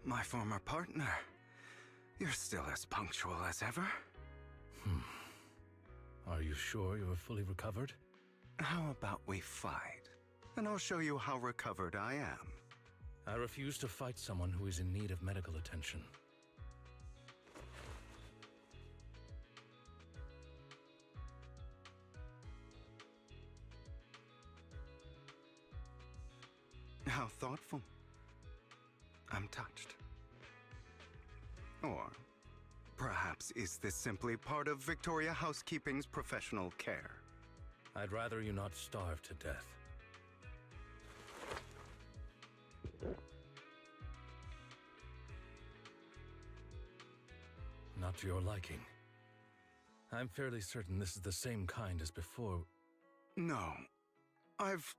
my former partner. You're still as punctual as ever. Are you sure you're fully recovered? How about we fight, and I'll show you how recovered I am. I refuse to fight someone who is in need of medical attention. How thoughtful. I'm touched. Or perhaps is this simply part of Victoria Housekeeping's professional care? I'd rather you not starve to death. Not to your liking. I'm fairly certain this is the same kind as before. No. I've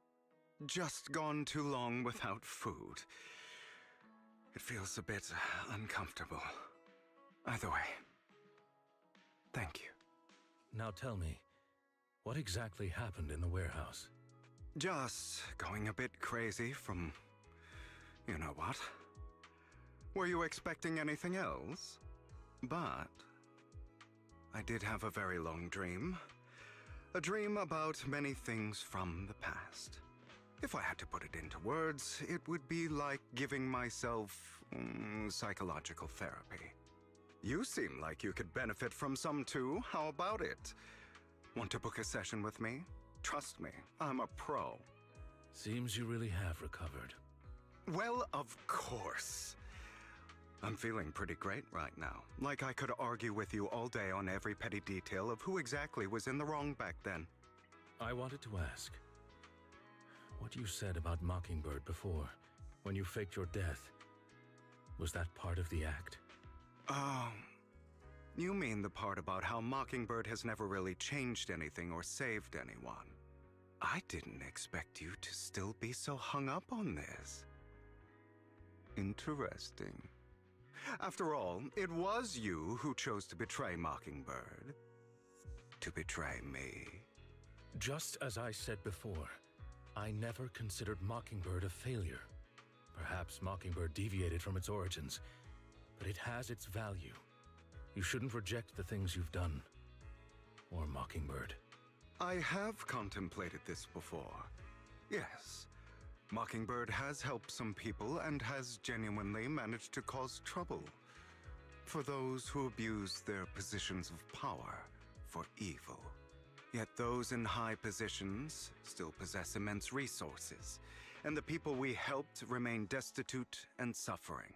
just gone too long without food. It feels a bit uncomfortable. Either way, thank you. Now tell me, what exactly happened in the warehouse? Just going a bit crazy from you know what. Were you expecting anything else? But I did have a very long dream. A dream about many things from the past. If I had to put it into words, it would be like giving myself psychological therapy. You seem like you could benefit from some too. How about it? Want to book a session with me? Trust me, I'm a pro. Seems you really have recovered. Well, of course. I'm feeling pretty great right now. Like I could argue with you all day on every petty detail of who exactly was in the wrong back then. I wanted to ask, what you said about Mockingbird before, when you faked your death, was that part of the act? Oh, you mean the part about how Mockingbird has never really changed anything or saved anyone. I didn't expect you to still be so hung up on this. Interesting. After all, it was you who chose to betray Mockingbird. To betray me. Just as I said before, I never considered Mockingbird a failure. Perhaps Mockingbird deviated from its origins, but it has its value. You shouldn't reject the things you've done. Or Mockingbird. I have contemplated this before. Yes. Mockingbird has helped some people and has genuinely managed to cause trouble for those who abuse their positions of power for evil. Yet those in high positions still possess immense resources, and the people we helped remain destitute and suffering,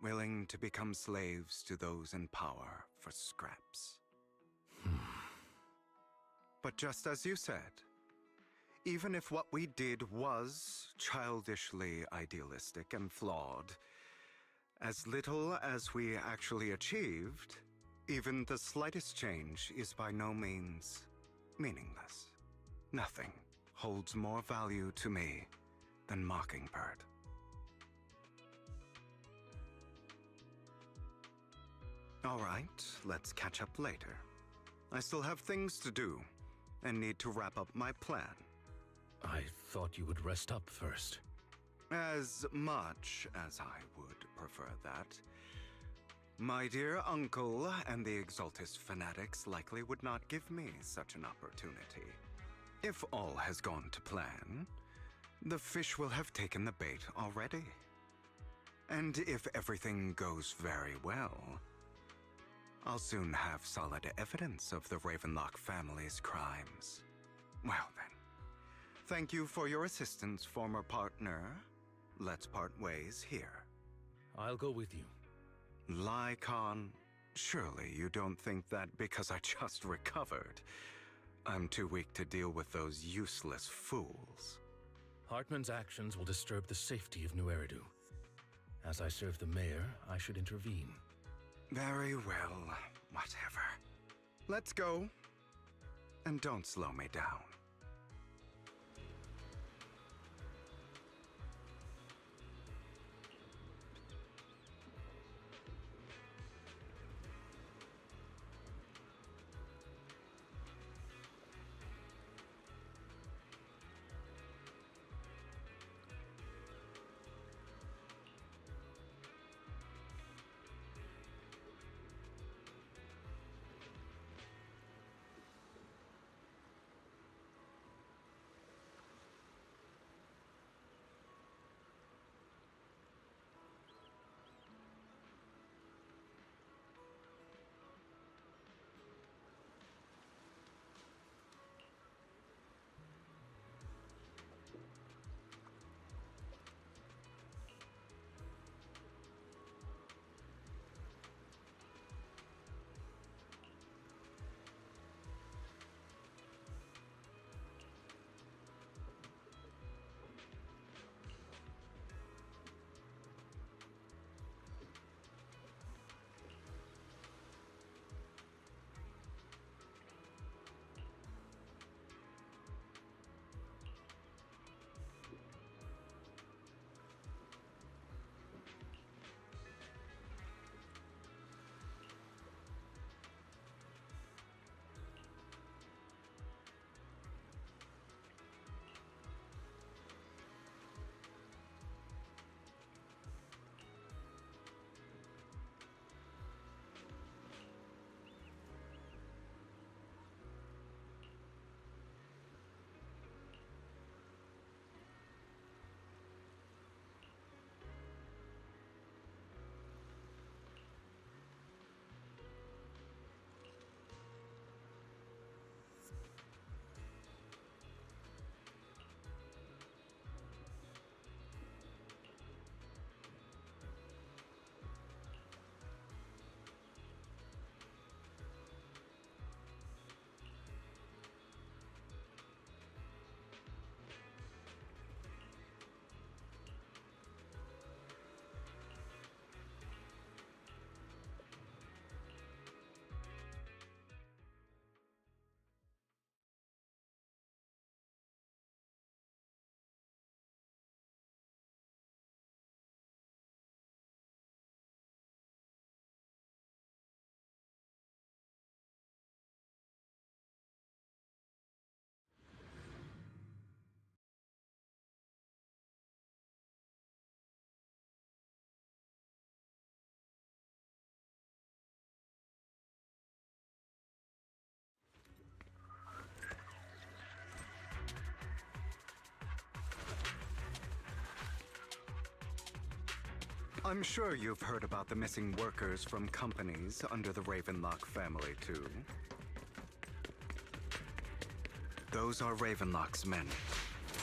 willing to become slaves to those in power for scraps. But just as you said, even if what we did was childishly idealistic and flawed, as little as we actually achieved, even the slightest change is by no means meaningless. Nothing holds more value to me than Mockingbird. All right, let's catch up later. I still have things to do and need to wrap up my plan. I thought you would rest up first. As much as I would prefer that. My dear uncle and the Exaltist fanatics likely would not give me such an opportunity. If all has gone to plan, the fish will have taken the bait already. And if everything goes very well, I'll soon have solid evidence of the Ravenlock family's crimes. Well then. Thank you for your assistance, former partner. Let's part ways here. I'll go with you. Lycon, surely you don't think that because I just recovered, I'm too weak to deal with those useless fools. Hartman's actions will disturb the safety of New Eridu. As I serve the mayor, I should intervene. Very well, whatever. Let's go. And don't slow me down. I'm sure you've heard about the missing workers from companies under the Ravenlock family, too. Those are Ravenlock's men.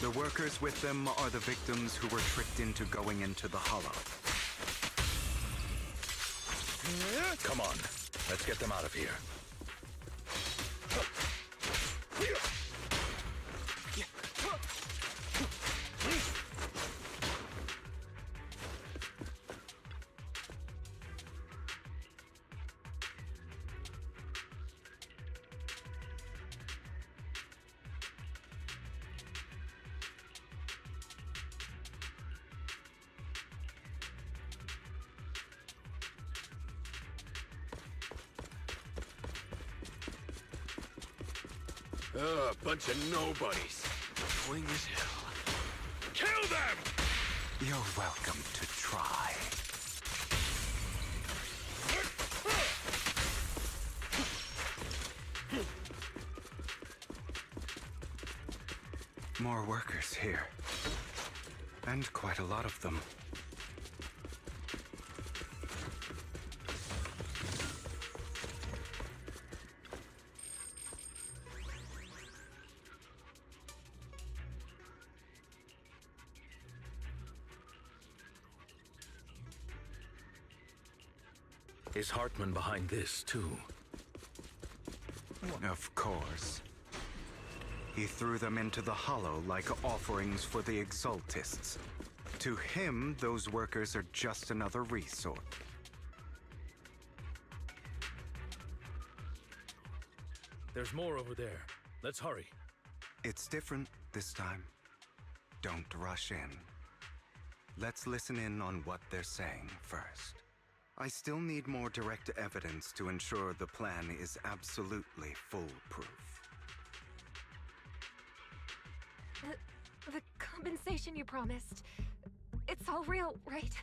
The workers with them are the victims who were tricked into going into the Hollow. Come on, let's get them out of here. Bunch of nobodies. Annoying as hell. Kill them! You're welcome to try. More workers here. And quite a lot of them. Is Hartman behind this, too? Of course. He threw them into the Hollow like offerings for the Exaltists. To him, those workers are just another resort. There's more over there. Let's hurry. It's different this time. Don't rush in. Let's listen in on what they're saying first. I still need more direct evidence to ensure the plan is absolutely foolproof. The compensation you promised, it's all real, right?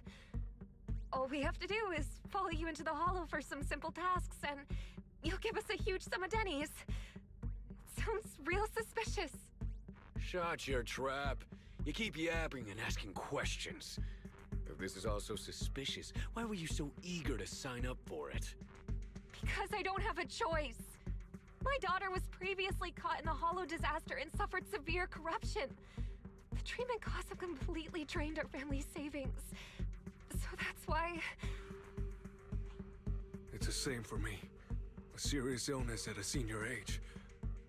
All we have to do is follow you into the Hollow for some simple tasks, and you'll give us a huge sum of dennies. It sounds real suspicious. Shut your trap. You keep yapping and asking questions. If this is all so suspicious, why were you so eager to sign up for it? Because I don't have a choice. My daughter was previously caught in the Hollow disaster and suffered severe corruption. The treatment costs have completely drained our family's savings. So that's why... It's the same for me. A serious illness at a senior age.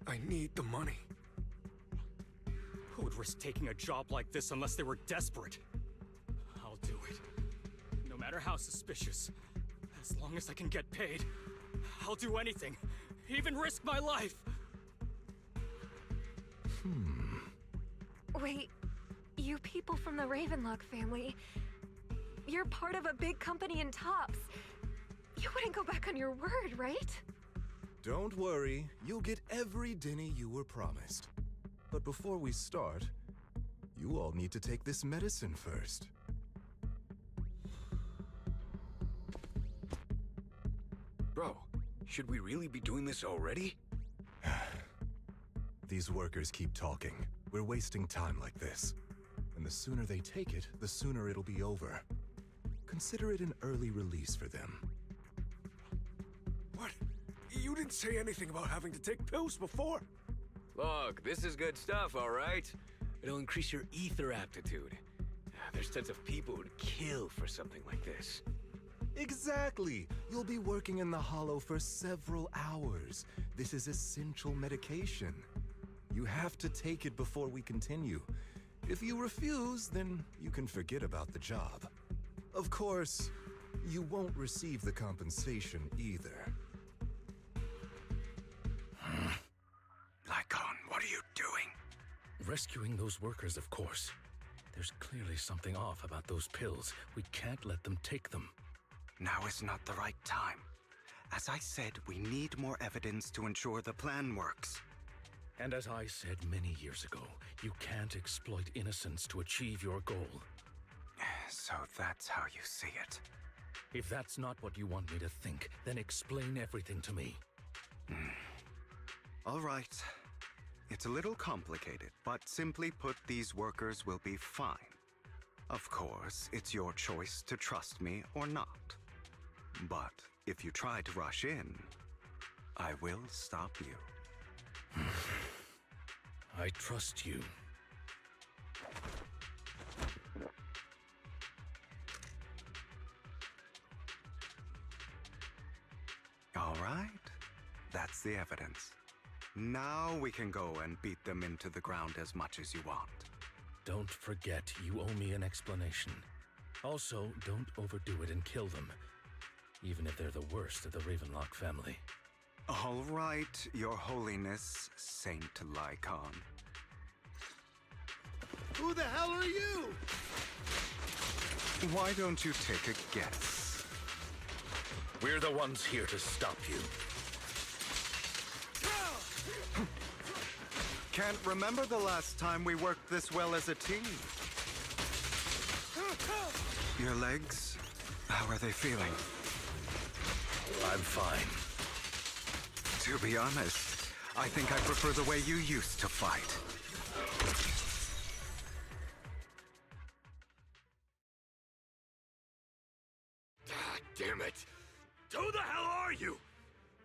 I need the money. Who would risk taking a job like this unless they were desperate? I'll do it. No matter how suspicious. As long as I can get paid, I'll do anything. Even risk my life! Wait, you people from the Ravenlock family, you're part of a big company in Tops. You wouldn't go back on your word, right? Don't worry, you'll get every denny you were promised. But before we start, you all need to take this medicine first. Bro, should we really be doing this already? These workers keep talking. We're wasting time like this. And the sooner they take it, the sooner it'll be over. Consider it an early release for them. What? You didn't say anything about having to take pills before. Look, this is good stuff, all right? It'll increase your ether aptitude. There's tons of people who'd kill for something like this. Exactly! You'll be working in the Hollow for several hours. This is essential medication. You have to take it before we continue. If you refuse, then you can forget about the job. Of course, you won't receive the compensation either. Lycon, what are you doing? Rescuing those workers, of course. There's clearly something off about those pills. We can't let them take them. Now is not the right time. As I said, we need more evidence to ensure the plan works. And as I said many years ago, you can't exploit innocence to achieve your goal. So that's how you see it. If that's not what you want me to think, then explain everything to me. All right. It's a little complicated, but simply put, these workers will be fine. Of course, it's your choice to trust me or not. But if you try to rush in, I will stop you. I trust you. All right. That's the evidence. Now we can go and beat them into the ground as much as you want. Don't forget, you owe me an explanation. Also, don't overdo it and kill them, even if they're the worst of the Ravenlock family. All right, Your Holiness, Saint Lycon. Who the hell are you? Why don't you take a guess? We're the ones here to stop you. Can't remember the last time we worked this well as a team. Your legs, how are they feeling? I'm fine. To be honest, I think I prefer the way you used to fight. Ah, damn it! Who the hell are you?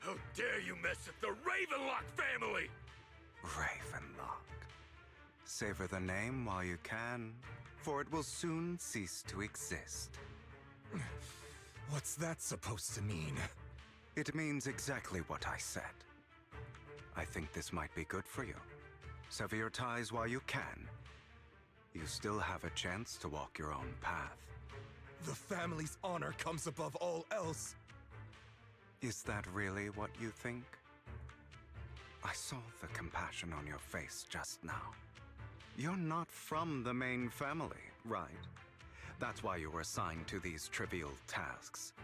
How dare you mess with the Ravenlock family? Ravenlock. Savor the name while you can, for it will soon cease to exist. What's that supposed to mean? It means exactly what I said. I think this might be good for you. Sever your ties while you can. You still have a chance to walk your own path. The family's honor comes above all else. Is that really what you think? I saw the compassion on your face just now. You're not from the main family, right? That's why you were assigned to these trivial tasks.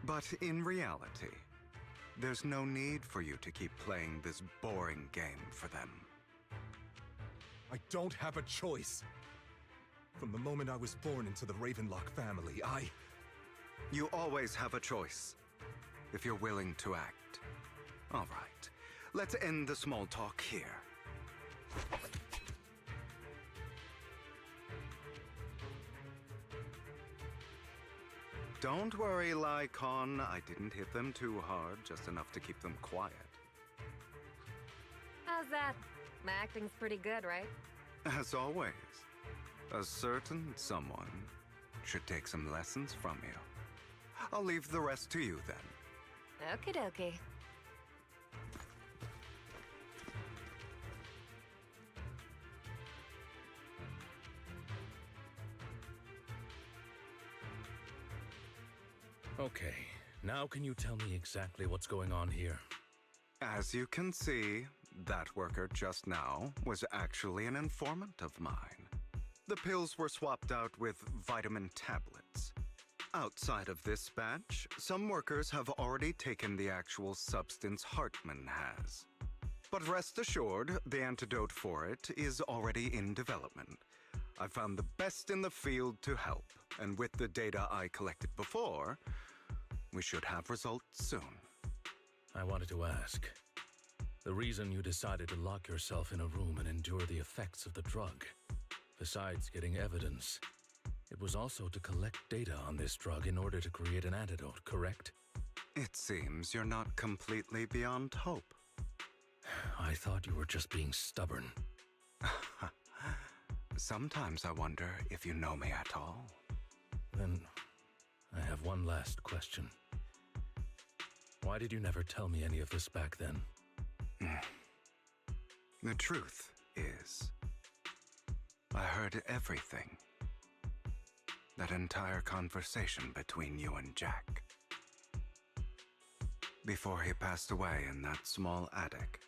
But in reality, there's no need for you to keep playing this boring game for them. I don't have a choice. From the moment I was born into the Ravenlock family, You always have a choice, if you're willing to act. All right, let's end the small talk here. Don't worry, Lycon. I didn't hit them too hard, just enough to keep them quiet. How's that? My acting's pretty good, right? As always, a certain someone should take some lessons from you. I'll leave the rest to you then. Okie dokie. Okay, now can you tell me exactly what's going on here? As you can see, that worker just now was actually an informant of mine. The pills were swapped out with vitamin tablets. Outside of this batch, some workers have already taken the actual substance Hartman has. But rest assured, the antidote for it is already in development. I found the best in the field to help, and with the data I collected before, we should have results soon. I wanted to ask. The reason you decided to lock yourself in a room and endure the effects of the drug, besides getting evidence, it was also to collect data on this drug in order to create an antidote, correct? It seems you're not completely beyond hope. I thought you were just being stubborn. Sometimes I wonder if you know me at all. Then, I have one last question. Why did you never tell me any of this back then? The truth is, I heard everything. That entire conversation between you and Jack. Before he passed away in that small attic.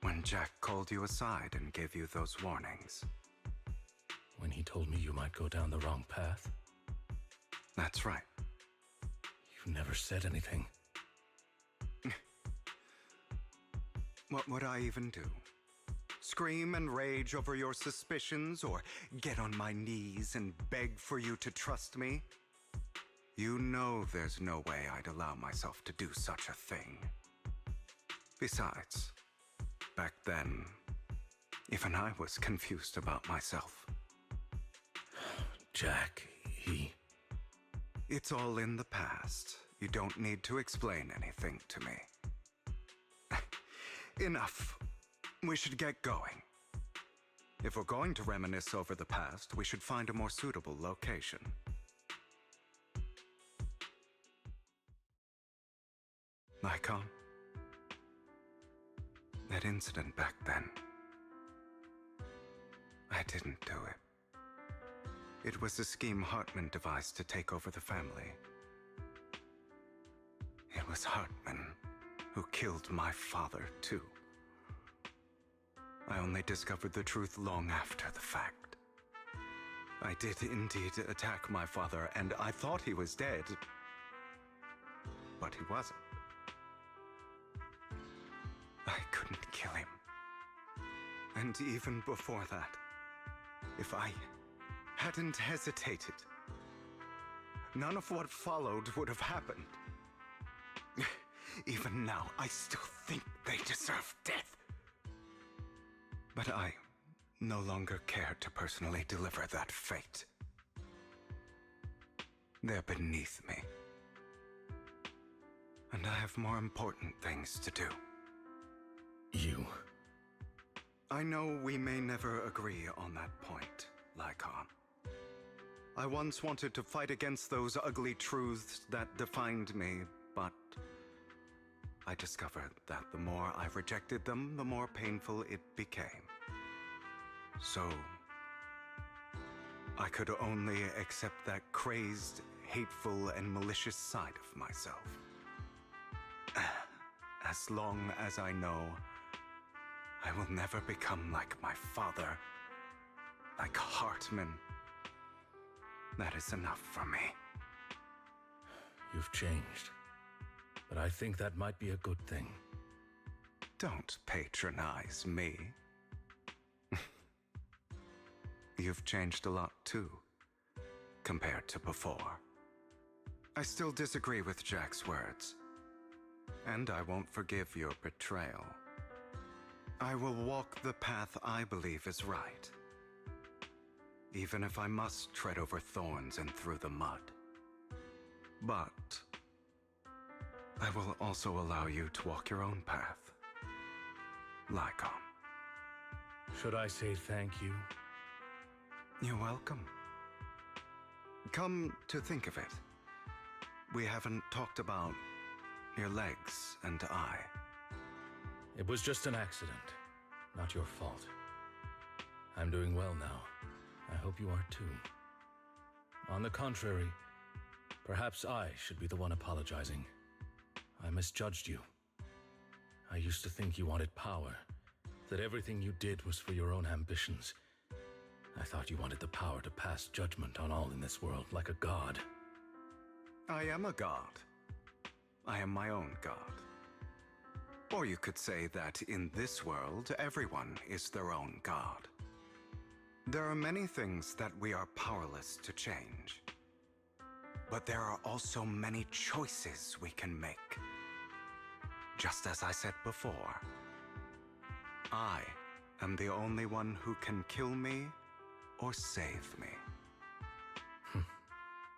When Jack called you aside and gave you those warnings. When he told me you might go down the wrong path? That's right. You never said anything. What would I even do? Scream and rage over your suspicions, or get on my knees and beg for you to trust me? You know there's no way I'd allow myself to do such a thing. Besides, back then, even I was confused about myself. Jack, he... It's all in the past. You don't need to explain anything to me. Enough. We should get going. If we're going to reminisce over the past, we should find a more suitable location. Icon? That incident back then. I didn't do it. It was a scheme Hartman devised to take over the family. It was Hartman who killed my father, too. I only discovered the truth long after the fact. I did indeed attack my father, and I thought he was dead. But he wasn't. I couldn't kill him. And even before that, if I hadn't hesitated, none of what followed would have happened. Even now, I still think they deserve death. But I no longer care to personally deliver that fate. They're beneath me. And I have more important things to do. You... I know we may never agree on that point, Lycon. I once wanted to fight against those ugly truths that defined me, but I discovered that the more I rejected them, the more painful it became. So, I could only accept that crazed, hateful, and malicious side of myself. As long as I know I will never become like my father, like Hartman, that is enough for me. You've changed. But I think that might be a good thing. Don't patronize me. You've changed a lot too, compared to before. I still disagree with Jack's words, and I won't forgive your betrayal. I will walk the path I believe is right, even if I must tread over thorns and through the mud. But I will also allow you to walk your own path, Lycon. Should I say thank you? You're welcome. Come to think of it, we haven't talked about your legs and eye. It was just an accident, not your fault. I'm doing well now. I hope you are too. On the contrary, perhaps I should be the one apologizing. I misjudged you. I used to think you wanted power, that everything you did was for your own ambitions. I thought you wanted the power to pass judgment on all in this world like a god. I am a god. I am my own god. Or you could say that in this world, everyone is their own god. There are many things that we are powerless to change. But there are also many choices we can make. Just as I said before, I am the only one who can kill me or save me.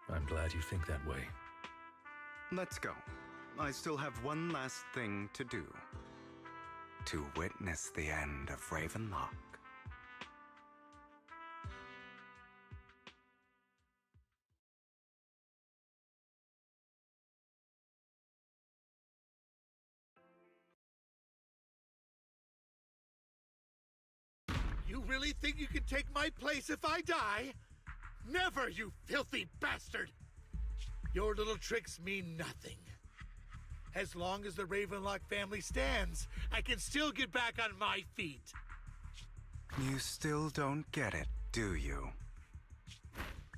I'm glad you think that way. Let's go. I still have one last thing to do. To witness the end of Ravenlock. You really think you can take my place if I die? Never, you filthy bastard! Your little tricks mean nothing. As long as the Ravenlock family stands, I can still get back on my feet. You still don't get it, do you?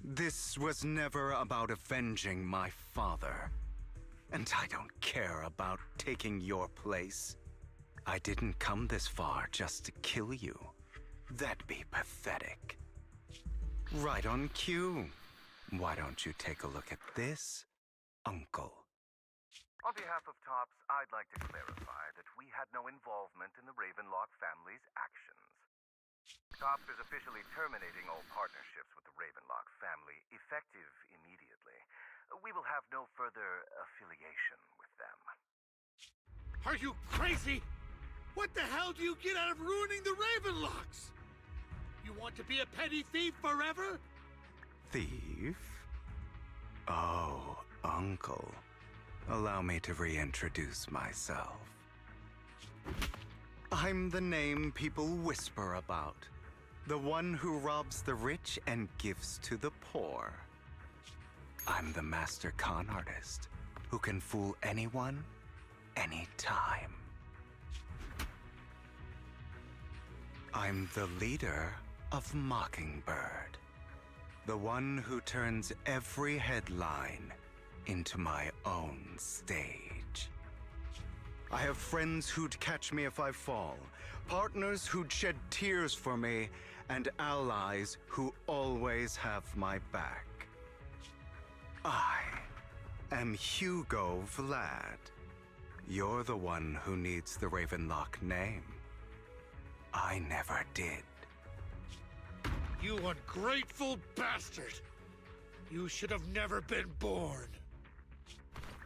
This was never about avenging my father. And I don't care about taking your place. I didn't come this far just to kill you. That'd be pathetic. Right on cue. Why don't you take a look at this, Uncle? On behalf of TOPS, I'd like to clarify that we had no involvement in the Ravenlock family's actions. TOPS is officially terminating all partnerships with the Ravenlock family, effective immediately. We will have no further affiliation with them. Are you crazy? What the hell do you get out of ruining the Ravenlocks? You want to be a petty thief forever? Thief? Oh, Uncle. Allow me to reintroduce myself. I'm the name people whisper about. The one who robs the rich and gives to the poor. I'm the master con artist who can fool anyone, anytime. I'm the leader of Mockingbird. The one who turns every headline into my own stage. I have friends who'd catch me if I fall, partners who'd shed tears for me, and allies who always have my back. I am Hugo Vlad. You're the one who needs the Ravenlock name. I never did. You ungrateful bastard! You should have never been born.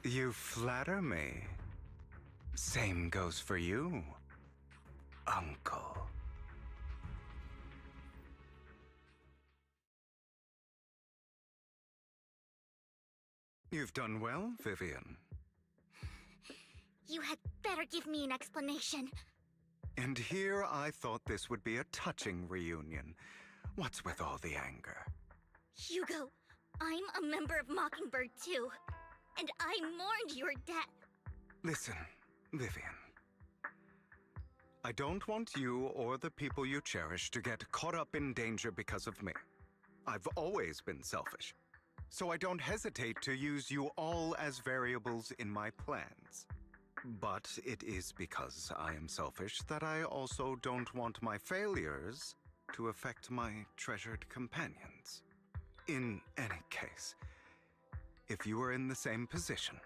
You flatter me. Same goes for you, Uncle. You've done well, Vivian. You had better give me an explanation. And here I thought this would be a touching reunion. What's with all the anger? Hugo, I'm a member of Mockingbird too. And I mourned your death. Listen, Vivian. I don't want you or the people you cherish to get caught up in danger because of me. I've always been selfish, so I don't hesitate to use you all as variables in my plans. But it is because I am selfish that I also don't want my failures to affect my treasured companions. In any case, if you were in the same position,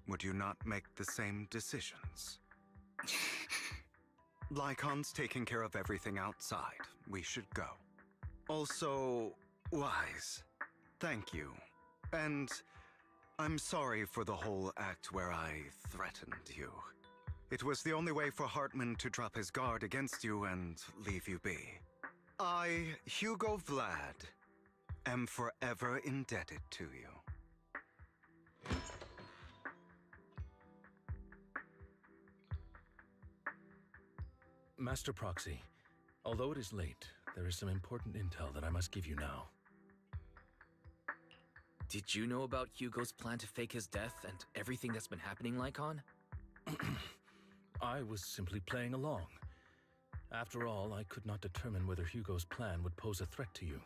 would you not make the same decisions? Lycon's taking care of everything outside. We should go. Also, Wise, thank you. And I'm sorry for the whole act where I threatened you. It was the only way for Hartman to drop his guard against you and leave you be. I, Hugo Vlad, am forever indebted to you. Master Proxy, although it is late, there is some important intel that I must give you now. Did you know about Hugo's plan to fake his death and everything that's been happening, Lycon? I was simply playing along. After all, I could not determine whether Hugo's plan would pose a threat to you.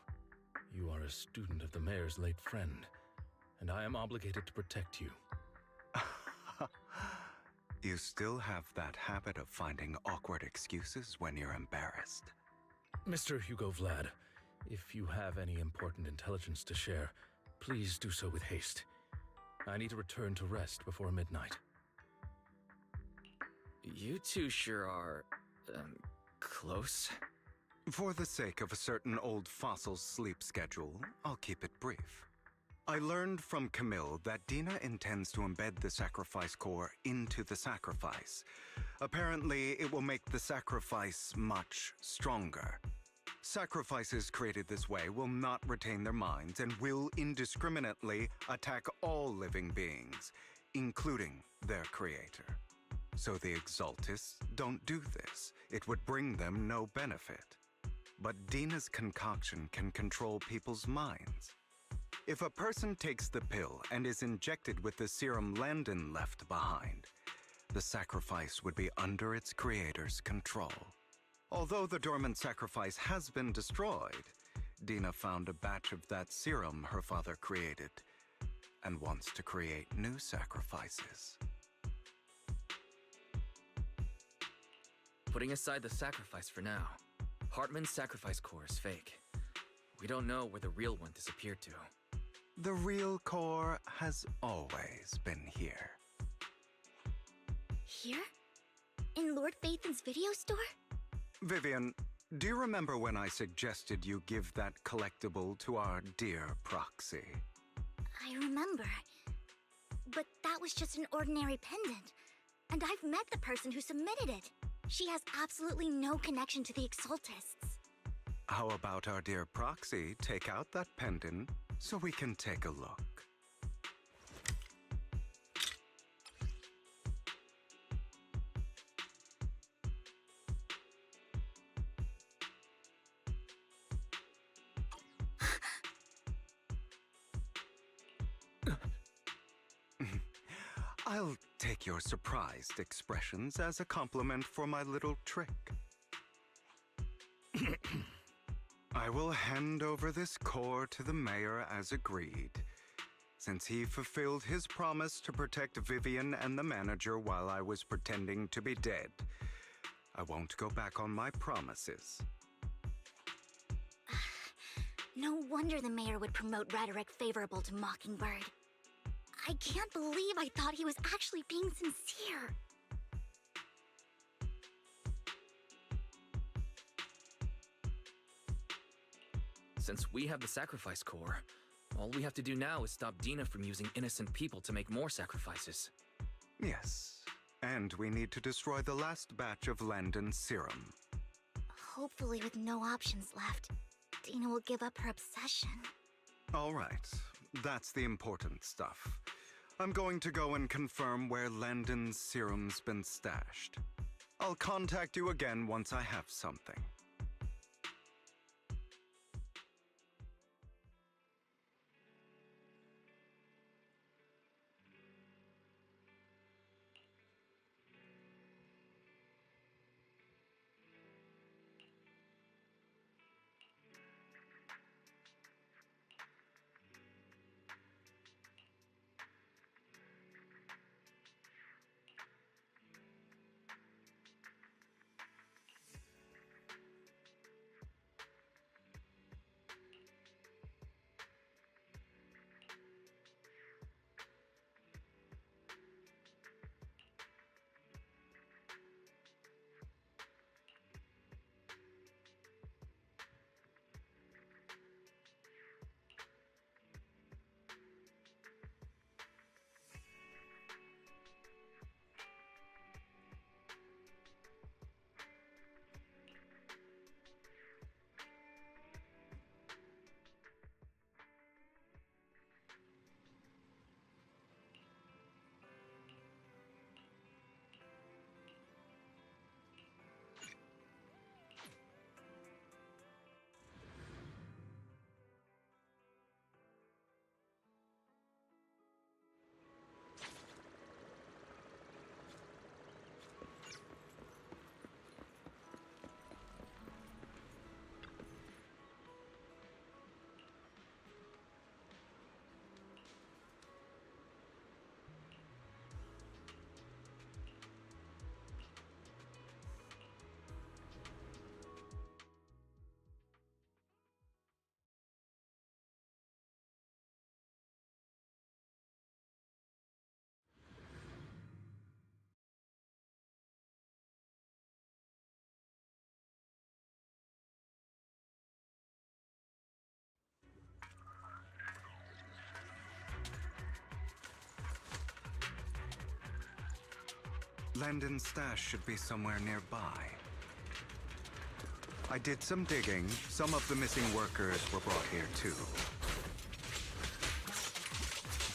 You are a student of the mayor's late friend, and I am obligated to protect you. You still have that habit of finding awkward excuses when you're embarrassed. Mr. Hugo Vlad, if you have any important intelligence to share, please do so with haste. I need to return to rest before midnight. You two sure are, close. For the sake of a certain old fossil's sleep schedule, I'll keep it brief. I learned from Camille that Dina intends to embed the sacrifice core into the sacrifice. Apparently, it will make the sacrifice much stronger. Sacrifices created this way will not retain their minds and will indiscriminately attack all living beings, including their creator. So the Exaltists don't do this. It would bring them no benefit. But Dina's concoction can control people's minds. If a person takes the pill and is injected with the serum Landon left behind, the sacrifice would be under its creator's control. Although the dormant sacrifice has been destroyed, Dina found a batch of that serum her father created and wants to create new sacrifices. Putting aside the sacrifice for now, Hartman's sacrifice core is fake. We don't know where the real one disappeared to. The real core has always been here. Here? In Lord Phaethon's video store? Vivian, Do you remember when I suggested you give that collectible to our dear Proxy? I remember. But that was just an ordinary pendant. And I've met the person who submitted it. She has absolutely no connection to the Exaltists. How about our dear Proxy take out that pendant so we can take a look? I'll take your surprised expressions as a compliment for my little trick. I will hand over this core to the mayor as agreed. Since he fulfilled his promise to protect Vivian and the manager while I was pretending to be dead, I won't go back on my promises. No wonder the mayor would promote rhetoric favorable to Mockingbird. I can't believe I thought he was actually being sincere. Since we have the sacrifice core, all we have to do now is stop Dina from using innocent people to make more sacrifices. Yes, and we need to destroy the last batch of Landon's serum. Hopefully with no options left, Dina will give up her obsession. All right, that's the important stuff. I'm going to go and confirm where Landon's serum's been stashed. I'll contact you again once I have something. Landon's stash should be somewhere nearby. I did some digging. Some of the missing workers were brought here too.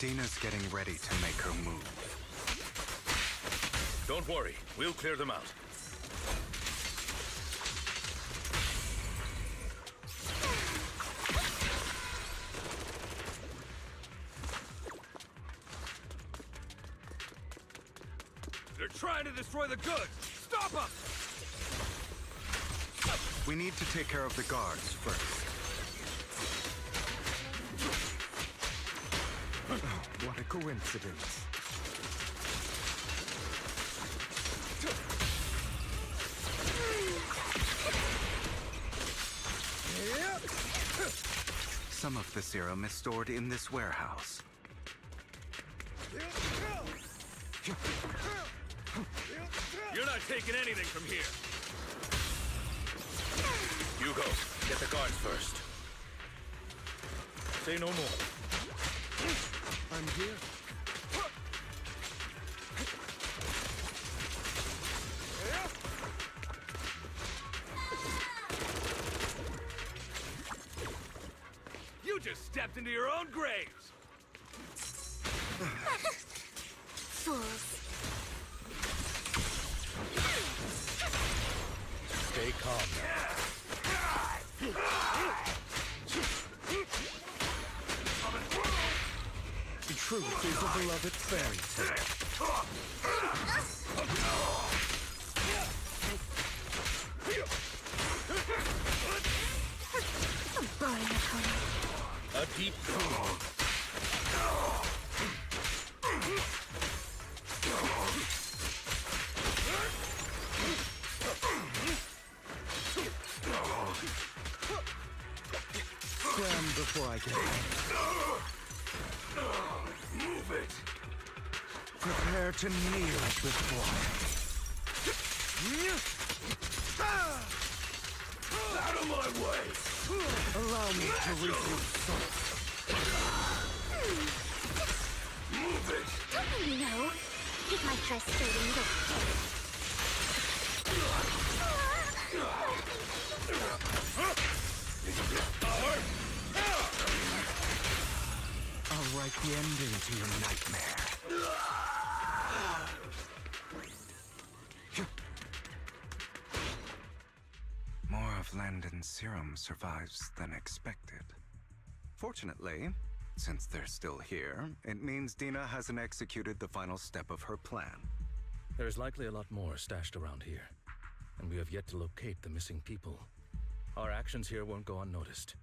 Dina's getting ready to make her move. Don't worry, we'll clear them out. They're trying to destroy the goods! Stop them! We need to take care of the guards first. Oh, what a coincidence. Some of the serum is stored in this warehouse. You're not taking anything from here! Hugo, get the guards first. Say no more. I'm here. You just stepped into your own graves! Fools. Stay calm now. The truth is a beloved fairy tale. I'm burning it, honey. A deep pool. Scram before I get back. Move it! Prepare to kneel before Out of my way! Allow me to reap your soul. Move it! Don't you know? It might try starting the I'll write the ending to your nightmare. More of Landon's serum survives than expected. Fortunately, since they're still here, it means Dina hasn't executed the final step of her plan. There's likely a lot more stashed around here, and we have yet to locate the missing people. Our actions here won't go unnoticed.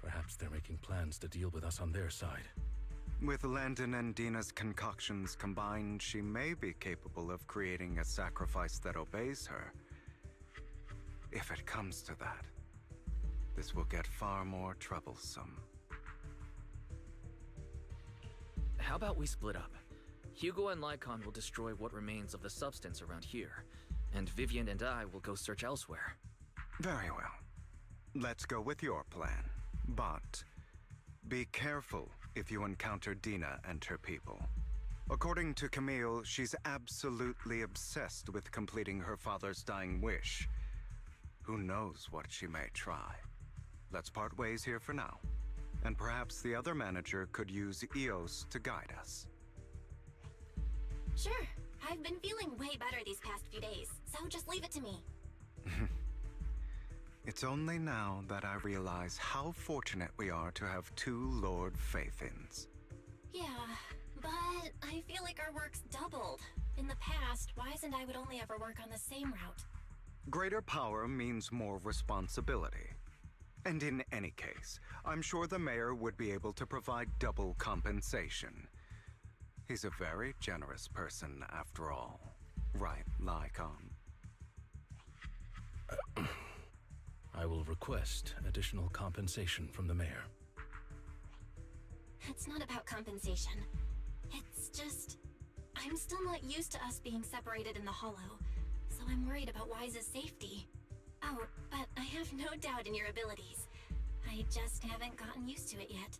Perhaps they're making plans to deal with us on their side. With Landon and Dina's concoctions combined, she may be capable of creating a sacrifice that obeys her. If it comes to that, this will get far more troublesome. How about we split up? Hugo and Lycon will destroy what remains of the substance around here, and Vivian and I will go search elsewhere. Very well. Let's go with your plan. But be careful if you encounter Dina and her people. According to Camille, she's absolutely obsessed with completing her father's dying wish. Who knows what she may try? Let's part ways here for now. And perhaps the other manager could use EOS to guide us. Sure. I've been feeling way better these past few days, so just leave it to me. It's only now that I realize how fortunate we are to have two Lord Faithins. Yeah, but I feel like our work's doubled. In the past, Wise and I would only ever work on the same route. Greater power means more responsibility. And in any case, I'm sure the mayor would be able to provide double compensation. He's a very generous person, after all. Right, Lycon? I will request additional compensation from the mayor. It's not about compensation. It's just... I'm still not used to us being separated in the Hollow, so I'm worried about Wise's safety. Oh, but I have no doubt in your abilities. I just haven't gotten used to it yet.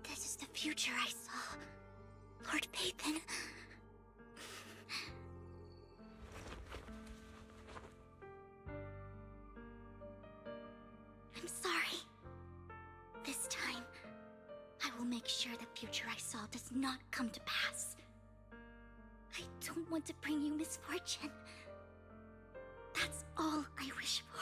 This is the future I saw. Lord Pathan. I'm sorry. This time, I will make sure the future I saw does not come to pass. I don't want to bring you misfortune. That's all I wish for.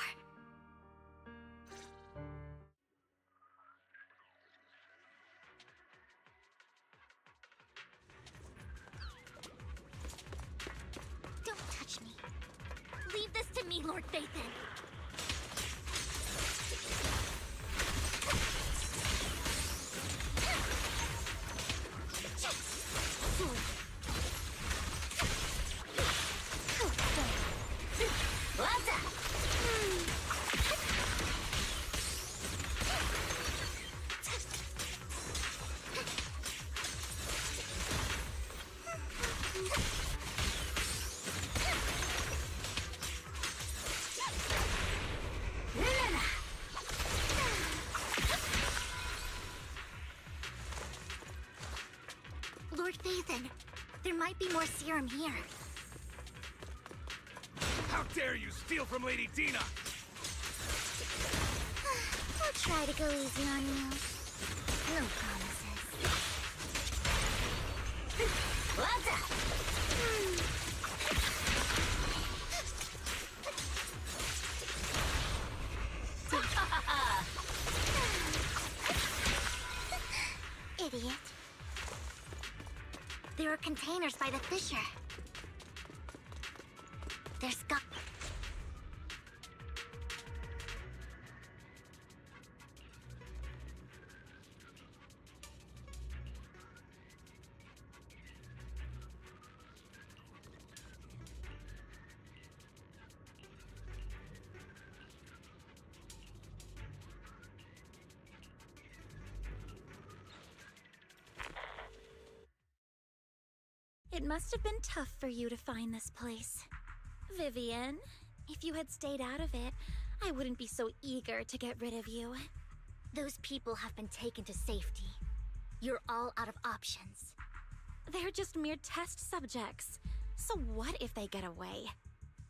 Don't touch me. Leave this to me, Lord Bathan. Lord Phaethon, there might be more serum here. How dare you steal from Lady Dina! I'll try to go easy on you. No promises. What's up? Idiot. There are containers by the fissure. There's got... It must have been tough for you to find this place. Vivian, if you had stayed out of it, I wouldn't be so eager to get rid of you. Those people have been taken to safety. You're all out of options. They're just mere test subjects. So what if they get away?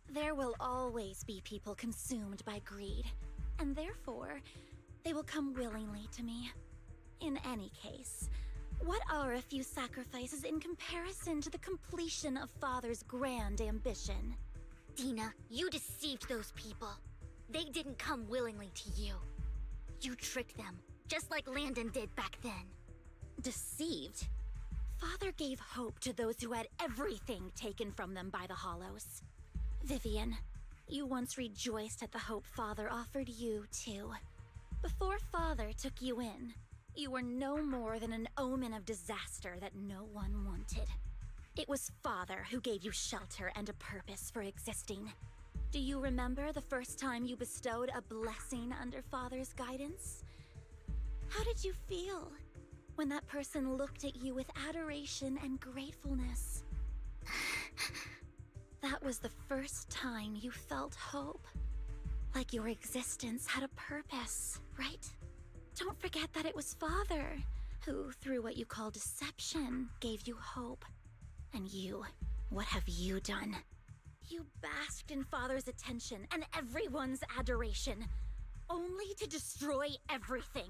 There will always be people consumed by greed, and therefore, they will come willingly to me. In any case, what are a few sacrifices in comparison to the completion of Father's grand ambition? Dina, you deceived those people. They didn't come willingly to you. You tricked them, just like Landon did back then. Deceived? Father gave hope to those who had everything taken from them by the Hollows. Vivian, you once rejoiced at the hope Father offered you, too. Before Father took you in, you were no more than an omen of disaster that no one wanted. It was Father who gave you shelter and a purpose for existing. Do you remember the first time you bestowed a blessing under Father's guidance? How did you feel when that person looked at you with adoration and gratefulness? That was the first time you felt hope. Like your existence had a purpose, right? Don't forget that it was Father who, through what you call deception, gave you hope. And you, what have you done? You basked in Father's attention and everyone's adoration, only to destroy everything.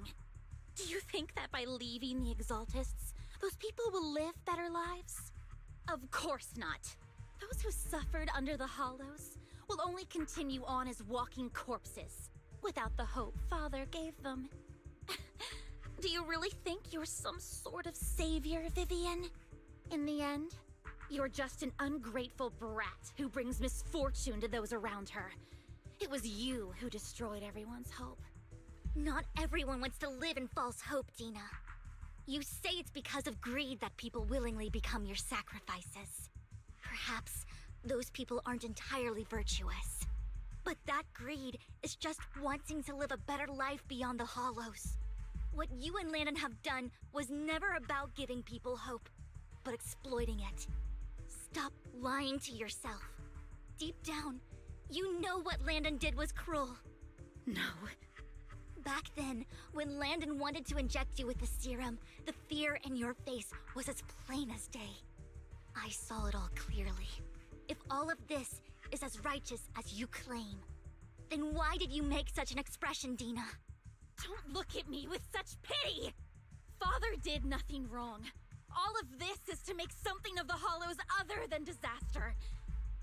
Do you think that by leaving the Exaltists, those people will live better lives? Of course not. Those who suffered under the Hollows will only continue on as walking corpses, without the hope Father gave them. Do you really think you're some sort of savior, Vivian? In the end, you're just an ungrateful brat who brings misfortune to those around her. It was you who destroyed everyone's hope. Not everyone wants to live in false hope, Dina. You say it's because of greed that people willingly become your sacrifices. Perhaps those people aren't entirely virtuous. But that greed is just wanting to live a better life beyond the Hollows. What you and Landon have done was never about giving people hope, but exploiting it. Stop lying to yourself. Deep down, you know what Landon did was cruel. No. Back then, when Landon wanted to inject you with the serum, the fear in your face was as plain as day. I saw it all clearly. If all of this is as righteous as you claim, then why did you make such an expression, Dina? Don't look at me with such pity! Father did nothing wrong. All of this is to make something of the Hollows other than disaster.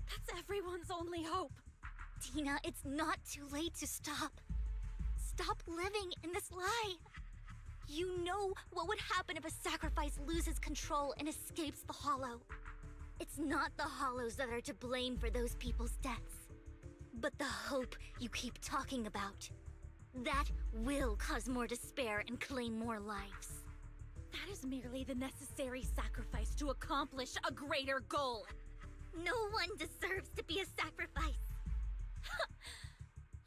That's everyone's only hope. Dina, it's not too late to stop. Stop living in this lie. You know what would happen if a sacrifice loses control and escapes the Hollow. It's not the Hollows that are to blame for those people's deaths, but the hope you keep talking about. That will cause more despair and claim more lives. That is merely the necessary sacrifice to accomplish a greater goal. No one deserves to be a sacrifice.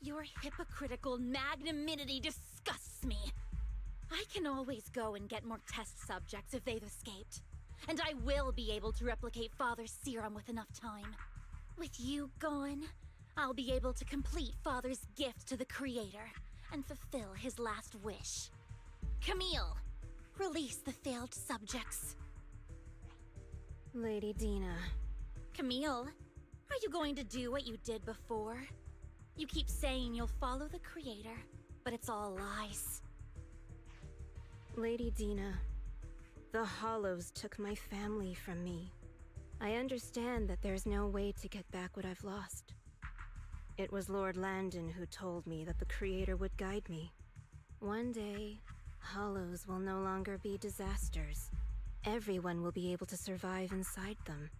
Your hypocritical magnanimity disgusts me. I can always go and get more test subjects if they've escaped. And I will be able to replicate Father's serum with enough time. With you gone, I'll be able to complete Father's gift to the Creator and fulfill his last wish. Camille, release the failed subjects. Lady Dina. Camille, are you going to do what you did before? You keep saying you'll follow the Creator, but it's all lies. Lady Dina, the Hollows took my family from me. I understand that there's no way to get back what I've lost. It was Lord Landon who told me that the Creator would guide me. One day, Hollows will no longer be disasters. Everyone will be able to survive inside them.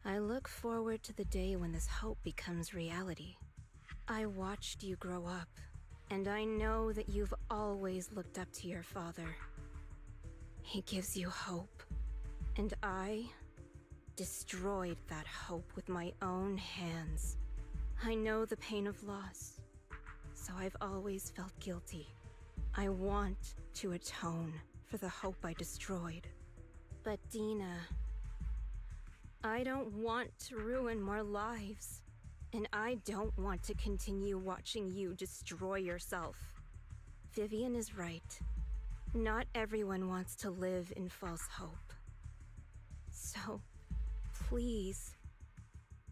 I look forward to the day when this hope becomes reality. I watched you grow up, and I know that you've always looked up to your father. He gives you hope, and I destroyed that hope with my own hands. I know the pain of loss, so I've always felt guilty. I want to atone for the hope I destroyed. But Dina, I don't want to ruin more lives, and I don't want to continue watching you destroy yourself. Vivian is right. Not everyone wants to live in false hope. So, please,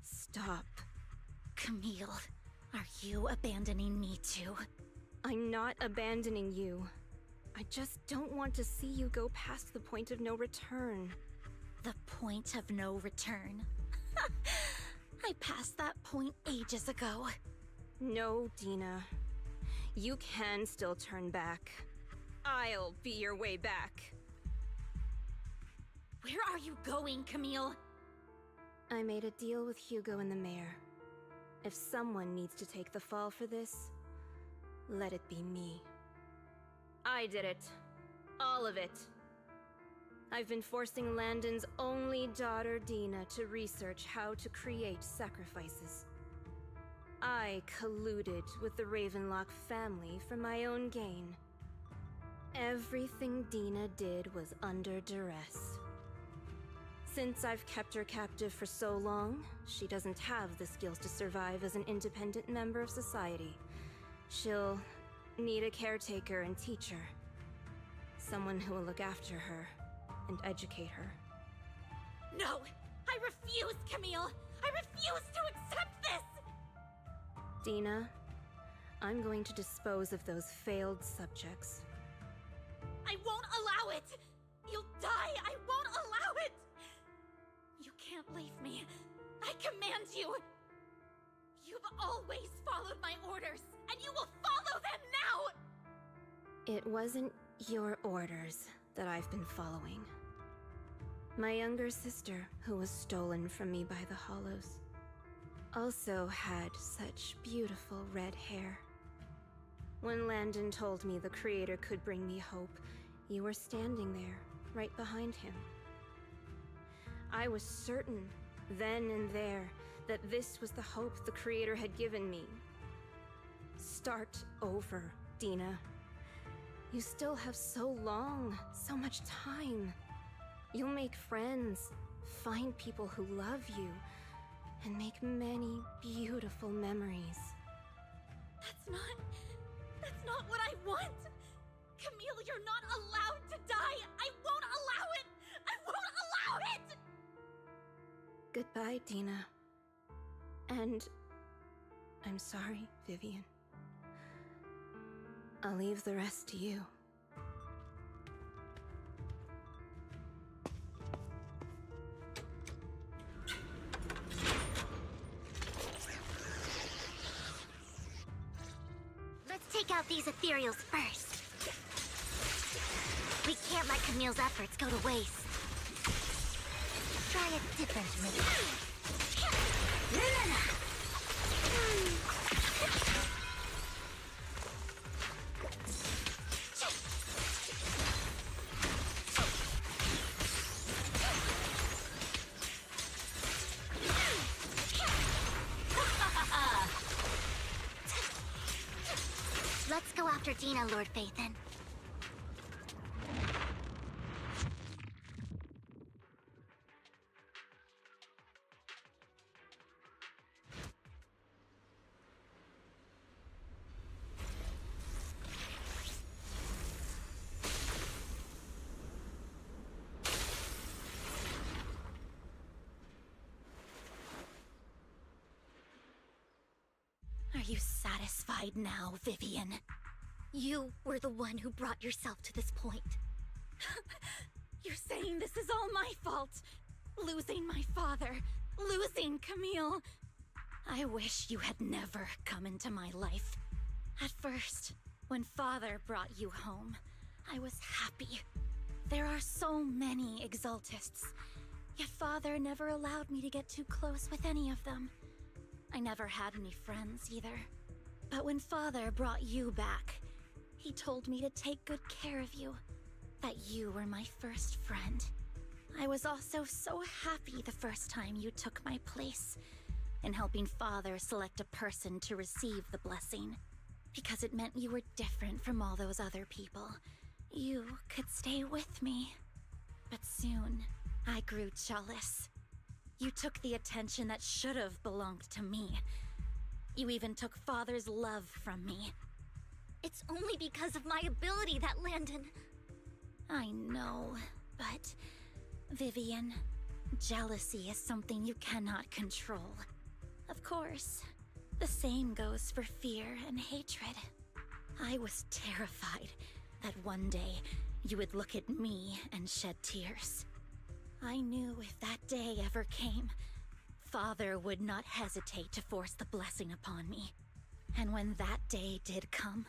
stop. Camille, are you abandoning me too? I'm not abandoning you. I just don't want to see you go past the point of no return. The point of no return? I passed that point ages ago. No, Dina. You can still turn back. I'll be your way back. Where are you going, Camille? I made a deal with Hugo and the mayor. If someone needs to take the fall for this, let it be me. I did it. All of it. I've been forcing Landon's only daughter, Dina, to research how to create sacrifices. I colluded with the Ravenlock family for my own gain. Everything Dina did was under duress. Since I've kept her captive for so long, she doesn't have the skills to survive as an independent member of society. She'll need a caretaker and teacher. Someone who will look after her and educate her. No! I refuse, Camille! I refuse to accept this! Dina, I'm going to dispose of those failed subjects. I won't allow it! You'll die! I won't allow it! You can't leave me. I command you! You've always followed my orders, and you will follow them now! It wasn't your orders that I've been following. My younger sister, who was stolen from me by the Hollows, also had such beautiful red hair. When Landon told me the Creator could bring me hope, you were standing there, right behind him. I was certain, then and there, that this was the hope the Creator had given me. Start over, Dina. You still have so long, so much time. You'll make friends, find people who love you, and make many beautiful memories. That's not what I want! Camille, you're not allowed to die! I won't allow it! I won't allow it! Goodbye, Dina. And I'm sorry, Vivian. I'll leave the rest to you. Let's take out these ethereals first. We can't let Camille's efforts go to waste. Try a different move. Let's go after Dina, Lord Phaethon. you satisfied now, Vivian? You were the one who brought yourself to this point. You're saying this is all my fault? Losing my father, losing Camille. I wish you had never come into my life. At first, when Father brought you home, I was happy. There are so many Exaltists, yet Father never allowed me to get too close with any of them. I never had any friends either. But when Father brought you back, he told me to take good care of you, that you were my first friend. I was also so happy the first time you took my place in helping Father select a person to receive the blessing, because it meant you were different from all those other people. You could stay with me. But soon, I grew jealous. You took the attention that should have belonged to me. You even took Father's love from me. It's only because of my ability that Landon... I know, but... Vivian, jealousy is something you cannot control. Of course, the same goes for fear and hatred. I was terrified that one day you would look at me and shed tears. I knew if that day ever came, Father would not hesitate to force the blessing upon me. And when that day did come,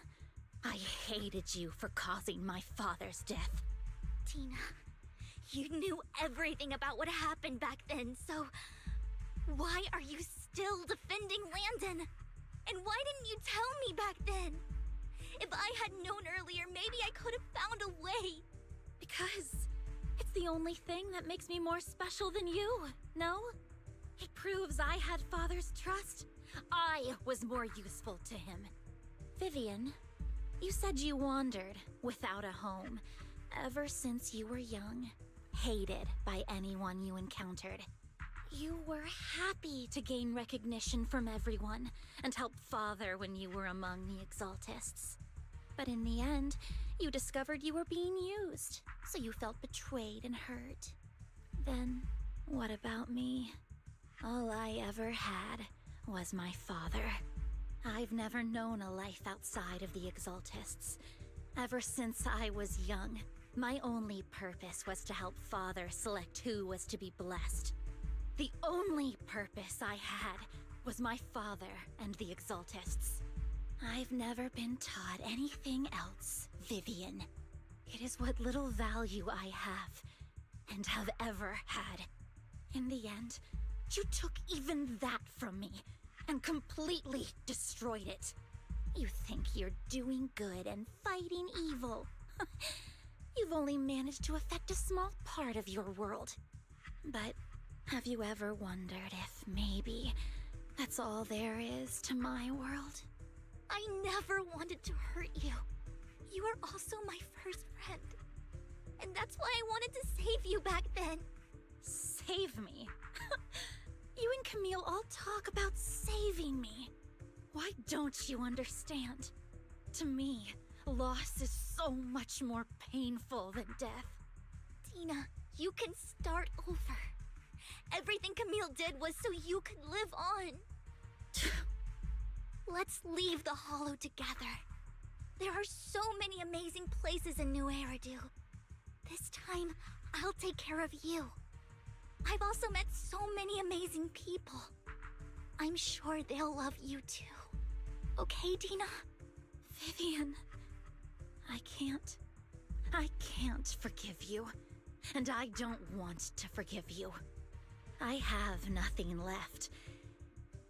I hated you for causing my father's death. Tina, you knew everything about what happened back then, so... why are you still defending Landon? And why didn't you tell me back then? If I had known earlier, maybe I could have found a way. Because it's the only thing that makes me more special than you, no? It proves I had Father's trust. I was more useful to him. Vivian, you said you wandered without a home ever since you were young, hated by anyone you encountered. You were happy to gain recognition from everyone and help Father when you were among the Exaltists. But in the end, you discovered you were being used, so you felt betrayed and hurt. Then, what about me? All I ever had was my father. I've never known a life outside of the Exaltists. Ever since I was young, my only purpose was to help Father select who was to be blessed. The only purpose I had was my father and the Exaltists. I've never been taught anything else, Vivian. It is what little value I have, and have ever had. In the end, you took even that from me, and completely destroyed it. You think you're doing good and fighting evil. You've only managed to affect a small part of your world. But have you ever wondered if maybe that's all there is to my world? I never wanted to hurt you. You are also my first friend. And that's why I wanted to save you back then. Save me? You and Camille all talk about saving me. Why don't you understand? To me, loss is so much more painful than death. Tina, you can start over. Everything Camille did was so you could live on. Let's leave the Hollow together. There are so many amazing places in New Eridu. This time, I'll take care of you. I've also met so many amazing people. I'm sure they'll love you too. Okay, Tina? Vivian, I can't forgive you. And I don't want to forgive you. I have nothing left.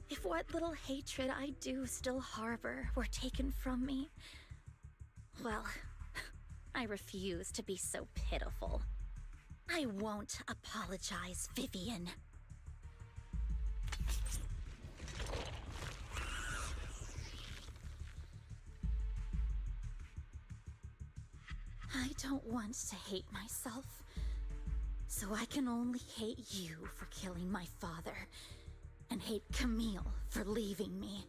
If what little hatred I do still harbor were taken from me, well, I refuse to be so pitiful. I won't apologize, Vivian. I don't want to hate myself, so I can only hate you for killing my father, and hate Camille for leaving me.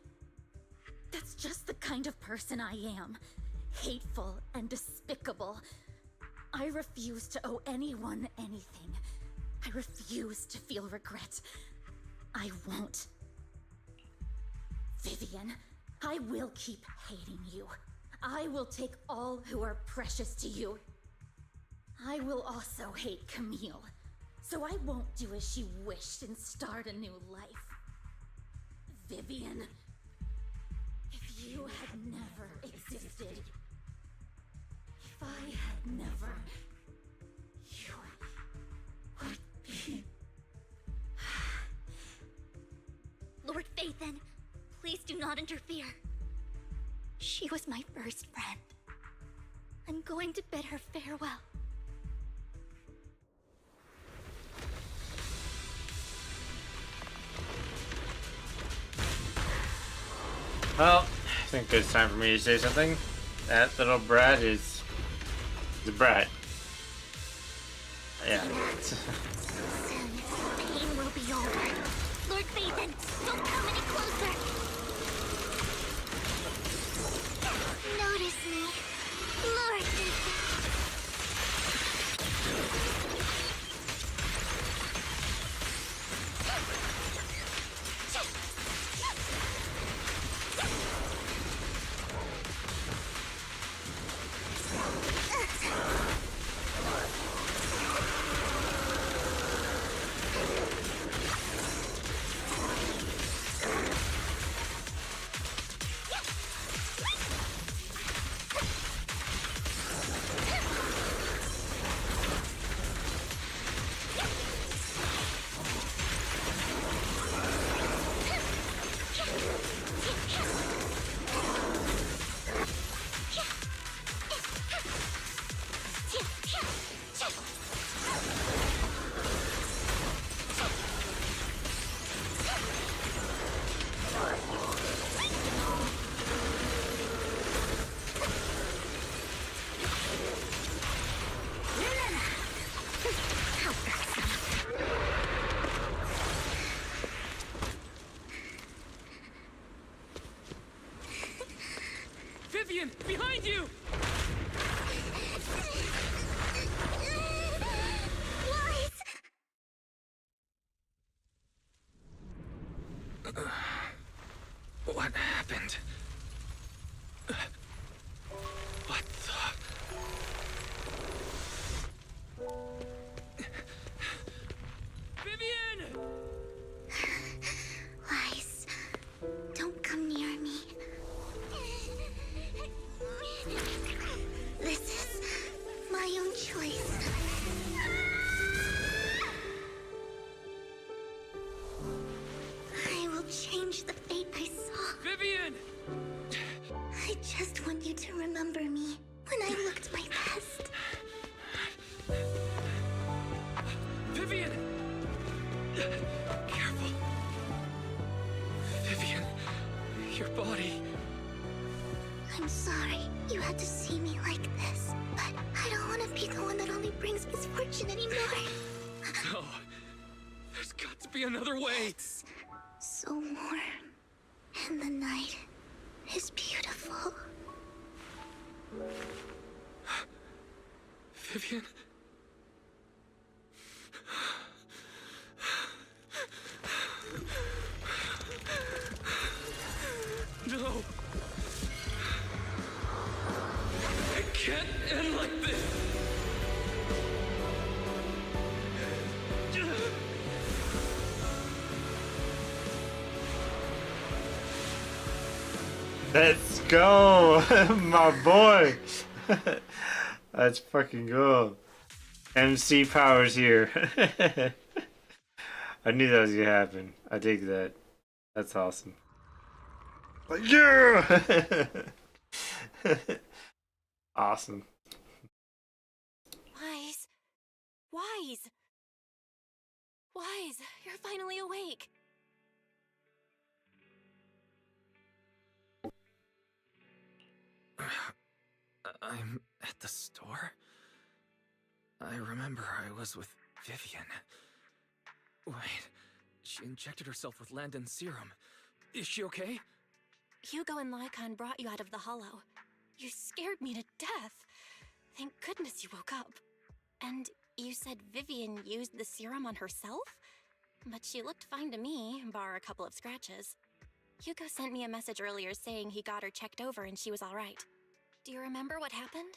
That's just the kind of person I am. Hateful and despicable. I refuse to owe anyone anything. I refuse to feel regret. I won't. Vivian, I will keep hating you. I will take all who are precious to you. I will also hate Camille, so I won't do as she wished and start a new life. Vivian, if you had never existed, if I had never, you would be... Lord Phaethon, please do not interfere. She was my first friend. I'm going to bid her farewell. Well, I think it's time for me to say something. That little brat is the brat. Yeah. Soon, the pain will be over. Lord Phaethon, don't come any closer. Notice me, Lord Phaethon. Vivian, behind you! What happened? What the... Vivian! Lies, don't come near me. This is my own choice. I will change the fate I saw. Vivian! I just want you to remember me when I looked my best. Vivian! Careful. Vivian, your body. I'm sorry you had to see me like this, but I don't want to be the one that only brings misfortune anymore. No. There's got to be another way. It's so warm, and the night is beautiful. Vivian? No! It can't end like this! Let's go, my boy. That's fucking cool. MC powers here. I knew that was gonna happen. I dig that. That's awesome. Like, yeah. Awesome. Wise. Wise. Wise, you're finally awake. I'm at the store? I remember I was with Vivian. Wait, she injected herself with Landon's serum. Is she okay? Hugo and Lycon brought you out of the hollow. You scared me to death. Thank goodness you woke up. And you said Vivian used the serum on herself? But she looked fine to me, bar a couple of scratches. Hugo sent me a message earlier saying he got her checked over and she was alright. Do you remember what happened?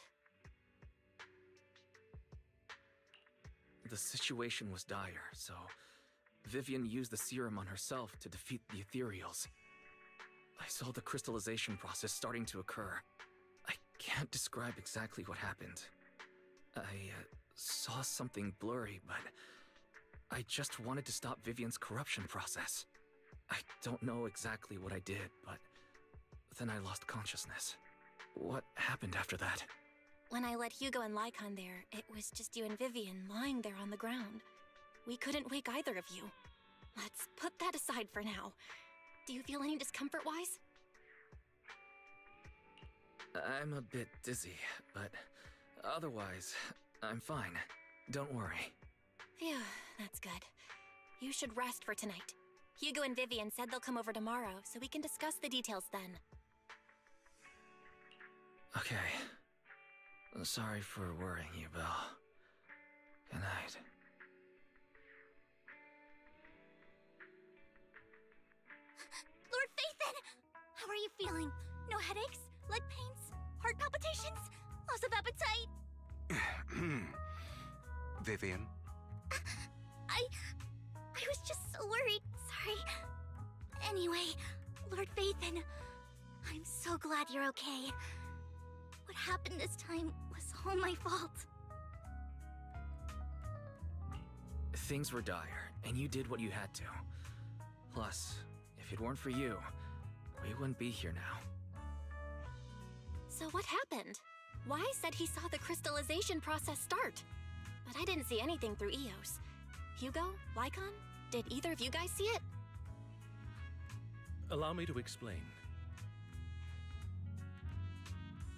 The situation was dire, so Vivian used the serum on herself to defeat the ethereals. I saw the crystallization process starting to occur. I can't describe exactly what happened. I saw something blurry, but I just wanted to stop Vivian's corruption process. I don't know exactly what I did, but then I lost consciousness. What happened after that? When I led Hugo and Lycon there, it was just you and Vivian lying there on the ground. We couldn't wake either of you. Let's put that aside for now. Do you feel any discomfort-wise? I'm a bit dizzy, but otherwise, I'm fine. Don't worry. Phew, that's good. You should rest for tonight. Hugo and Vivian said they'll come over tomorrow, so we can discuss the details then. Okay. Sorry for worrying you, Belle. Good night. Lord Phaethon! How are you feeling? No headaches? Leg pains? Heart palpitations? Loss of appetite? Vivian? I was just so worried. Sorry. Anyway, Lord Phaethon, I'm so glad you're okay. What happened this time was all my fault. Things were dire, and you did what you had to. Plus, if it weren't for you, we wouldn't be here now. So what happened? Wise said he saw the crystallization process start. But I didn't see anything through Eos. Hugo? Lycon? Did either of you guys see it? Allow me to explain.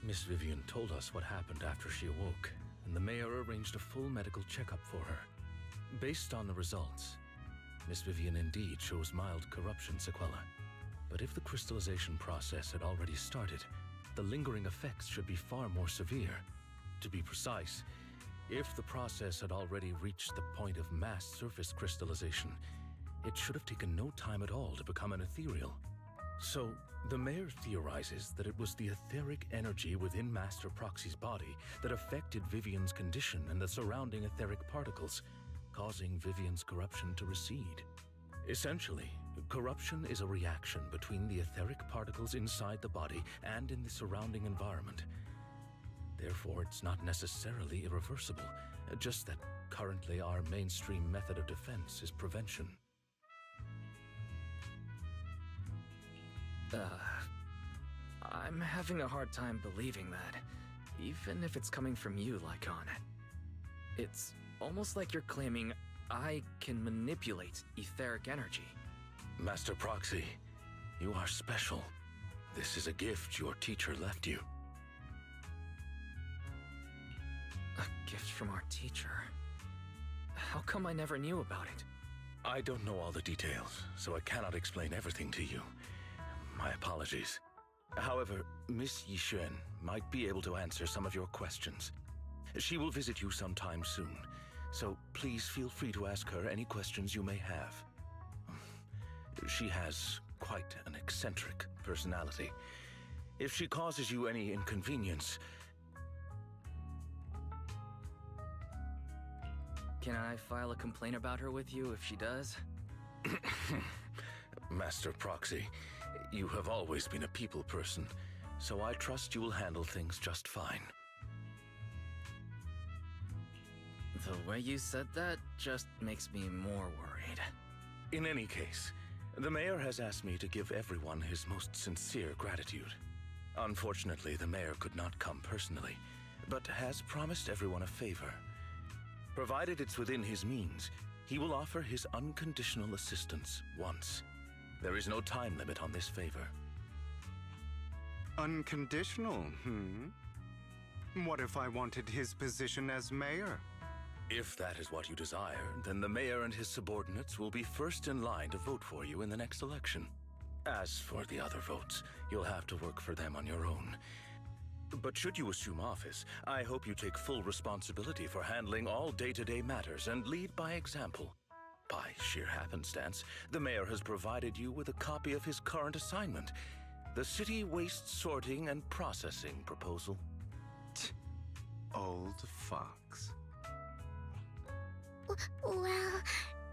Miss Vivian told us what happened after she awoke, and the mayor arranged a full medical checkup for her. Based on the results, Miss Vivian indeed shows mild corruption sequelae. But if the crystallization process had already started, the lingering effects should be far more severe. To be precise, if the process had already reached the point of mass surface crystallization, it should have taken no time at all to become an ethereal. So, the mayor theorizes that it was the etheric energy within Master Proxy's body that affected Vivian's condition and the surrounding etheric particles, causing Vivian's corruption to recede. Essentially, corruption is a reaction between the etheric particles inside the body and in the surrounding environment. Therefore, it's not necessarily irreversible, just that currently our mainstream method of defense is prevention. I'm having a hard time believing that, even if it's coming from you, Lycon. It's almost like you're claiming I can manipulate etheric energy. Master Proxy, you are special. This is a gift your teacher left you. A gift from our teacher? How come I never knew about it? I don't know all the details, so I cannot explain everything to you. My apologies. However, Miss Yixuan might be able to answer some of your questions. She will visit you sometime soon, so please feel free to ask her any questions you may have. She has quite an eccentric personality. If she causes you any inconvenience... Can I file a complaint about her with you if she does? Master Proxy, you have always been a people person, so I trust you will handle things just fine. The way you said that just makes me more worried. In any case, the mayor has asked me to give everyone his most sincere gratitude. Unfortunately, the mayor could not come personally, but has promised everyone a favor. Provided it's within his means, he will offer his unconditional assistance once. There is no time limit on this favor. Unconditional, What if I wanted his position as mayor? If that is what you desire, then the mayor and his subordinates will be first in line to vote for you in the next election. As for the other votes, you'll have to work for them on your own. But should you assume office, I hope you take full responsibility for handling all day-to-day matters and lead by example. By sheer happenstance, the mayor has provided you with a copy of his current assignment, the City Waste Sorting and Processing proposal. Old fox. Well,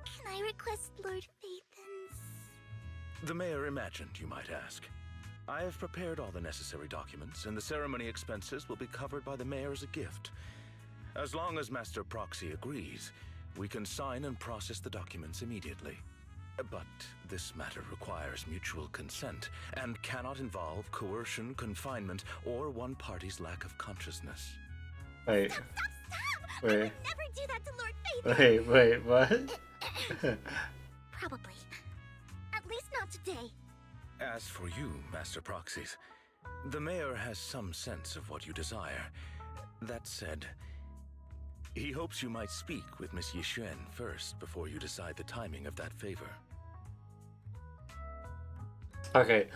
can I request Lord Phaethon's? The mayor imagined you might ask. I have prepared all the necessary documents, and the ceremony expenses will be covered by the mayor as a gift. As long as Master Proxy agrees, we can sign and process the documents immediately. But this matter requires mutual consent and cannot involve coercion, confinement, or one party's lack of consciousness. Wait. Stop! Wait. I would never do that to Lord Phaethon! Wait, what? Probably. At least not today. As for you, Master Proxies, the mayor has some sense of what you desire. That said, he hopes you might speak with Miss Yixuan first before you decide the timing of that favor. Okay.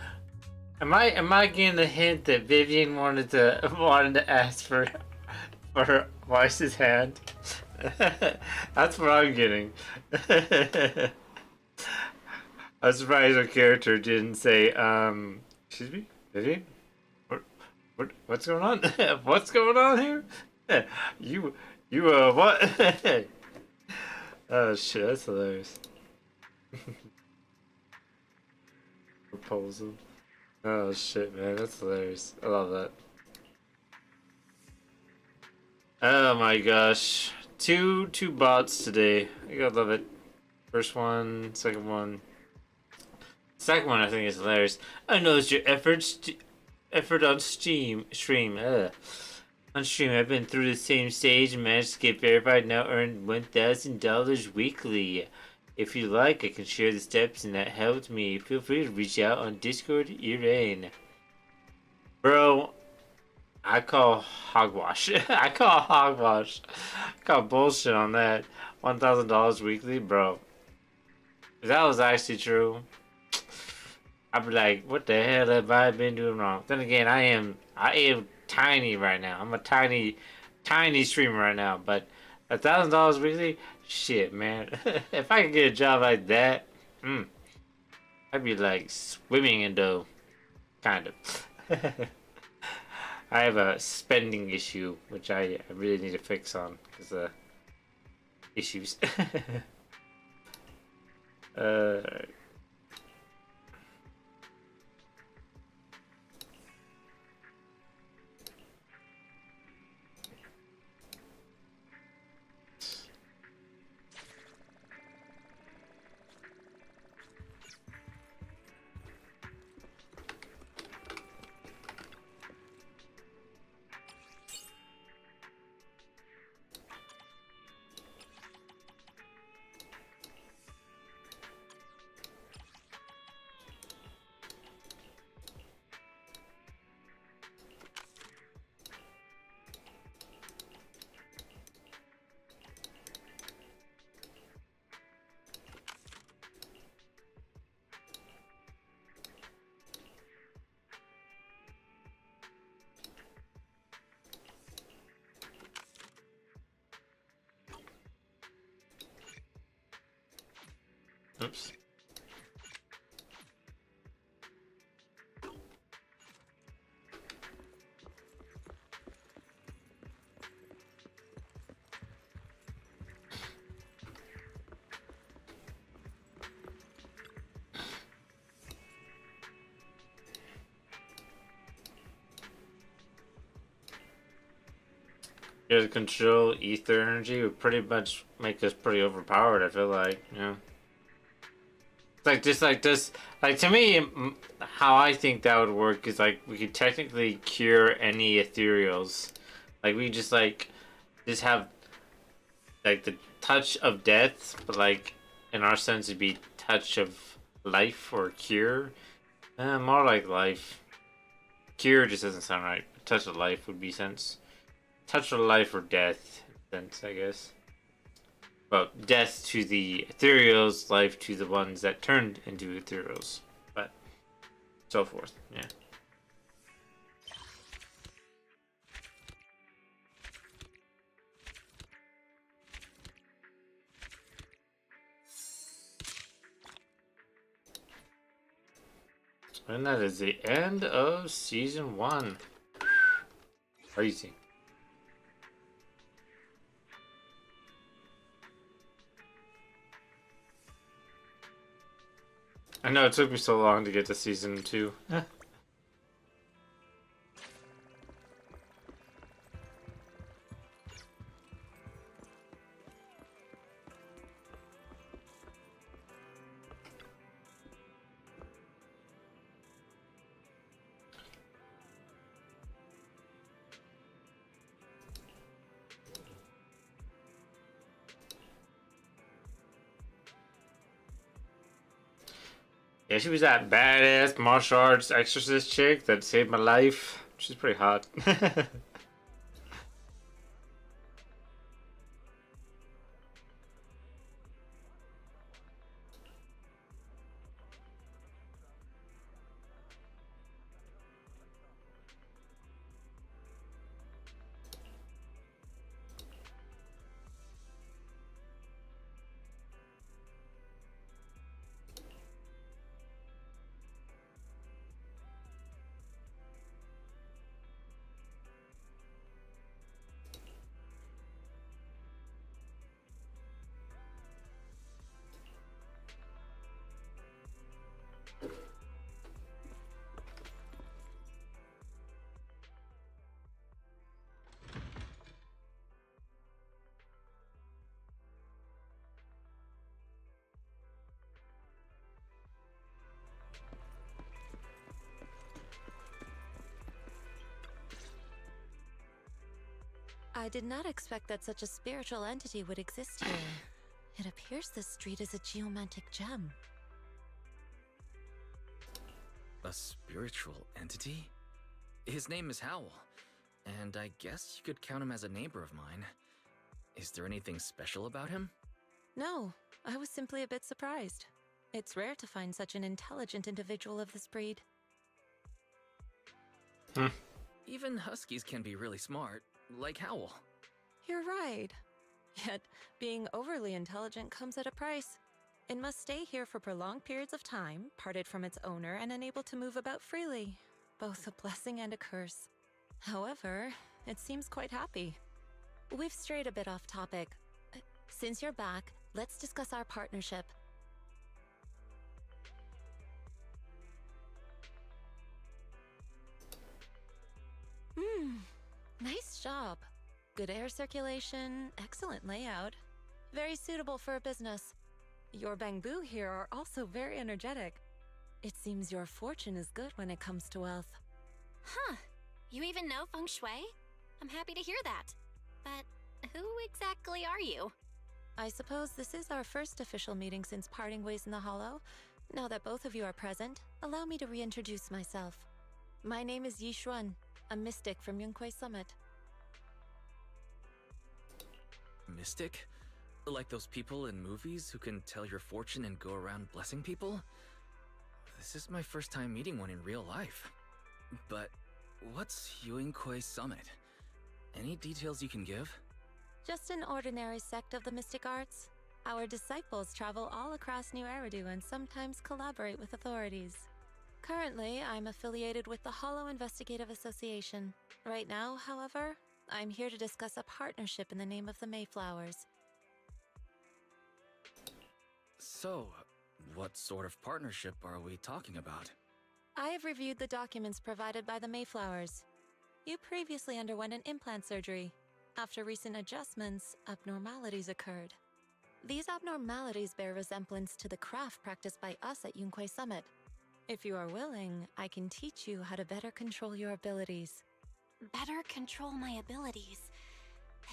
Am I getting the hint that Vivian wanted to ask for Weiss's hand? That's what I'm getting. I'm surprised her character didn't say, excuse me, Vivian? What's going on? What's going on here? You, what? Oh shit, that's hilarious. Proposal. Oh shit, man, that's hilarious. I love that. Oh my gosh. Two bots today. I gotta love it. First one, second one. Second one I think is hilarious. I noticed your effort on stream. On stream, I've been through the same stage and managed to get verified. Now earn $1,000 weekly. If you like, I can share the steps and that helped me. Feel free to reach out on Discord, Irene. Bro, I call hogwash. I call bullshit on that. $1,000 weekly, bro. If that was actually true, I'd be like, what the hell have I been doing wrong? Then again, I am tiny right now. I'm a tiny streamer right now. But $1,000 weekly, shit, man. If I could get a job like that, I'd be like swimming in dough, kind of. I have a spending issue, which I really need to fix on because issues. Oops. Yeah, to control ether energy would pretty much make us pretty overpowered, I feel like, yeah. To me, how I think that would work is like we could technically cure any ethereals. Like we just have like the touch of death, but like in our sense it'd be touch of life or cure. More like life. Cure just doesn't sound right. Touch of life would be sense. Touch of life or death sense, I guess. Well, death to the ethereals, life to the ones that turned into ethereals, but so forth, yeah. And that is the end of season 1. Crazy. I know it took me so long to get to season 2. Yeah, she was that badass martial arts exorcist chick that saved my life. She's pretty hot. I did not expect that such a spiritual entity would exist here. It appears this street is a geomantic gem. A spiritual entity? His name is Howl, and I guess you could count him as a neighbor of mine. Is there anything special about him? No, I was simply a bit surprised. It's rare to find such an intelligent individual of this breed. Even huskies can be really smart, like Howl. You're right. Yet, being overly intelligent comes at a price. It must stay here for prolonged periods of time, parted from its owner and unable to move about freely. Both a blessing and a curse. However, it seems quite happy. We've strayed a bit off topic. Since you're back, let's discuss our partnership. Nice job. Good air circulation, excellent layout. Very suitable for a business. Your bamboo here are also very energetic. It seems your fortune is good when it comes to wealth. Huh. You even know feng shui? I'm happy to hear that. But who exactly are you? I suppose this is our first official meeting since parting ways in the Hollow. Now that both of you are present, allow me to reintroduce myself. My name is Yi Xuan, a mystic from Yunquei Summit. Mystic? Like those people in movies who can tell your fortune and go around blessing people? This is my first time meeting one in real life. But what's Yunquei Summit? Any details you can give? Just an ordinary sect of the mystic arts. Our disciples travel all across New Eridu and sometimes collaborate with authorities. Currently, I'm affiliated with the Hollow Investigative Association. Right now, however, I'm here to discuss a partnership in the name of the Mayflowers. So, what sort of partnership are we talking about? I have reviewed the documents provided by the Mayflowers. You previously underwent an implant surgery. After recent adjustments, abnormalities occurred. These abnormalities bear resemblance to the craft practiced by us at Yunquei Summit. If you are willing, I can teach you how to better control your abilities. Better control my abilities.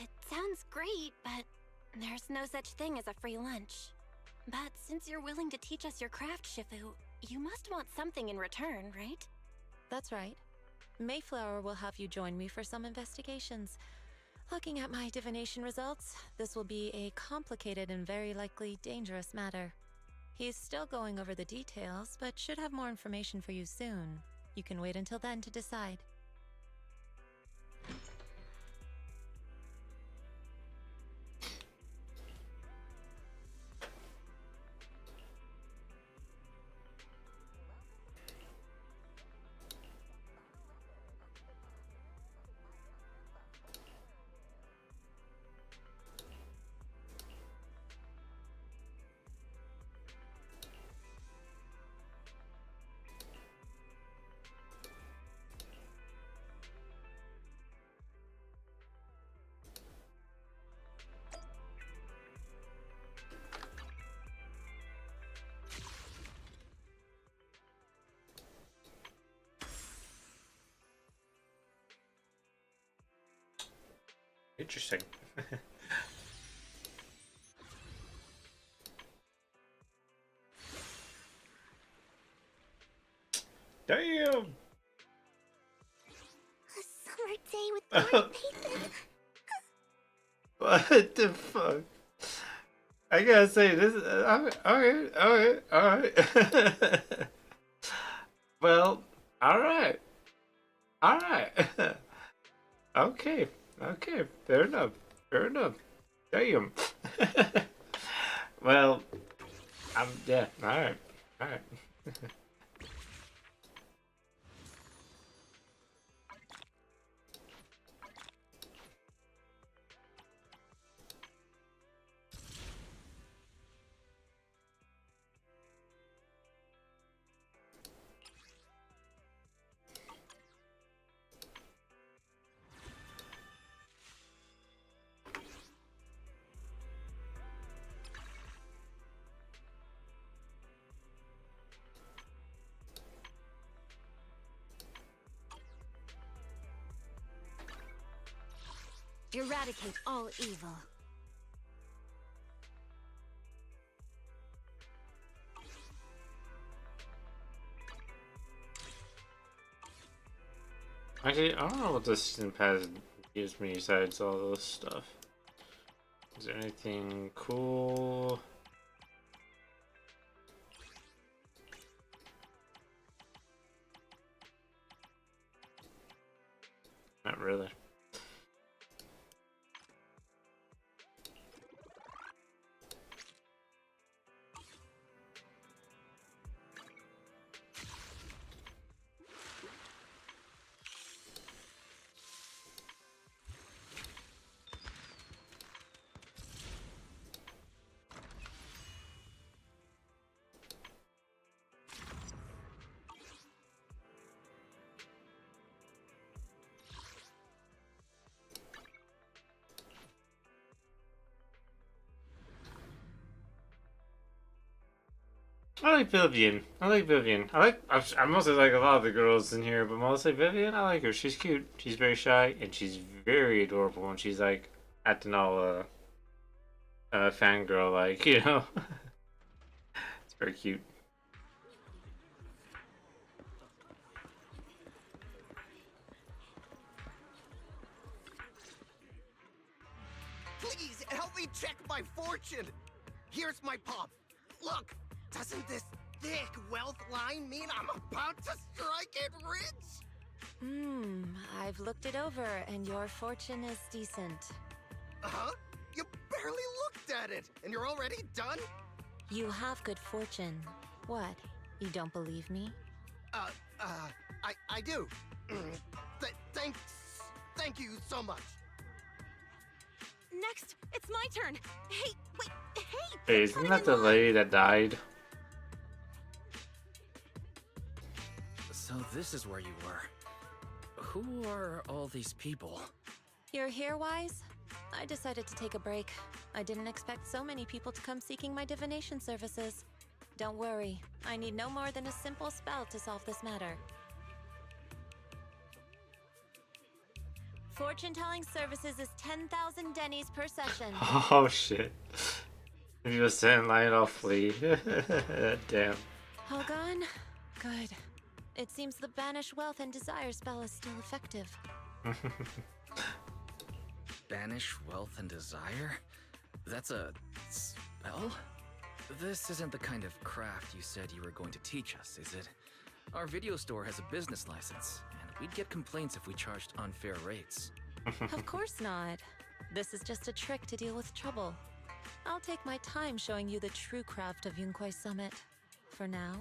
It sounds great, but there's no such thing as a free lunch. But since you're willing to teach us your craft, Shifu, you must want something in return, right? That's right. Mayflower will have you join me for some investigations. Looking at my divination results, this will be a complicated and very likely dangerous matter. He's still going over the details, but should have more information for you soon. You can wait until then to decide. Interesting. Damn! A summer day with Lord Nathan. What the fuck? I gotta say this. Alright. Well, alright. Okay. Fair enough. Damn. Well, yeah. Alright. Eradicate all evil. Actually, I don't know what this season pass gives me besides all this stuff. Is there anything cool? Not really. I like Vivian. I mostly like a lot of the girls in here, but mostly Vivian. I like her. She's cute. She's very shy, and she's very adorable when she's like acting all fangirl like, you know. It's very cute. Please help me check my fortune. Here's my pop. Look. Doesn't this thick wealth line mean I'm about to strike it rich? I've looked it over, and your fortune is decent. Huh? You barely looked at it, and you're already done? You have good fortune. What? You don't believe me? I do. Thank you so much. Next, it's my turn. Hey, wait, hey! Hey, isn't that the lady that died? So this is where you were. Who are all these people? You're here, Wise? I decided to take a break. I didn't expect so many people to come seeking my divination services. Don't worry, I need no more than a simple spell to solve this matter. Fortune-telling services is 10,000 dennies per session. Oh shit. If you just stand line, I'll flee. Damn. All gone? Good. It seems the Banish Wealth and Desire spell is still effective. Banish Wealth and Desire? That's a spell? This isn't the kind of craft you said you were going to teach us, is it? Our video store has a business license, and we'd get complaints if we charged unfair rates. Of course not. This is just a trick to deal with trouble. I'll take my time showing you the true craft of Yunquai Summit. For now,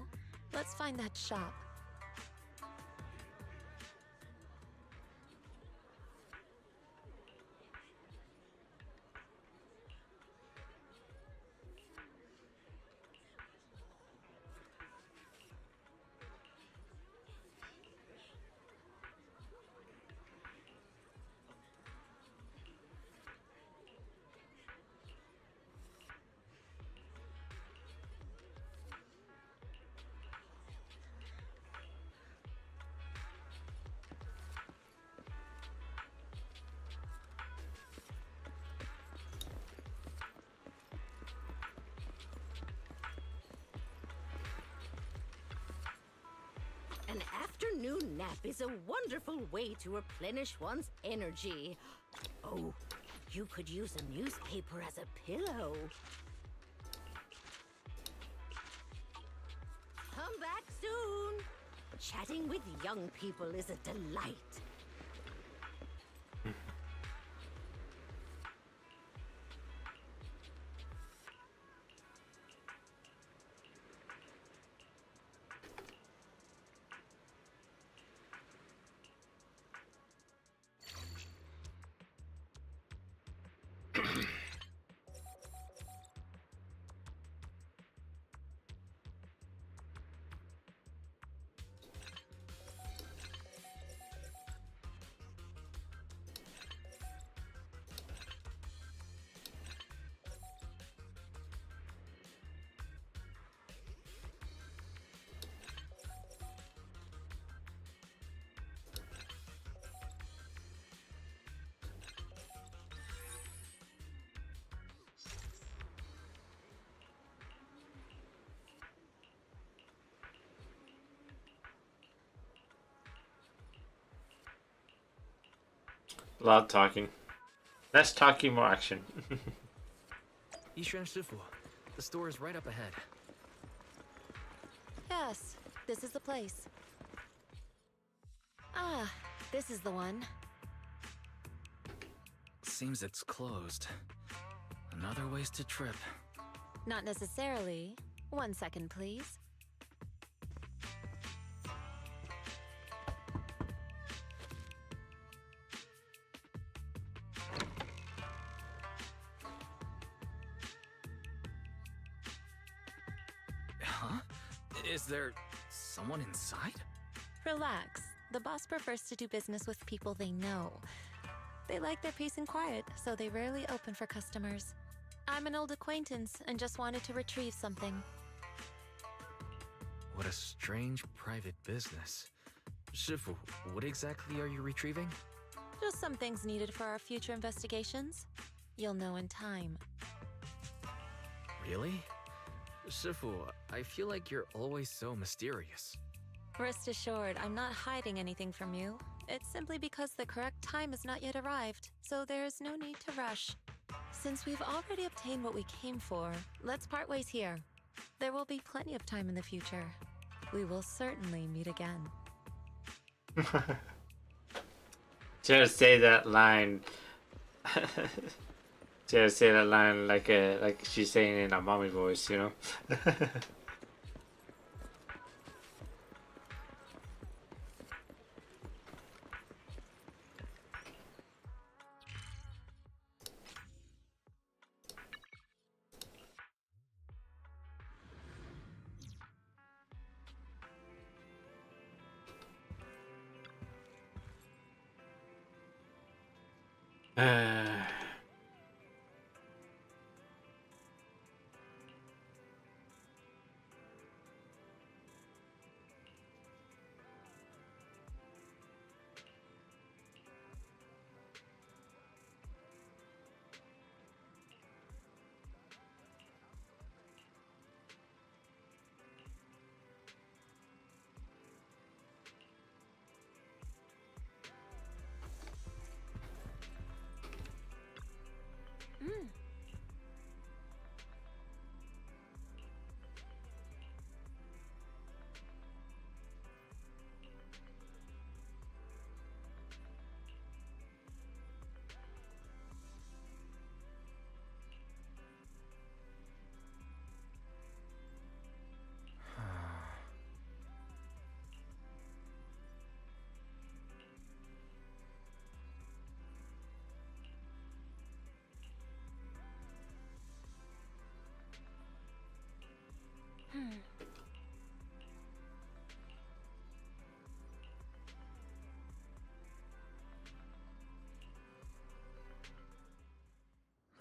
let's find that shop. afternoon nap is a wonderful way to replenish one's energy. Oh, you could use a newspaper as a pillow. Come back soon. Chatting with young people is a delight. A lot of talking. Less talking, more action. Yishuan Shifu, the store is right up ahead. Yes, this is the place. Ah, this is the one. Seems it's closed. Another wasted trip. Not necessarily. 1 second, please. Huh? Is there someone inside? Relax. The boss prefers to do business with people they know. They like their peace and quiet, so they rarely open for customers. I'm an old acquaintance and just wanted to retrieve something. What a strange private business. Shifu, what exactly are you retrieving? Just some things needed for our future investigations. You'll know in time. Really? Shifu, I feel like you're always so mysterious. Rest assured, I'm not hiding anything from you. It's simply because the correct time has not yet arrived, so there is no need to rush. Since we've already obtained what we came for, let's part ways here. There will be plenty of time in the future. We will certainly meet again. Just say that line. Just say that line like she's saying in a mommy voice, you know.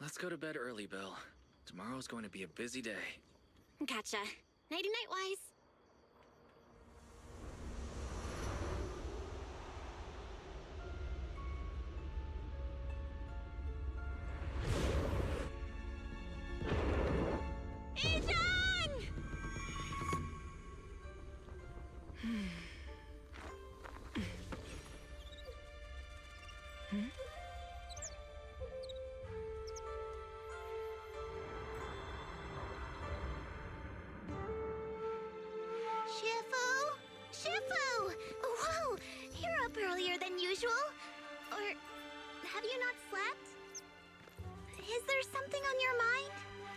Let's go to bed early, Bill. Tomorrow's going to be a busy day. Gotcha. Nighty-night, Wise.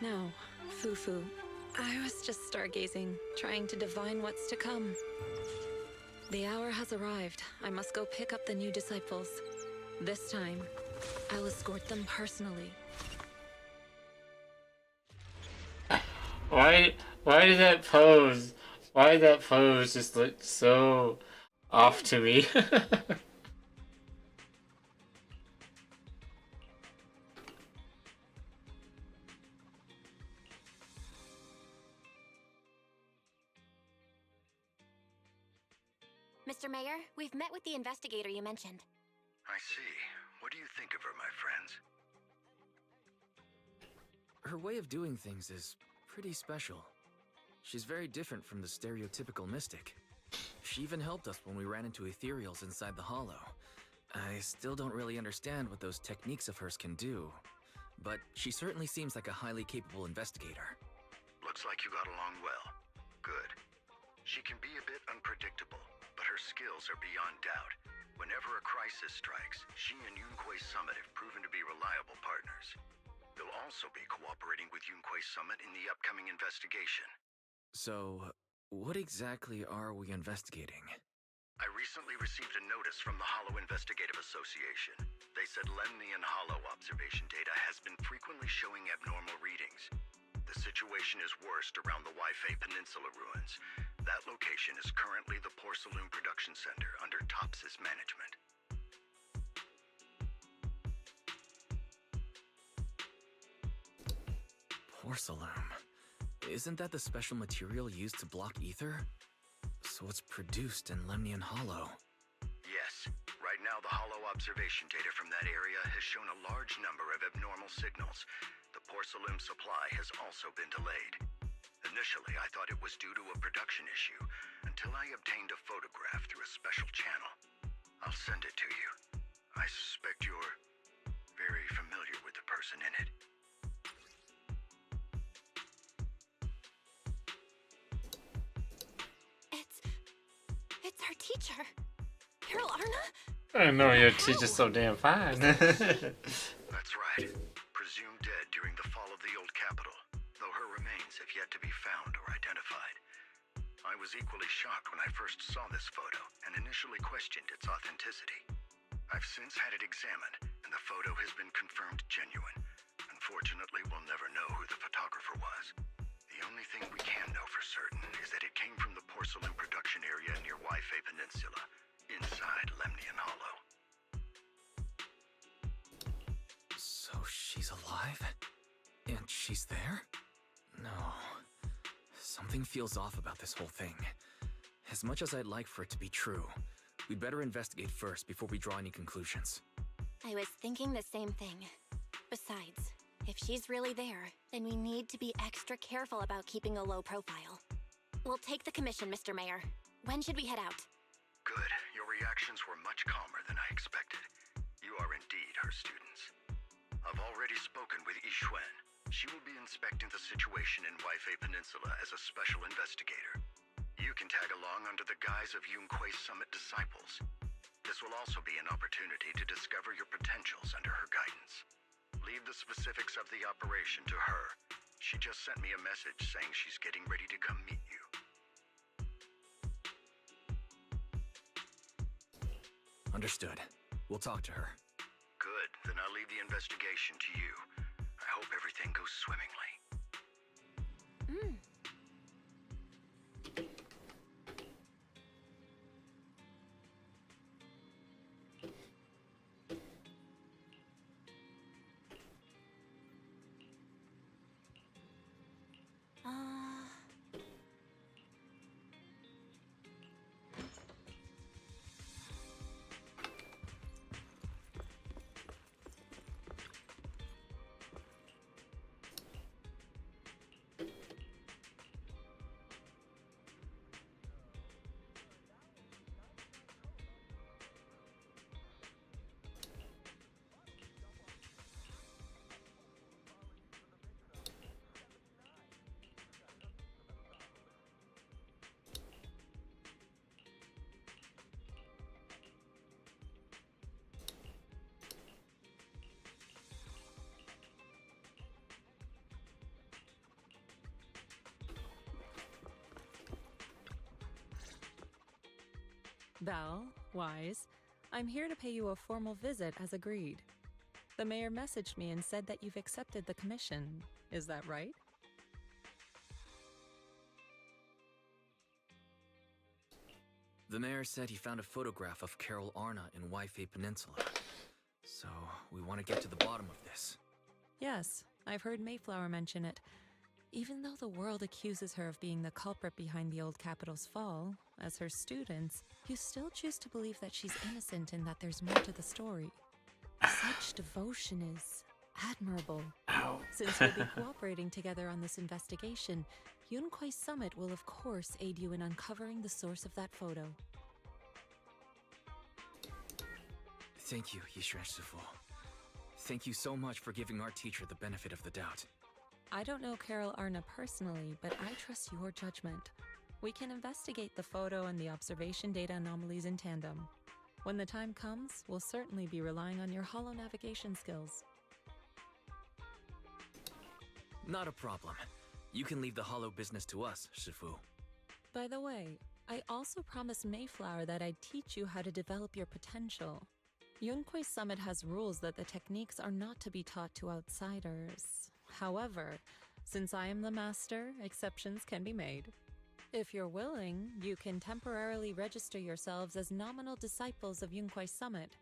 No, Fufu. I was just stargazing, trying to divine what's to come. The hour has arrived. I must go pick up the new disciples. This time, I'll escort them personally. Why did that pose? Why did that pose just look so off to me? Mr. Mayor, we've met with the investigator you mentioned. I see. What do you think of her, my friends? Her way of doing things is pretty special. She's very different from the stereotypical mystic. She even helped us when we ran into ethereals inside the Hollow. I still don't really understand what those techniques of hers can do, but she certainly seems like a highly capable investigator. Looks like you got along well. Good. She can be a bit unpredictable, but her skills are beyond doubt. Whenever a crisis strikes, she and Yunquei Summit have proven to be reliable partners. They'll also be cooperating with Yunquei Summit in the upcoming investigation. So, what exactly are we investigating? I recently received a notice from the Hollow Investigative Association. They said Lemnian Hollow observation data has been frequently showing abnormal readings. The situation is worst around the Waifei Peninsula ruins. That location is currently the Porcelain Production Center under Topsys management. Porcelain. Isn't that the special material used to block ether? So it's produced in Lemnian Hollow. Yes. Right now, the Hollow observation data from that area has shown a large number of abnormal signals. The porcelain supply has also been delayed. Initially, I thought it was due to a production issue, until I obtained a photograph through a special channel. I'll send it to you. I suspect you're very familiar with the person in it. It's our teacher. Carol Arna? I know your teacher's so damn fine. That's right. Presumed dead during the fall of the old capital, though her remains have yet to be found or identified. I was equally shocked when I first saw this photo and initially questioned its authenticity. I've since had it examined, and the photo has been confirmed genuine. Unfortunately, we'll never know who the photographer was. The only thing we can know for certain is that it came from the porcelain production area near Waifei Peninsula, inside Lemnian Hollow. So she's alive? And she's there? No. Something feels off about this whole thing. As much as I'd like for it to be true, we'd better investigate first before we draw any conclusions. I was thinking the same thing. Besides, if she's really there, then we need to be extra careful about keeping a low profile. We'll take the commission, Mr. Mayor. When should we head out? Good. Your reactions were much calmer than I expected. You are indeed her students. I've already spoken with Yixuan. She will be inspecting the situation in Waifei Peninsula as a special investigator. You can tag along under the guise of Yunquei Summit disciples. This will also be an opportunity to discover your potentials under her guidance. Leave the specifics of the operation to her. She just sent me a message saying she's getting ready to come meet you. Understood. We'll talk to her. Good. Then I'll leave the investigation to you. I hope everything goes swimmingly. Belle, Wise, I'm here to pay you a formal visit as agreed. The mayor messaged me and said that you've accepted the commission. Is that right? The mayor said he found a photograph of Carol Arna in Waifei Peninsula. So, we want to get to the bottom of this. Yes, I've heard Mayflower mention it. Even though the world accuses her of being the culprit behind the old capital's fall, as her students, you still choose to believe that she's innocent and that there's more to the story. Such devotion is admirable. Ow. Since we'll be cooperating together on this investigation, Yunquei Summit will of course aid you in uncovering the source of that photo. Thank you, Yishuan Shifu. Thank you so much for giving our teacher the benefit of the doubt. I don't know Carol Arna personally, but I trust your judgment. We can investigate the photo and the observation data anomalies in tandem. When the time comes, we'll certainly be relying on your holo navigation skills. Not a problem. You can leave the holo business to us, Shifu. By the way, I also promised Mayflower that I'd teach you how to develop your potential. Yunquei Summit has rules that the techniques are not to be taught to outsiders. However, since I am the master, exceptions can be made. If you're willing, you can temporarily register yourselves as nominal disciples of Yunquei Summit.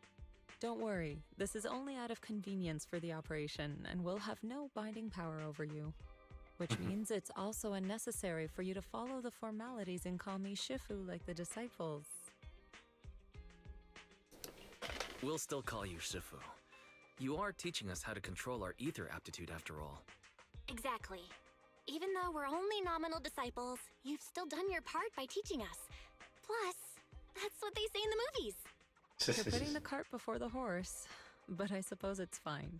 Don't worry, this is only out of convenience for the operation and will have no binding power over you. Which means it's also unnecessary for you to follow the formalities and call me Shifu like the disciples. We'll still call you Shifu. You are teaching us how to control our ether aptitude after all. Exactly. Even though we're only nominal disciples, you've still done your part by teaching us. Plus, that's what they say in the movies. You're putting the cart before the horse, but I suppose it's fine.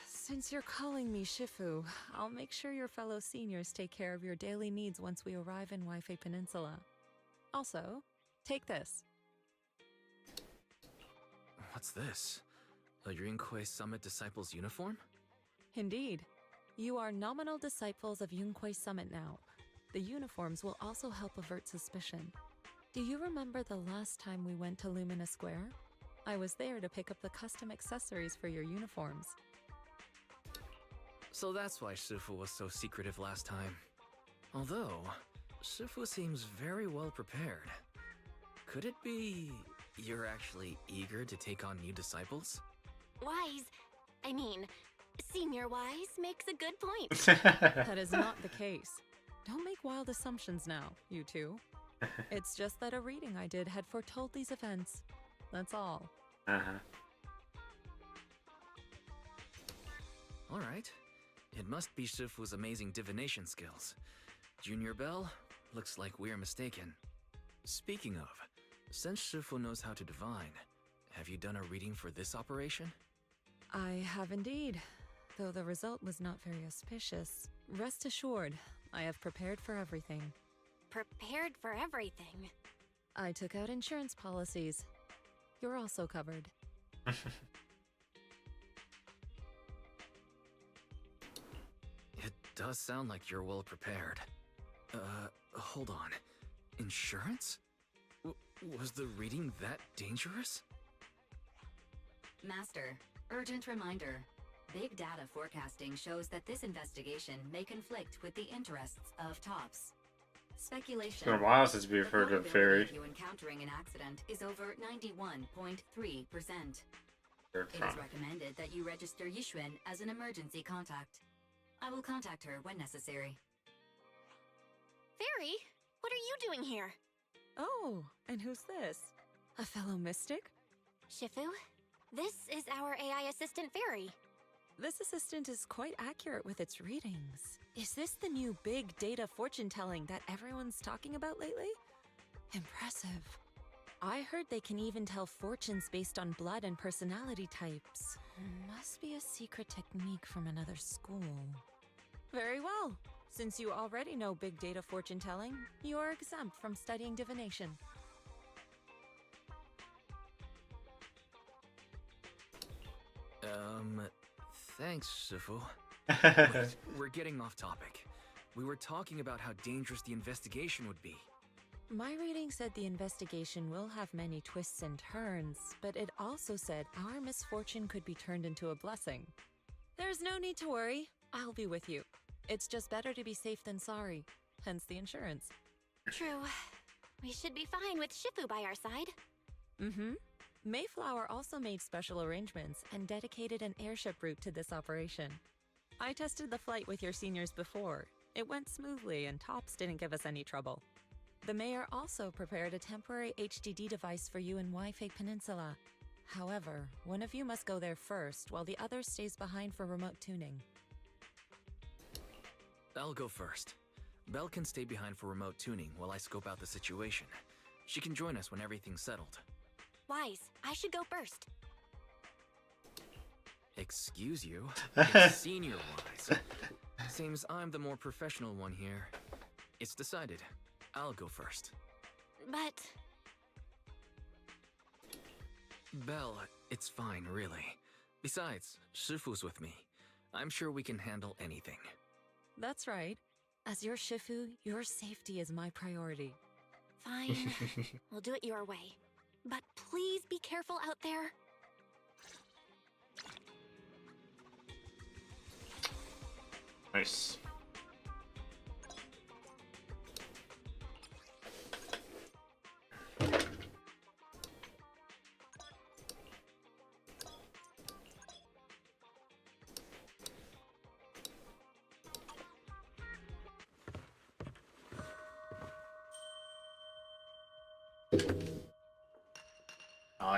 Since you're calling me Shifu, I'll make sure your fellow seniors take care of your daily needs once we arrive in Waifei Peninsula. Also, take this. What's this? A Yunquei Summit Disciples uniform? Indeed. You are nominal disciples of Yunquei Summit now. The uniforms will also help avert suspicion. Do you remember the last time we went to Lumina Square? I was there to pick up the custom accessories for your uniforms. So that's why Shifu was so secretive last time. Although, Shifu seems very well prepared. Could it be you're actually eager to take on new disciples? Senior Wise makes a good point. That is not the case. Don't make wild assumptions now, you two. It's just that a reading I did had foretold these events. That's all. Alright. It must be Shifu's amazing divination skills. Junior Belle, looks like we're mistaken. Speaking of, since Shifu knows how to divine, have you done a reading for this operation? I have indeed, though the result was not very auspicious. Rest assured, I have prepared for everything. Prepared for everything? I took out insurance policies. You're also covered. It does sound like you're well prepared. Hold on. Insurance? Was the reading that dangerous? Master, urgent reminder. Big data forecasting shows that this investigation may conflict with the interests of TOPS. Speculation. It's been a while since we've heard of Fairy. You encountering an accident is over 91.3%. Heard It from. is recommended that you register Yishuan as an emergency contact. I will contact her when necessary. Fairy, what are you doing here? Oh, and who's this? A fellow mystic? Shifu, this is our AI assistant Fairy. This assistant is quite accurate with its readings. Is this the new big data fortune telling that everyone's talking about lately? Impressive. I heard they can even tell fortunes based on blood and personality types. Must be a secret technique from another school. Very well. Since you already know big data fortune telling, you are exempt from studying divination. Thanks, Shifu. Wait, we're getting off topic. We were talking about how dangerous the investigation would be. My reading said the investigation will have many twists and turns, but it also said our misfortune could be turned into a blessing. There's no need to worry. I'll be with you. It's just better to be safe than sorry, hence the insurance. True. We should be fine with Shifu by our side. Mm-hmm. Mayflower also made special arrangements and dedicated an airship route to this operation. I tested the flight with your seniors before. It went smoothly and Tops didn't give us any trouble. The mayor also prepared a temporary HDD device for you in Wi-Fi Peninsula. However, one of you must go there first while the other stays behind for remote tuning. I'll go first. Belle can stay behind for remote tuning while I scope out the situation. She can join us when everything's settled. Wise, I should go first. Excuse you? It's Senior Wise. Seems I'm the more professional one here. It's decided. I'll go first. But... Belle, it's fine, really. Besides, Shifu's with me. I'm sure we can handle anything. That's right. As your Shifu, your safety is my priority. Fine. We'll do it your way. But please be careful out there. Nice.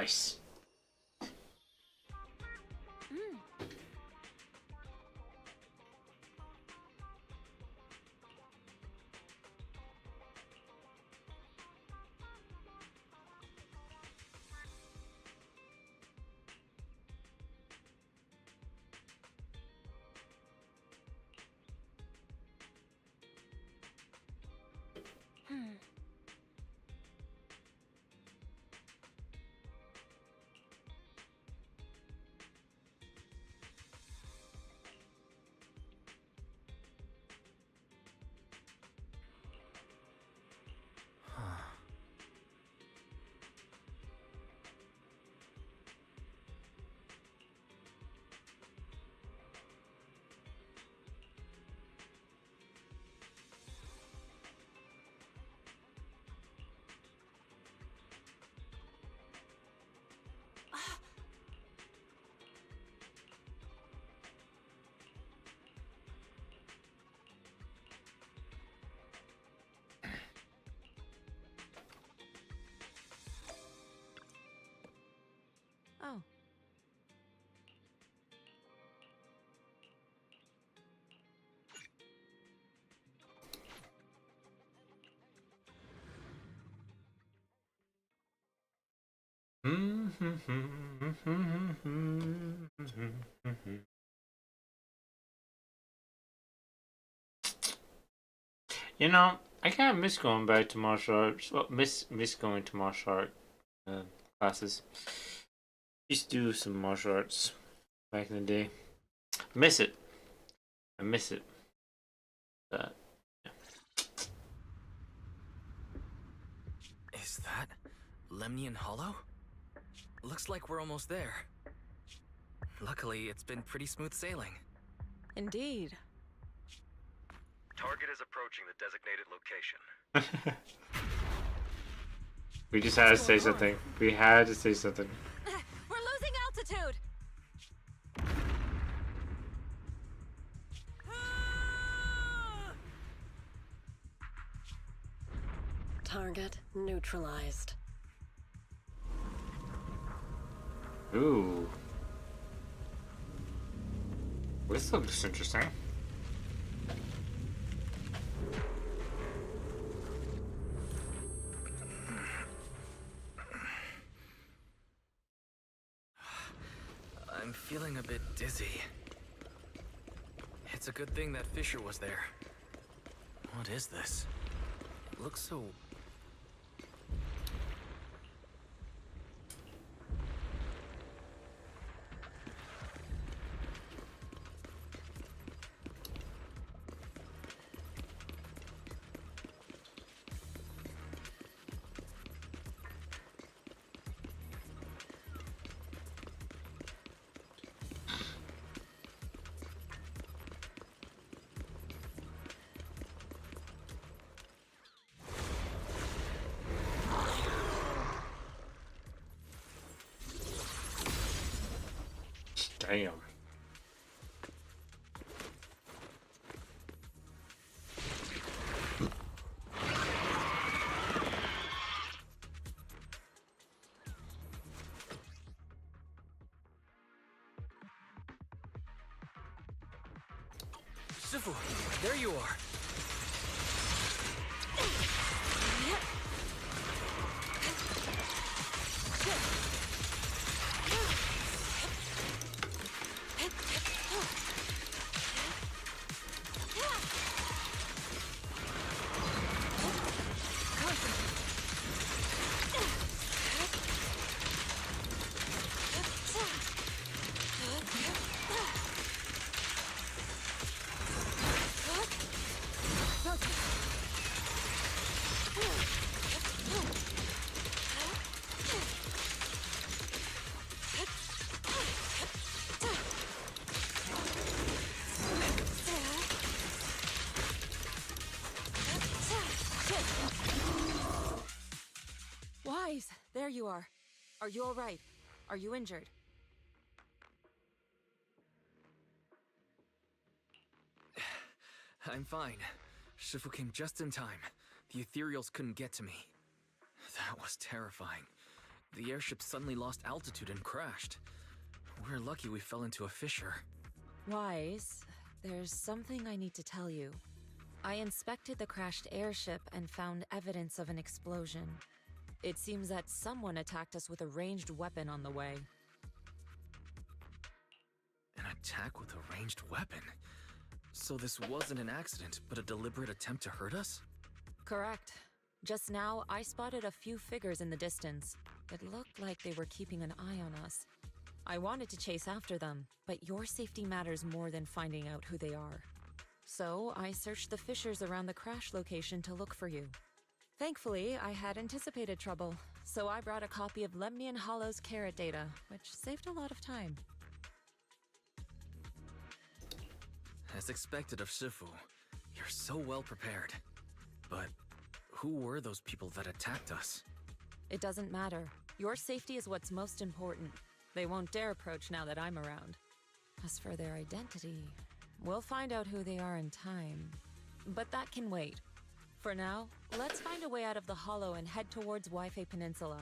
Nice. Oh. You know, I kind of miss going back to martial arts. Well, miss going to martial art classes. Used to do some martial arts back in the day. Miss it. I miss it. But yeah. Is that Lemnian Hollow? Looks like we're almost there. Luckily, it's been pretty smooth sailing. Indeed. Target is approaching the designated location. We just had to say something. We had to say something. We're losing altitude! Target neutralized. Ooh. This looks interesting. I'm feeling a bit dizzy. It's a good thing that Fisher was there. What is this? It looks so... Damn. Sifu, there you are. Wise, there you are. Are you all right? Are you injured? I'm fine. Shifu came just in time. The ethereals couldn't get to me. That was terrifying. The airship suddenly lost altitude and crashed. We're lucky we fell into a fissure. Wise, there's something I need to tell you. I inspected the crashed airship and found evidence of an explosion. It seems that someone attacked us with a ranged weapon on the way. An attack with a ranged weapon? So this wasn't an accident, but a deliberate attempt to hurt us? Correct. Just now, I spotted a few figures in the distance. It looked like they were keeping an eye on us. I wanted to chase after them, but your safety matters more than finding out who they are. So I searched the fissures around the crash location to look for you. Thankfully, I had anticipated trouble, so I brought a copy of Lemnian Hollow's carrot data, which saved a lot of time. As expected of Shifu, you're so well prepared. But who were those people that attacked us? It doesn't matter. Your safety is what's most important. They won't dare approach now that I'm around. As for their identity, we'll find out who they are in time. But that can wait. For now, let's find a way out of the hollow and head towards Waifei Peninsula.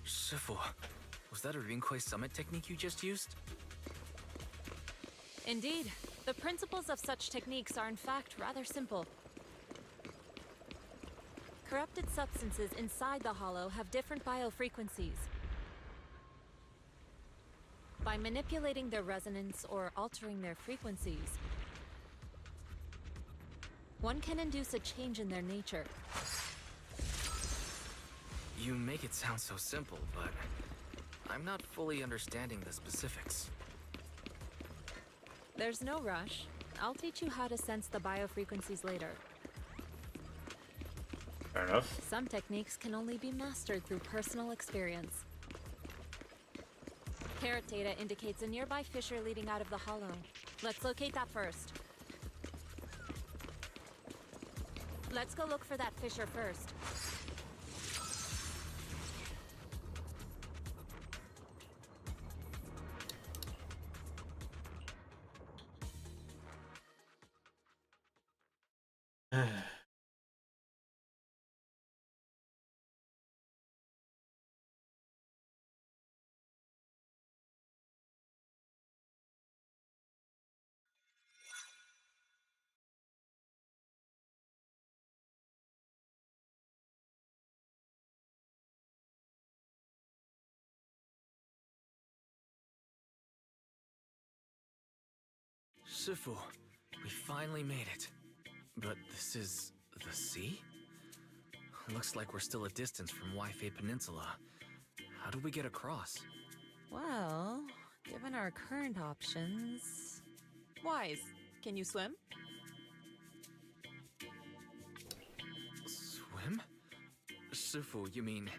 Shifu, was that a Rinkwei summit technique you just used? Indeed. The principles of such techniques are in fact rather simple. Corrupted substances inside the hollow have different biofrequencies. By manipulating their resonance or altering their frequencies, one can induce a change in their nature. You make it sound so simple, but I'm not fully understanding the specifics. There's no rush. I'll teach you how to sense the biofrequencies later. Fair enough. Some techniques can only be mastered through personal experience. Carrot data indicates a nearby fissure leading out of the hollow. Let's locate that first. Let's go look for that fissure first. Shifu, we finally made it. But this is the sea? Looks like we're still a distance from Waifei Peninsula. How do we get across? Well, given our current options... Wise, can you swim? Swim? Shifu, you mean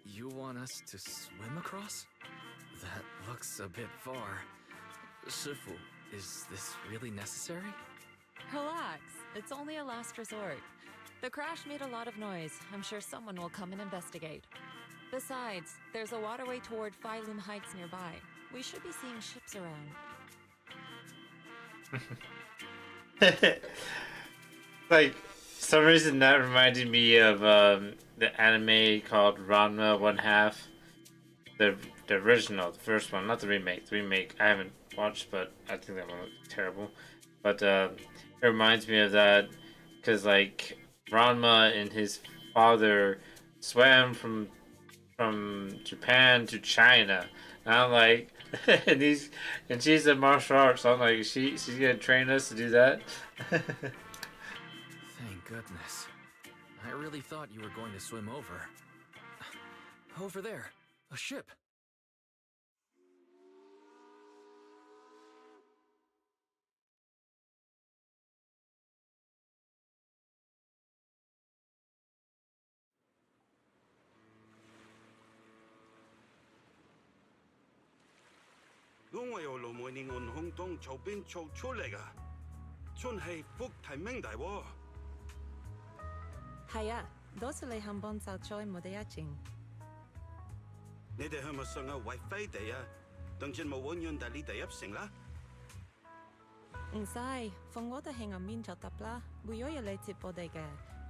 you want us to swim across? That looks a bit far. Shifu, is this really necessary? Relax. It's only a last resort. The crash made a lot of noise. I'm sure someone will come and investigate. Besides, there's a waterway toward Phylum Heights nearby. We should be seeing ships around. Like, for some reason that reminded me of the anime called Ranma 1/2. The original, the first one, not the remake. The remake I haven't watched, but I think that one looks terrible. But it reminds me of that because like Ranma and his father swam from Japan to China. And I'm like, and she's a martial arts. So I'm like, she's gonna train us to do that. Thank goodness. I really thought you were going to swim over. Over there, a ship. Haya, 도스레 한번 살초에 못해야지. 你哋係咪上下為飛地啊？等陣冇揾人帶你哋入城啦。唔使，放我哋喺暗面就得啦，唔需要你接我哋嘅，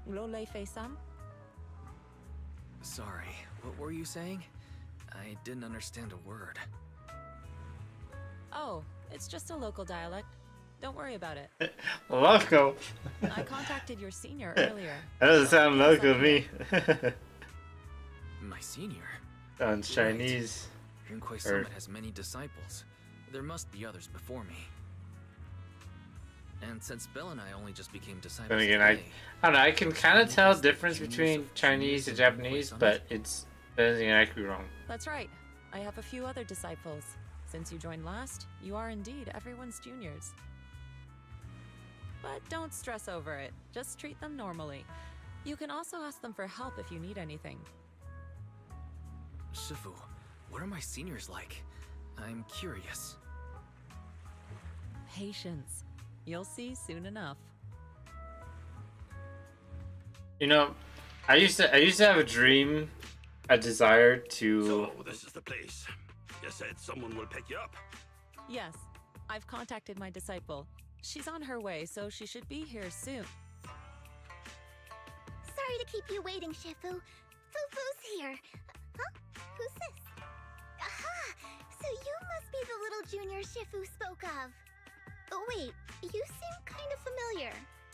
攞你飛心。Sorry, what were you saying? I didn't understand a word. Oh, it's just a local dialect. Don't worry about it. Local. I contacted your senior earlier. That doesn't sound local to me. My senior? Sounds Chinese. Yunquay Summit has many disciples. There must be others before me. And since Bill and I only just became disciples Then again, today, I don't know. I can kind of tell the difference between Chinese and Japanese, but it's. Then again, I could be wrong. That's right. I have a few other disciples. Since you joined last, you are indeed everyone's juniors. But don't stress over it. Just treat them normally. You can also ask them for help if you need anything. Shifu, what are my seniors like? I'm curious. Patience. You'll see soon enough. You know, I used to have a dream, a desire to. So this is the place. You said someone will pick you up. Yes, I've contacted my disciple. She's on her way, so she should be here soon. Sorry to keep you waiting, Shifu. Fufu's here. Huh? Who's this? Aha! So you must be the little junior Shifu spoke of. Oh, wait, you seem kind of familiar.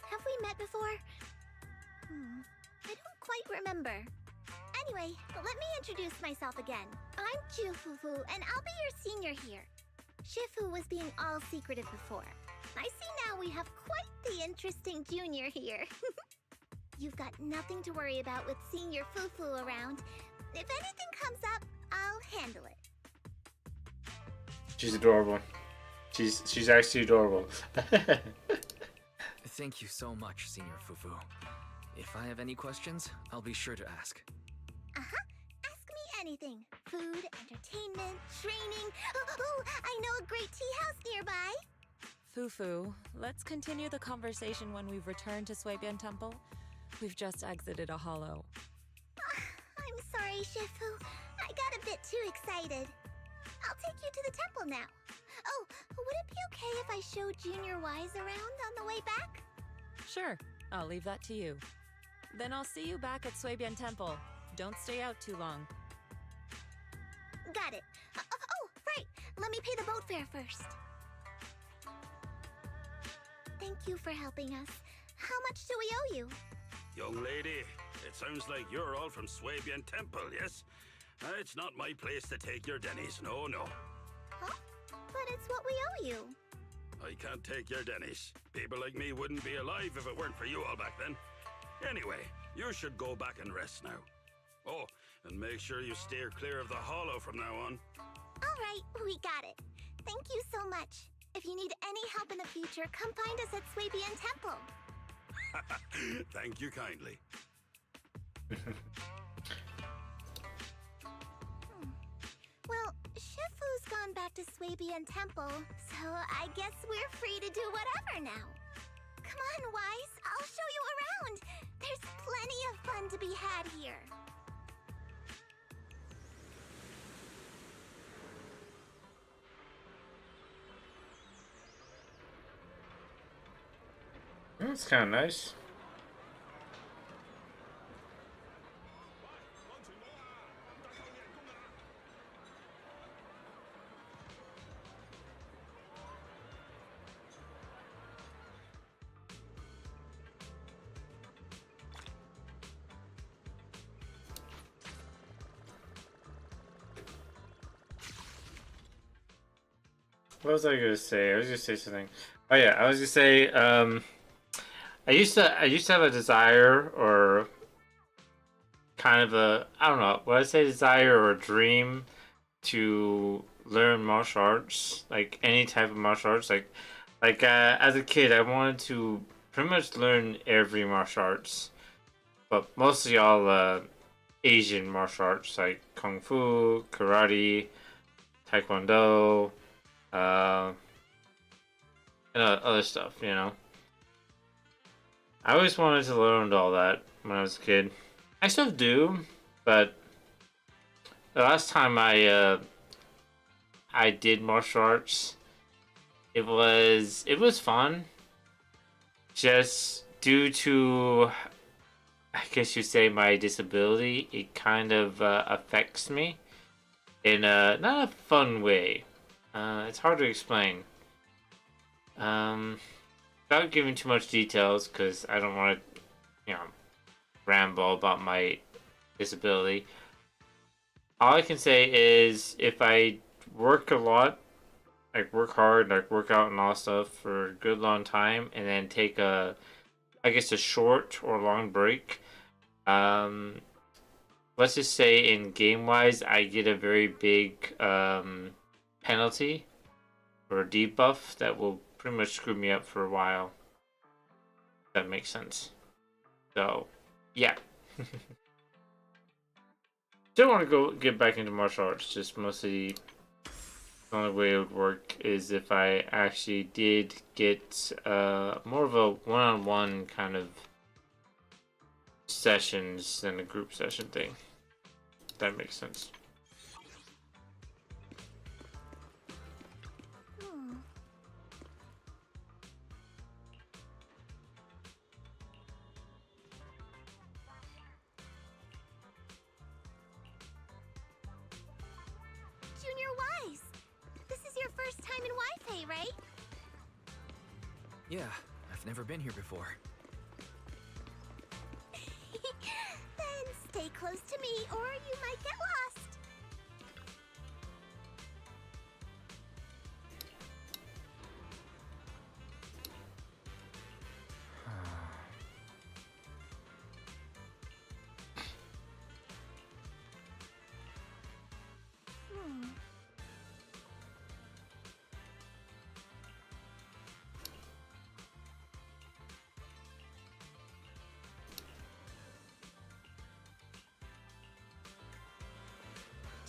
Have we met before? I don't quite remember. Anyway, let me introduce myself again. I'm Jufufu, and I'll be your senior here. Shifu was being all secretive before. I see now we have quite the interesting junior here. You've got nothing to worry about with senior Fufu around. If anything comes up, I'll handle it. She's adorable. She's actually adorable. Thank you so much, Senior Fufu. If I have any questions, I'll be sure to ask. Ask me anything. Food, entertainment, training. Oh, I know a great tea house nearby. Fufu, let's continue the conversation when we've returned to Suebian Temple. We've just exited a hollow. I'm sorry, Shifu. I got a bit too excited. I'll take you to the temple now. Oh, would it be okay if I show Junior Wise around on the way back? Sure, I'll leave that to you. Then I'll see you back at Suebian Temple. Don't stay out too long. Got it. Oh, right. Let me pay the boat fare first. Thank you for helping us. How much do we owe you? Young lady, it sounds like you're all from Suebian Temple, yes? It's not my place to take your dennies, no. Huh? But it's what we owe you. I can't take your dennies. People like me wouldn't be alive if it weren't for you all back then. Anyway, you should go back and rest now. Oh, and make sure you steer clear of the hollow from now on. All right, we got it. Thank you so much. If you need any help in the future, come find us at Suebian Temple. Thank you kindly. Well, Shifu's gone back to Suebian Temple, so I guess we're free to do whatever now. Come on, Wise. I'll show you around. There's plenty of fun to be had here. That's kind of nice. What was I gonna say? I was gonna say something. Oh yeah, I was gonna say. I used to have a desire or kind of a, I don't know, would I say desire or a dream to learn martial arts, like any type of martial arts. Like as a kid, I wanted to pretty much learn every martial arts, but mostly all Asian martial arts like kung fu, karate, taekwondo, and other stuff. You know, I always wanted to learn all that when I was a kid. I still do, but the last time I did martial arts, it was fun. Just due to, I guess you'd say, my disability, it kind of affects me in a not a fun way. It's hard to explain. Without giving too much details, because I don't want to, ramble about my disability. All I can say is if I work a lot, like work hard, like work out and all stuff for a good long time, and then take I guess a short or long break. Let's just say in game wise, I get a very big penalty or debuff that will pretty much screw me up for a while. If that makes sense. So, yeah. Still want to get back into martial arts. Just mostly the only way it would work is if I actually did get more of a one-on-one kind of sessions than a group session thing. If that makes sense. Junior Wise! This is your first time in Wi-Fi, right? Yeah, I've never been here before. Then stay close to me or you might get lost.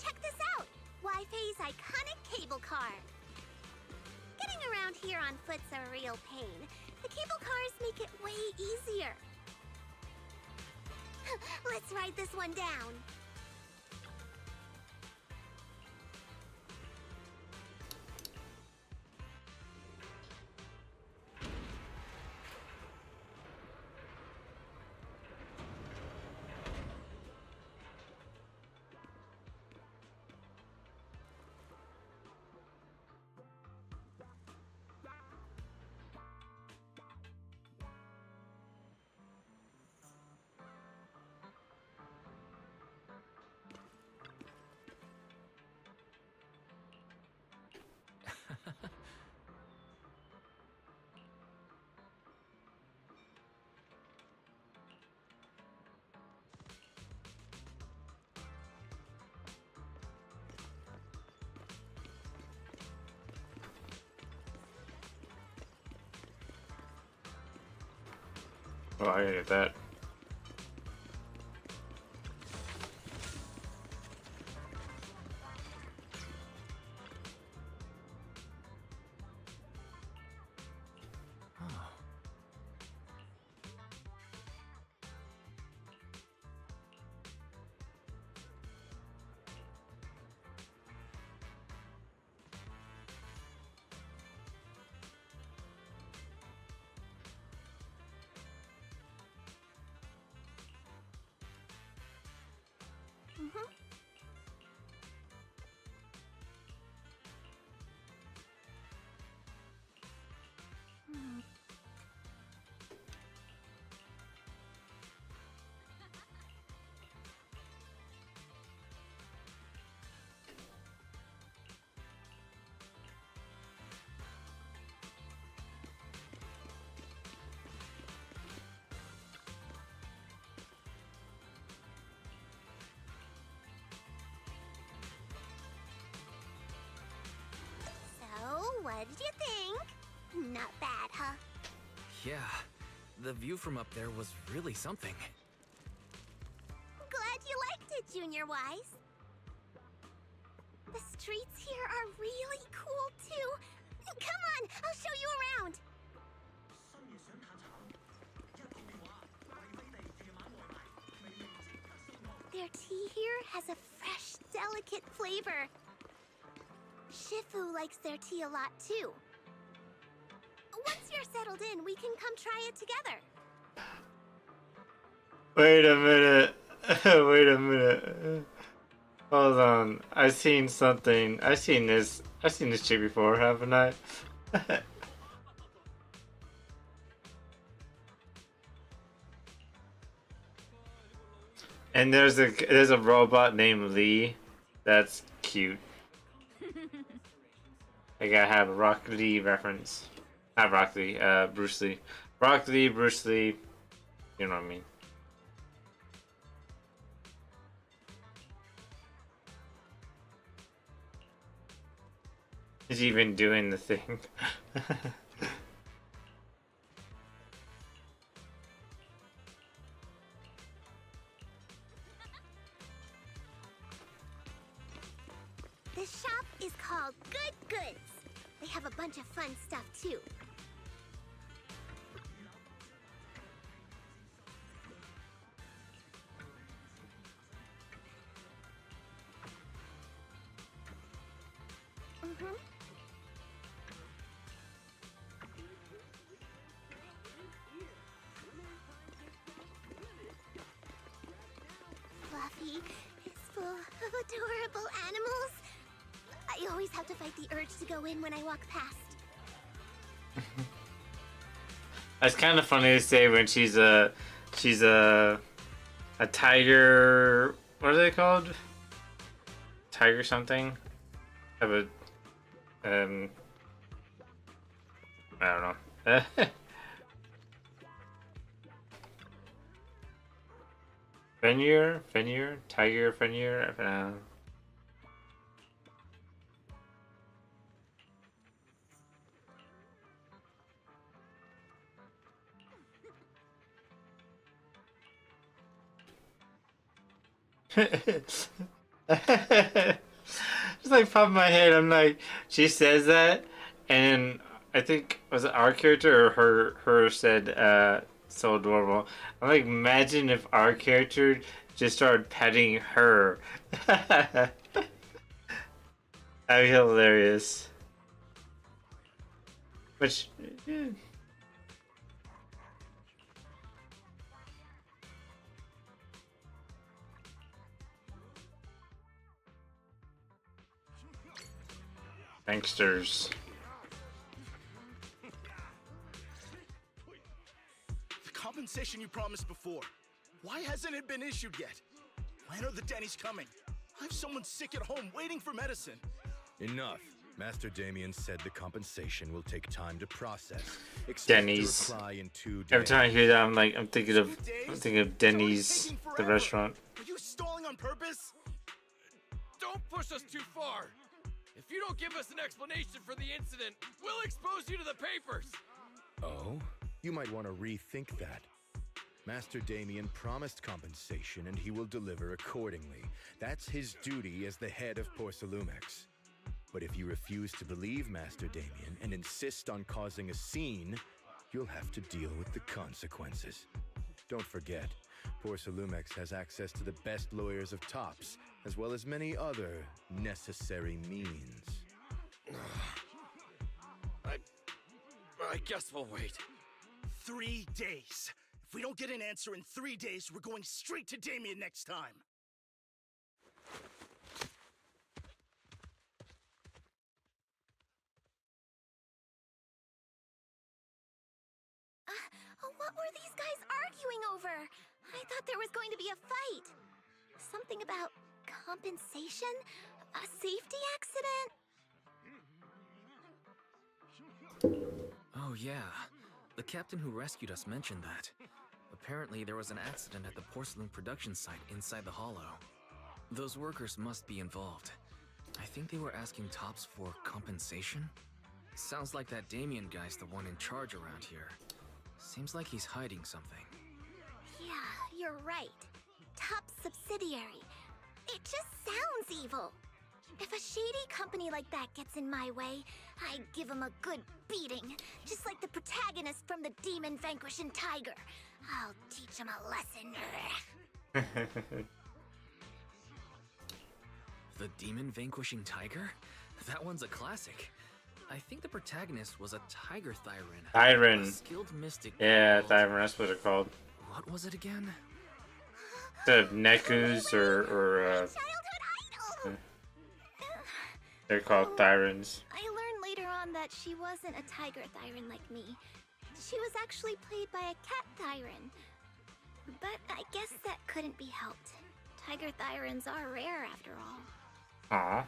Check this out! Wi-Fi's iconic cable car. Getting around here on foot's a real pain. The cable cars make it way easier. Let's ride this one down. Oh, I gotta get that. Mm-hmm. What did you think? Not bad, huh? Yeah, the view from up there was really something. Glad you liked it, Junior Wise. The streets here are really cool, too. Come on, I'll show you around. Their tea here has a fresh, delicate flavor. Shifu likes their tea a lot, too. Once you're settled in, we can come try it together. Wait a minute. Wait a minute. Hold on. I've seen something. I've seen this chick before, haven't I? And there's a robot named Lee. That's cute. I gotta have a Rock Lee reference. Not Rock Lee, Bruce Lee. Rock Lee, Bruce Lee. You know what I mean. He's even doing the thing. This shop is called Good Goods. They have a bunch of fun stuff, too. Fluffy is full of adorable animals. I always have to fight the urge to go in when I walk past. That's kind of funny to say when she's a tiger. What are they called? Tiger something. Have a I don't know. Fenrir, tiger, Fenrir. Just like pop my head. I'm like, she says that, and I think was it our character or her said so adorable. I'm like, imagine if our character just started petting her. That'd be hilarious. Which, yeah. Gangsters. The compensation you promised before. Why hasn't it been issued yet? When are the Denny's coming? I have someone sick at home waiting for medicine. Enough. Master Damien said the compensation will take time to process. Denny's. Every time I hear that, I'm thinking of Denny's, the restaurant. Are you stalling on purpose? Don't push us too far. If you don't give us an explanation for the incident, we'll expose you to the papers. Oh? You might want to rethink that. Master Damien promised compensation and he will deliver accordingly. That's his duty as the head of Porcelumex. But if you refuse to believe Master Damien and insist on causing a scene, you'll have to deal with the consequences. Don't forget, Porcelumex has access to the best lawyers of Tops, as well as many other necessary means. I guess we'll wait. 3 days. If we don't get an answer in 3 days, we're going straight to Damien next time. over? I thought there was going to be a fight. Something about compensation? A safety accident? Oh, yeah. The captain who rescued us mentioned that. Apparently, there was an accident at the porcelain production site inside the hollow. Those workers must be involved. I think they were asking Tops for compensation? Sounds like that Damien guy's the one in charge around here. Seems like he's hiding something. Yeah, you're right. Top subsidiary. It just sounds evil. If a shady company like that gets in my way, I give him a good beating. Just like the protagonist from the Demon Vanquishing Tiger. I'll teach him a lesson. The Demon Vanquishing Tiger? That one's a classic. I think the protagonist was a Tiger Thyren. Thyren. A skilled mystic. Yeah, Thyren, that's what they're called. What was it again? Instead of Nekus or they're called Thyrens. I learned later on that she wasn't a Tiger Thyren like me. She was actually played by a Cat Thyren. But I guess that couldn't be helped. Tiger Thyrens are rare after all. Aw.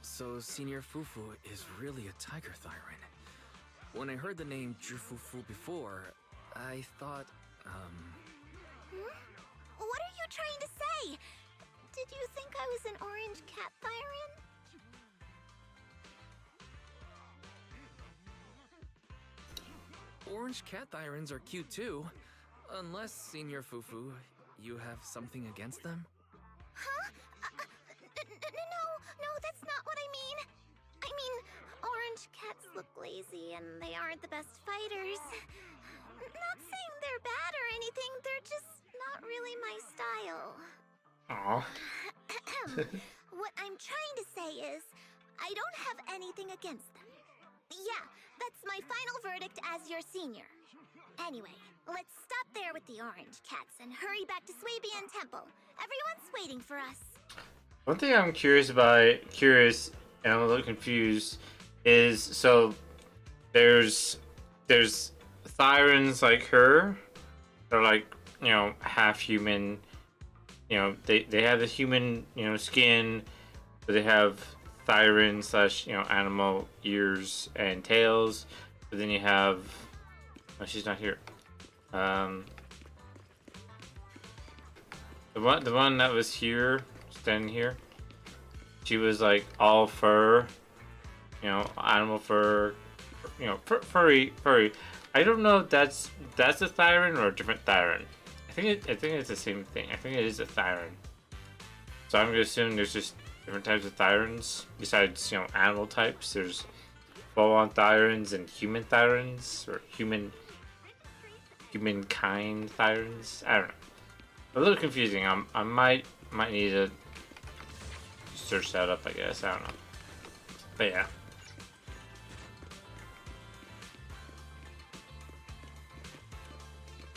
So Senior Fufu is really a Tiger Thyren. When I heard the name Jufufu before, I thought, What are you trying to say? Did you think I was an orange cat Thyren? Orange cat Thyrens are cute too. Unless, Senior Fufu, you have something against them? Huh? No, that's not what I mean. I mean, orange cats look lazy and they aren't the best fighters. Not saying they're bad or anything, they're just not really my style. Aw. What I'm trying to say is, I don't have anything against them. Yeah, that's my final verdict as your senior. Anyway, let's stop there with the orange cats and hurry back to Swabian Temple. Everyone's waiting for us. One thing I'm curious and I'm a little confused, is so there's Thyrens like her. They're like, you know, half human. You know, they have the human, you know, skin, but they have Thyren / you know, animal ears and tails. But then you have, oh, she's not here. The one that was here, standing here, she was like all fur, you know, animal fur, you know, furry. I don't know if that's a Thyren or a different Thyren. I think it's the same thing. I think it is a Thyren. So I'm gonna assume there's just different types of Thyrens besides, you know, animal types. There's full-on Thyrens and human Thyrens, or humankind Thyrens. I don't know. A little confusing. I might need to search that up, I guess. I don't know. But yeah.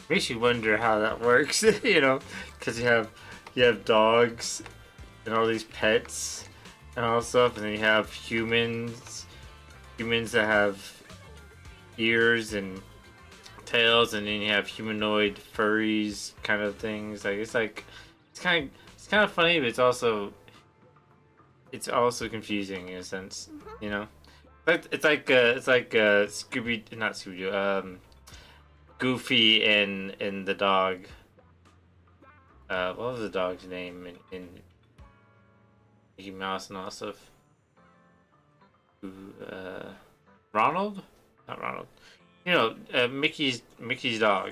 Makes you wonder how that works, you know, because you have dogs and all these pets and all stuff, and then you have humans that have ears and tails, and then you have humanoid furries kind of things. Like it's kind of funny, but it's also confusing in a sense, you know. But it's like Scooby, not Scooby-Doo, Goofy and the dog. What was the dog's name in Mickey Mouse and all stuff? Ronald? Not Ronald. You know, Mickey's dog.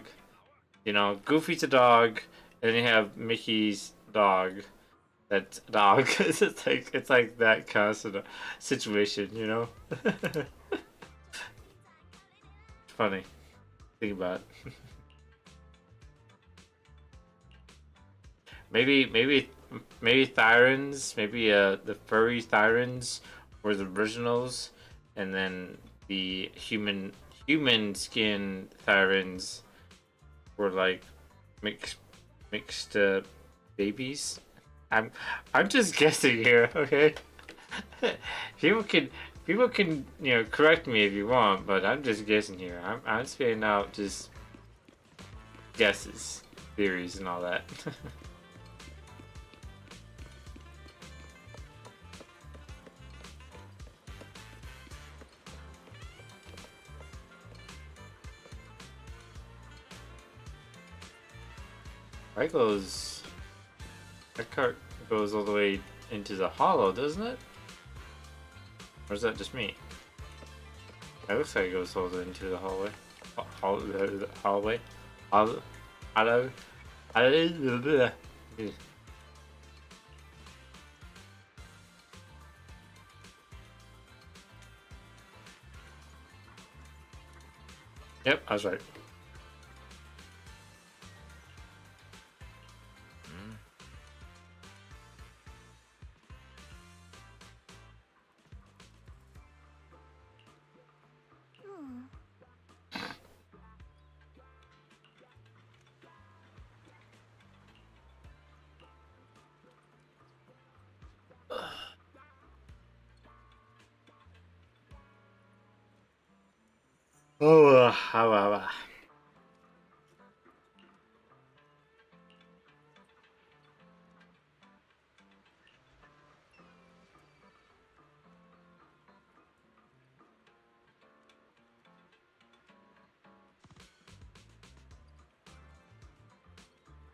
You know, Goofy's a dog, and then you have Mickey's dog. That's a dog. it's like that kind of situation, you know. It's funny. Think about it. maybe Thyrens, maybe the furry Thyrens were the originals, and then the human skin Thyrens were like mixed babies. I'm just guessing here, okay? People can, you know, correct me if you want, but I'm just guessing here. I'm spitting out just guesses, theories, and all that. That cart goes all the way into the hollow, doesn't it? Or is that just me? It looks like it goes all the way into the hallway. Hallway. Yep, I was right. Oh,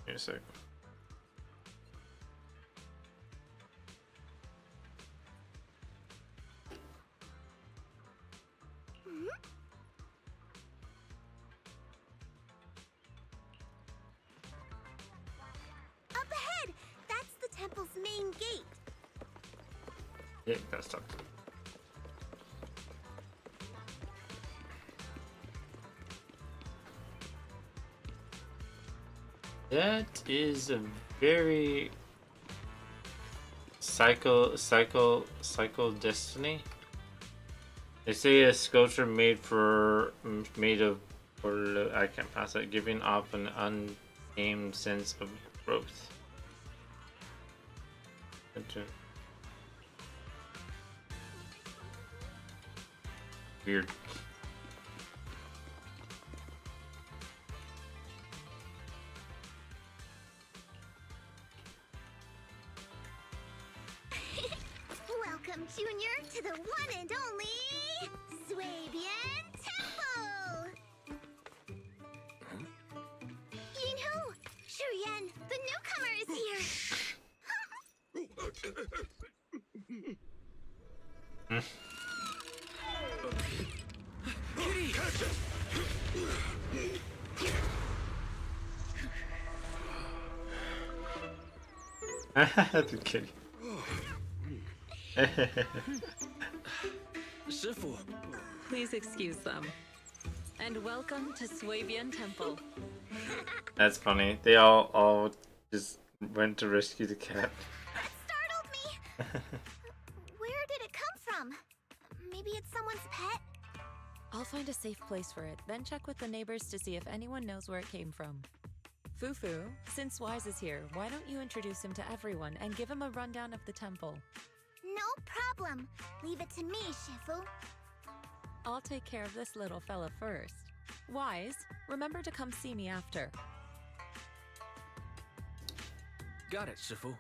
Wait a sec. Up ahead! That's the temple's main gate. Yeah, that's tough. That is a very cycle destiny. They say a sculpture made of I can't pass it, giving off an untamed sense of growth. Weird. Welcome, Junior, to the one and only Swabian Temple! Yinhu! Shuyan, the newcomer is here! Kitty! Catch it! The kitty. Shifu. Please excuse them. And welcome to Swabian Temple. That's funny. They all just went to rescue the cat. That startled me! Where did it come from? Maybe it's someone's pet? I'll find a safe place for it, then check with the neighbors to see if anyone knows where it came from. Fufu, since Wise is here, why don't you introduce him to everyone and give him a rundown of the temple? No problem. Leave it to me, Shifu. I'll take care of this little fella first. Wise, remember to come see me after. Got it, Shifu.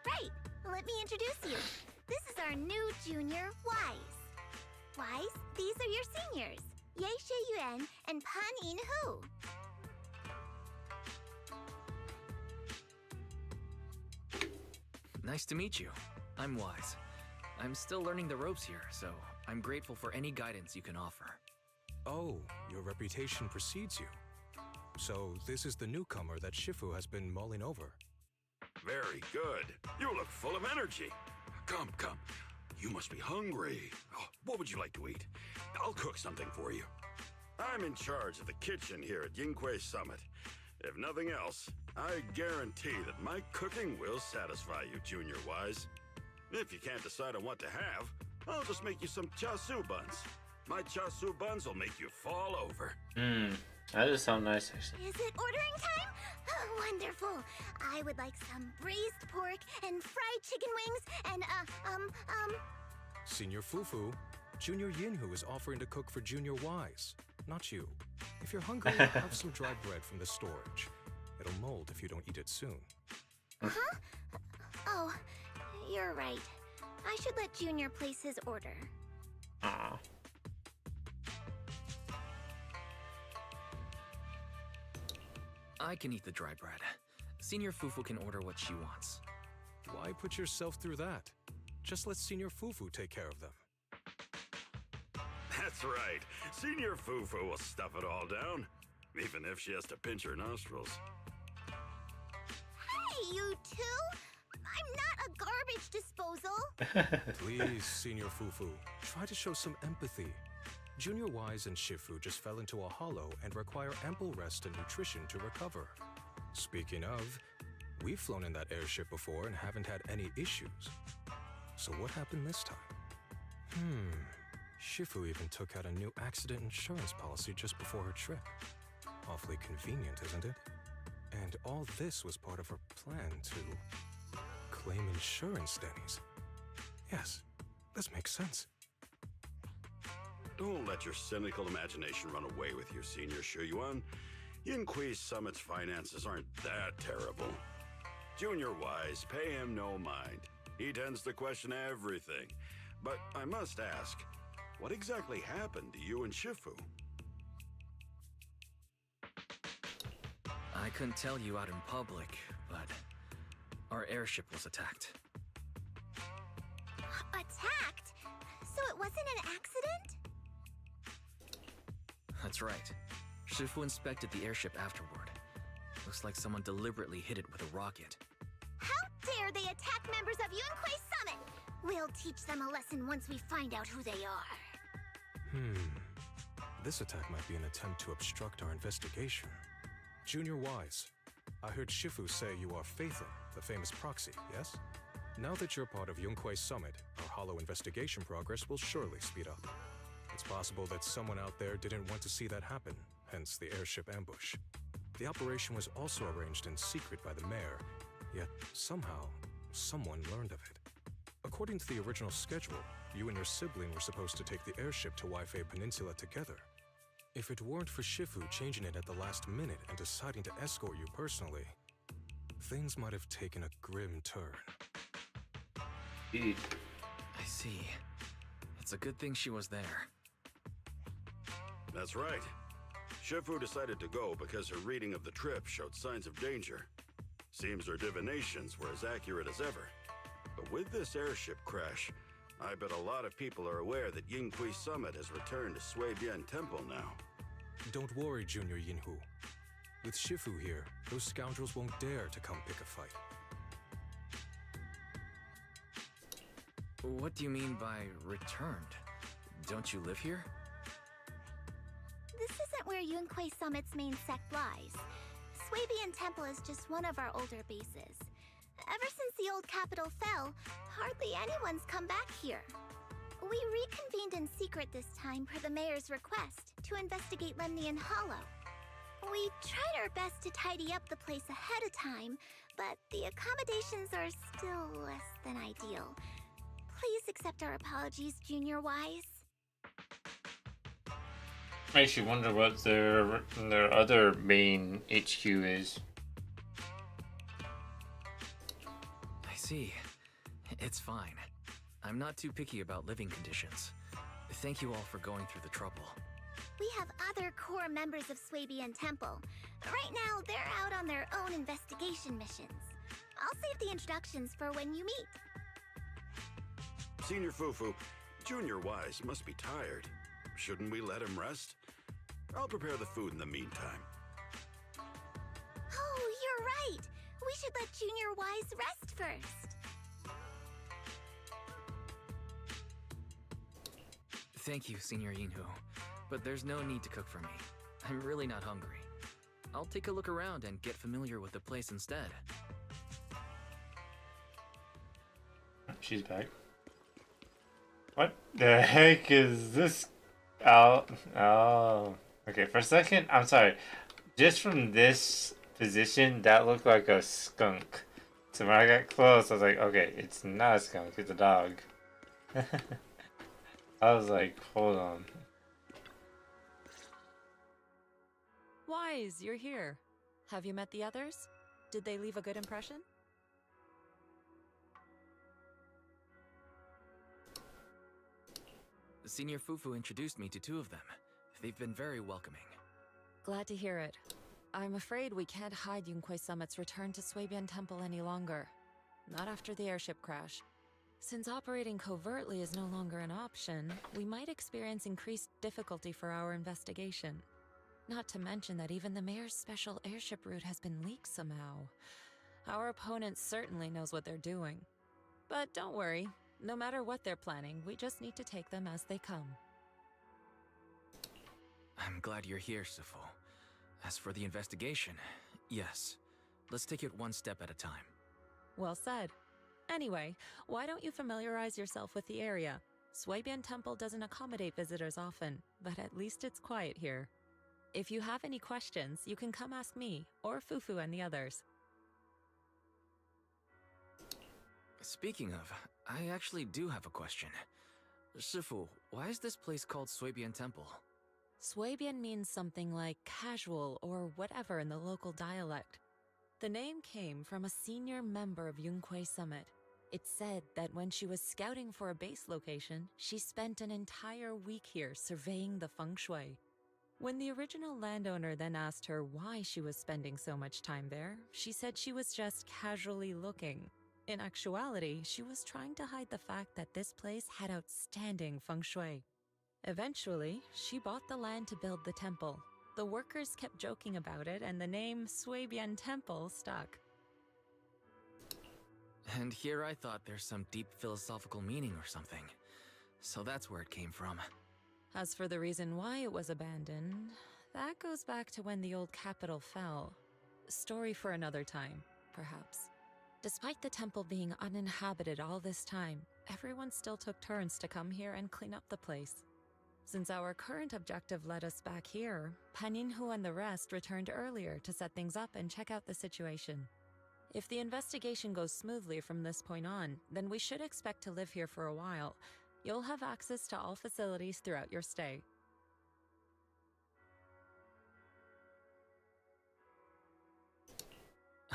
Right. Let me introduce you. This is our new junior, Wise. Wise, these are your seniors, Ye Yuan and Pan In-hu. Nice to meet you. I'm Wise. I'm still learning the ropes here, so I'm grateful for any guidance you can offer. Oh, your reputation precedes you. So this is the newcomer that Shifu has been mulling over. Very good. You look full of energy. Come. You must be hungry. Oh, what would you like to eat? I'll cook something for you. I'm in charge of the kitchen here at Yingque Summit. If nothing else, I guarantee that my cooking will satisfy you, Junior Wise. If you can't decide on what to have, I'll just make you some chasu buns. My chasu buns will make you fall over. That does sound nice, actually. Is it ordering time? Oh, wonderful. I would like some braised pork and fried chicken wings and, Senior Fufu, Junior Yinhu is offering to cook for Junior Wise, not you. If you're hungry, have some dry bread from the storage. It'll mold if you don't eat it soon. Huh? Oh, you're right. I should let Junior place his order. Aw. I can eat the dry bread. Senior Fufu can order what she wants. Why put yourself through that? Just let Senior Fufu take care of them. That's right. Senior Fufu will stuff it all down, even if she has to pinch her nostrils. Hey, you two! I'm not a garbage disposal! Please, Senior Fufu, try to show some empathy. Junior Wise and Shifu just fell into a hollow and require ample rest and nutrition to recover. Speaking of, we've flown in that airship before and haven't had any issues. So what happened this time? Shifu even took out a new accident insurance policy just before her trip. Awfully convenient, isn't it? And all this was part of her plan to claim insurance, Denny's. Yes, this makes sense. Don't let your cynical imagination run away with you, Senior Shuyuan. Yinhui Summit's finances aren't that terrible. Junior Wise, pay him no mind. He tends to question everything. But I must ask, what exactly happened to you and Shifu? I couldn't tell you out in public, but our airship was attacked. Attacked? So it wasn't an accident? That's right. Shifu inspected the airship afterward. Looks like someone deliberately hit it with a rocket. How dare they attack members of Yunhui Summit! We'll teach them a lesson once we find out who they are. This attack might be an attempt to obstruct our investigation. Junior Wise, I heard Shifu say you are Phaethon, the famous proxy, yes? Now that you're part of Yunhui Summit, our hollow investigation progress will surely speed up. It's possible that someone out there didn't want to see that happen, hence the airship ambush. The operation was also arranged in secret by the mayor, yet somehow, someone learned of it. According to the original schedule, you and your sibling were supposed to take the airship to Waifei Peninsula together. If it weren't for Shifu changing it at the last minute and deciding to escort you personally, things might have taken a grim turn. I see. It's a good thing she was there. That's right. Shifu decided to go because her reading of the trip showed signs of danger. Seems her divinations were as accurate as ever. But with this airship crash, I bet a lot of people are aware that Yinhui Summit has returned to Suibian Temple now. Don't worry, Junior Yinhu. With Shifu here, those scoundrels won't dare to come pick a fight. What do you mean by returned? Don't you live here? This isn't where Yunhui Summit's main sect lies. Suibian Temple is just one of our older bases. Ever since the old capital fell, hardly anyone's come back here. We reconvened in secret this time per the mayor's request to investigate Lemnian Hollow. We tried our best to tidy up the place ahead of time, but the accommodations are still less than ideal. Please accept our apologies, Junior Wise. Makes you wonder what their other main HQ is. I see. It's fine. I'm not too picky about living conditions. Thank you all for going through the trouble. We have other core members of Suibian Temple. Right now, they're out on their own investigation missions. I'll save the introductions for when you meet. Senior Fufu, Junior Wise must be tired. Shouldn't we let him rest? I'll prepare the food in the meantime. Oh, you're right. We should let Junior Wise rest first. Thank you, Senior Yinhu. But there's no need to cook for me. I'm really not hungry. I'll take a look around and get familiar with the place instead. She's back. What the heck is this? Oh. Okay, for a second, I'm sorry. Just from this position, that looked like a skunk. So when I got close, I was like, okay, it's not a skunk, it's a dog. I was like, hold on. Wise, you're here. Have you met the others? Did they leave a good impression? Senior Fufu introduced me to two of them. They've been very welcoming. Glad to hear it. I'm afraid we can't hide Yunquei Summit's return to Suibian Temple any longer. Not after the airship crash. Since operating covertly is no longer an option, we might experience increased difficulty for our investigation. Not to mention that even the mayor's special airship route has been leaked somehow. Our opponent certainly knows what they're doing. But don't worry, no matter what they're planning, we just need to take them as they come. I'm glad you're here, Sifu. As for the investigation, yes. Let's take it one step at a time. Well said. Anyway, why don't you familiarize yourself with the area? Suibian Temple doesn't accommodate visitors often, but at least it's quiet here. If you have any questions, you can come ask me, or Fufu and the others. Speaking of, I actually do have a question. Shifu, why is this place called Suibian Temple? Suibian means something like casual or whatever in the local dialect. The name came from a senior member of Yunquei Summit. It's said that when she was scouting for a base location, she spent an entire week here surveying the feng shui. When the original landowner then asked her why she was spending so much time there, she said she was just casually looking. In actuality, she was trying to hide the fact that this place had outstanding feng shui. Eventually, she bought the land to build the temple. The workers kept joking about it, and the name Suibian Temple stuck. And here I thought there's some deep philosophical meaning or something. So that's where it came from. As for the reason why it was abandoned, that goes back to when the old capital fell. Story for another time, perhaps. Despite the temple being uninhabited all this time, everyone still took turns to come here and clean up the place. Since our current objective led us back here, Paninhu and the rest returned earlier to set things up and check out the situation. If the investigation goes smoothly from this point on, then we should expect to live here for a while. You'll have access to all facilities throughout your stay.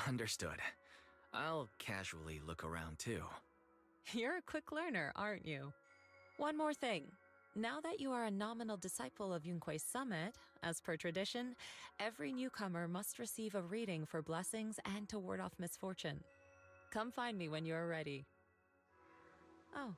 Understood. I'll casually look around too. You're a quick learner, aren't you? One more thing. Now that you are a nominal disciple of Yunquei Summit, as per tradition, every newcomer must receive a reading for blessings and to ward off misfortune. Come find me when you are ready. Oh.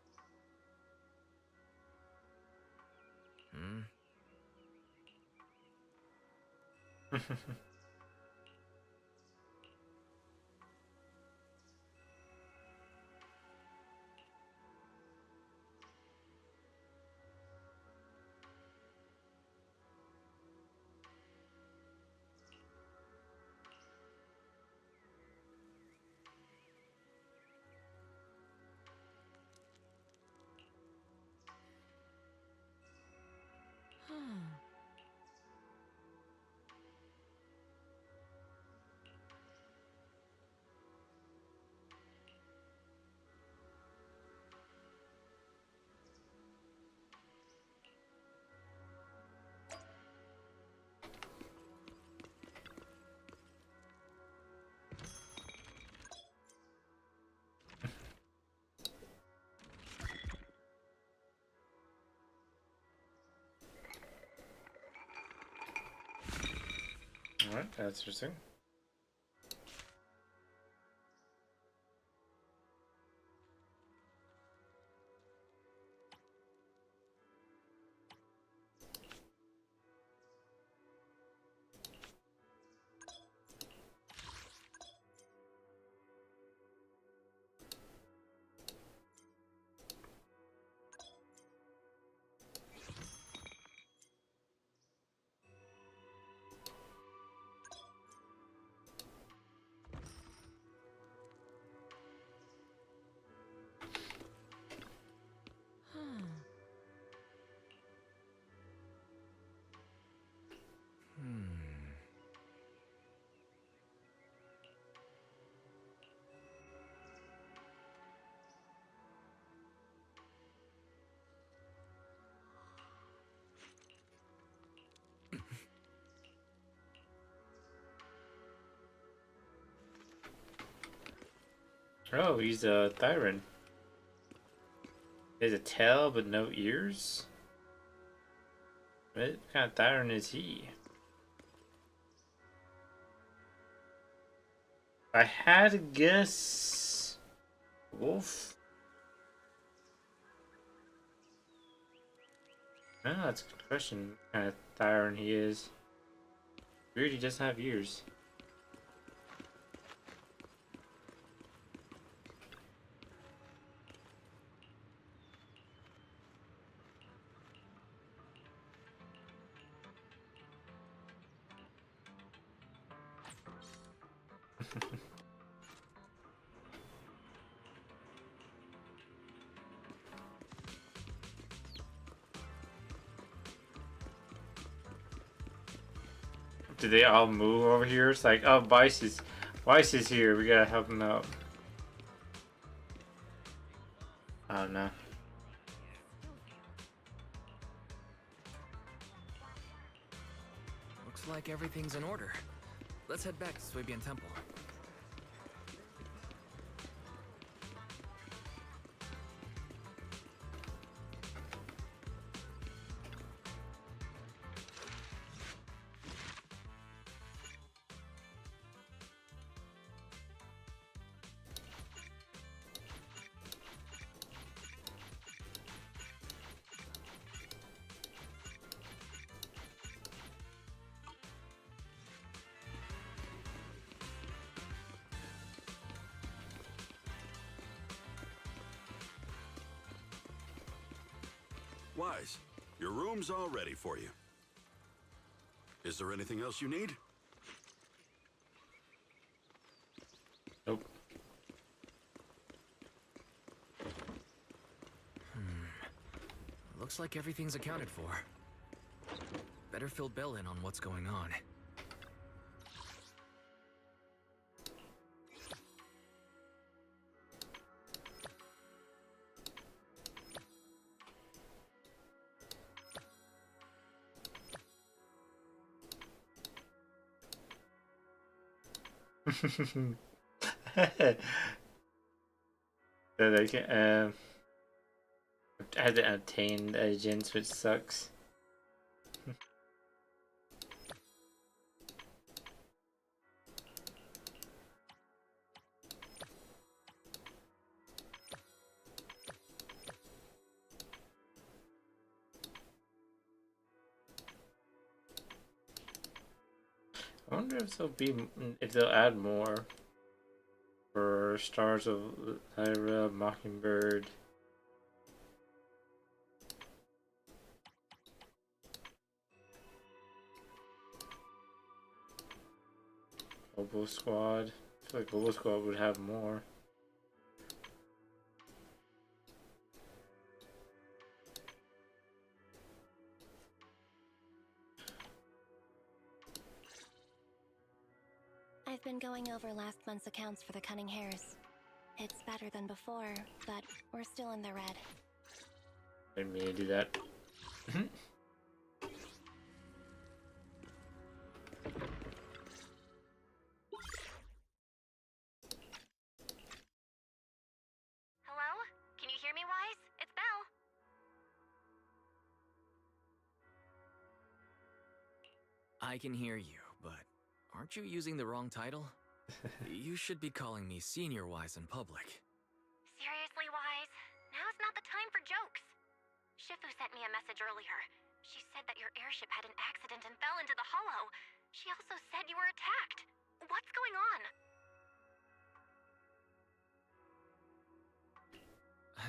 Alright, that's interesting. Oh, he's a Thyran. He has a tail but no ears? What kind of Thyran is he? If I had to guess... Wolf? No, that's a good question. What kind of Thyran he is. Weird, he doesn't have ears. Do they all move over here? It's like, oh, Weiss is here. We gotta help him out. Oh no. Looks like everything's in order. Let's head back to Swabian Temple. Wise, your room's all ready for you. Is there anything else you need? Nope. Looks like everything's accounted for. Better fill Bell in on what's going on. So they can had to obtain the agents, which sucks. I wonder if they'll add more for Stars of Lyra, Mockingbird. Global Squad. I feel like Global Squad would have more. I've been going over last month's accounts for the Cunning Hares. It's better than before, but we're still in the red. Didn't mean to do that. Hello? Can you hear me, Wise? It's Belle. I can hear you, but aren't you using the wrong title? You should be calling me Senior Wise in public. Seriously, Wise? Now's not the time for jokes. Shifu sent me a message earlier. She said that your airship had an accident and fell into the hollow. She also said you were attacked. What's going on?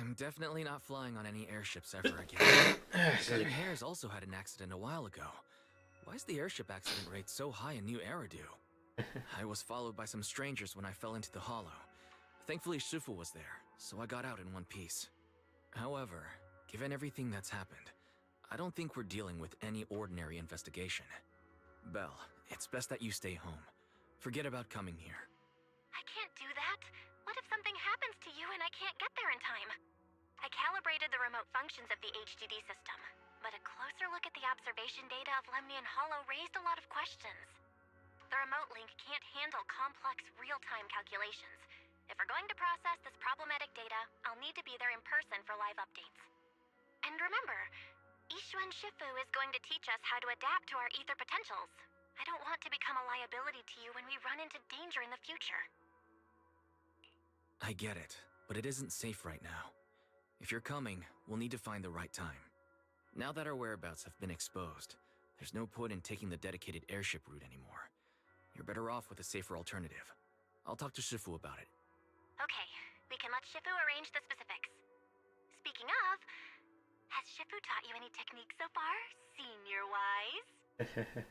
I'm definitely not flying on any airships ever again. Cunning Hares also had an accident a while ago. Why is the airship accident rate so high in New Eridu? I was followed by some strangers when I fell into the hollow. Thankfully, Shifu was there, so I got out in one piece. However, given everything that's happened, I don't think we're dealing with any ordinary investigation. Belle, it's best that you stay home. Forget about coming here. I can't do that. What if something happens to you and I can't get there in time? I calibrated the remote functions of the HDD system, but a closer look at the observation data of Lemnian Hollow raised a lot of questions. The remote link can't handle complex real-time calculations. If we're going to process this problematic data, I'll need to be there in person for live updates. And remember, Ishuan Shifu is going to teach us how to adapt to our ether potentials. I don't want to become a liability to you when we run into danger in the future. I get it, but it isn't safe right now. If you're coming, we'll need to find the right time. Now that our whereabouts have been exposed, there's no point in taking the dedicated airship route anymore. You're better off with a safer alternative. I'll talk to Shifu about it. Okay, we can let Shifu arrange the specifics. Speaking of, has Shifu taught you any techniques so far, senior-wise?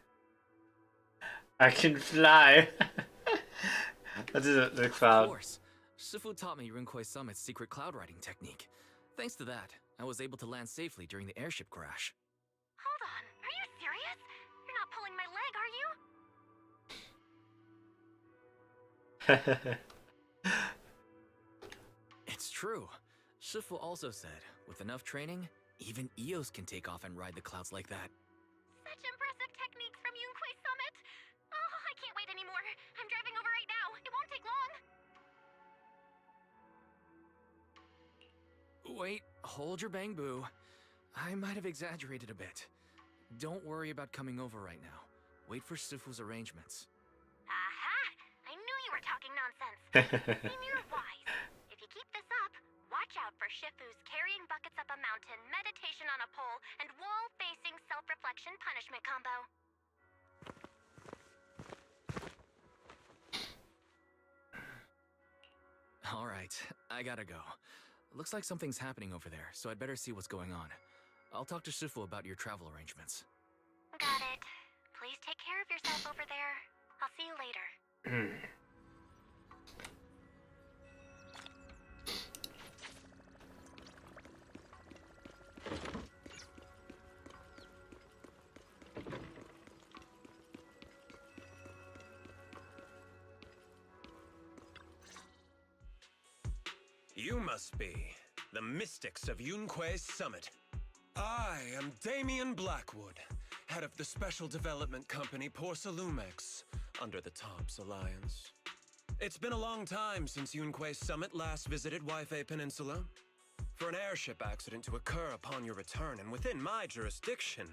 I can fly. That is the cloud. Of course. Shifu taught me Yunquei Summit's secret cloud riding technique. Thanks to that, I was able to land safely during the airship crash. Hold on, are you serious? You're not pulling my leg, are you? It's true. Shifu also said, with enough training, even Eos can take off and ride the clouds like that. Such impressive techniques from Yunquei Summit! Oh, I can't wait anymore. I'm driving over right now. It won't take long. Wait, hold your bangbu. I might have exaggerated a bit. Don't worry about coming over right now. Wait for Shifu's arrangements. Aha! I knew you were talking nonsense. Senior-wise, if you keep this up, watch out for Shifu's carrying buckets up a mountain, meditation on a pole, and wall-facing self-reflection punishment combo. All right, I gotta go. Looks like something's happening over there, so I'd better see what's going on. I'll talk to Shifu about your travel arrangements. Got it. Please take care of yourself over there. I'll see you later. You must be the mystics of Yunquei Summit. I am Damien Blackwood, head of the Special Development Company Porcelumex, under the TOPS Alliance. It's been a long time since Yunquei Summit last visited Waifei Peninsula. For an airship accident to occur upon your return and within my jurisdiction,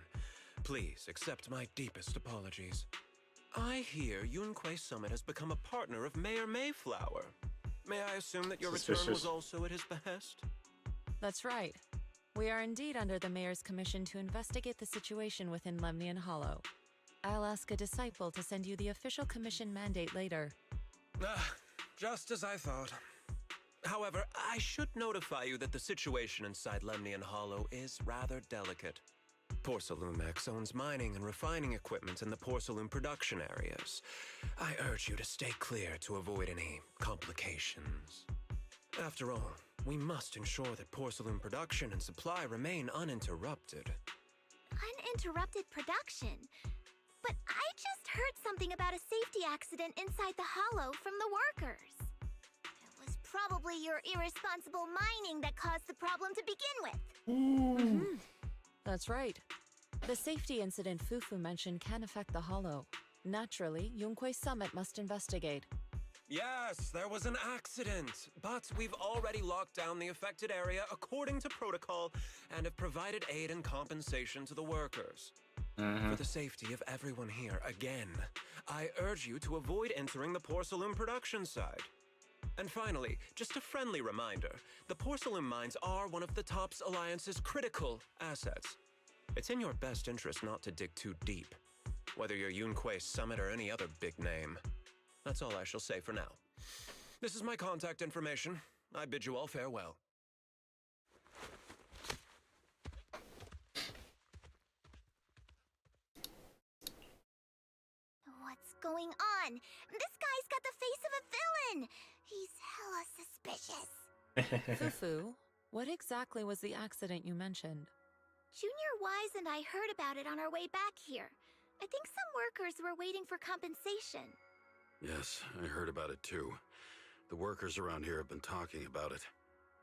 please accept my deepest apologies. I hear Yunquei Summit has become a partner of Mayor Mayflower. May I assume that your return was also at his behest? That's right. We are indeed under the Mayor's commission to investigate the situation within Lemnian Hollow. I'll ask a disciple to send you the official commission mandate later. Just as I thought. However, I should notify you that the situation inside Lemnian Hollow is rather delicate. Porcelumex owns mining and refining equipment in the porcelain production areas. I urge you to stay clear to avoid any complications. After all, we must ensure that porcelain production and supply remain uninterrupted. Uninterrupted production? But I just heard something about a safety accident inside the hollow from the workers. It was probably your irresponsible mining that caused the problem to begin with. That's right. The safety incident Fufu mentioned can affect the Hollow. Naturally, Yunquei Summit must investigate. Yes, there was an accident, but we've already locked down the affected area according to protocol and have provided aid and compensation to the workers. For the safety of everyone here, again, I urge you to avoid entering the porcelain production side. And finally, just a friendly reminder, the porcelain mines are one of the TOPS Alliance's critical assets. It's in your best interest not to dig too deep, whether you're Yunquei Summit or any other big name. That's all I shall say for now. This is my contact information. I bid you all farewell. What's going on? This guy's got the face of a villain! He's hella suspicious. Fufu, what exactly was the accident you mentioned? Junior Wise and I heard about it on our way back here. I think some workers were waiting for compensation. Yes, I heard about it too. The workers around here have been talking about it.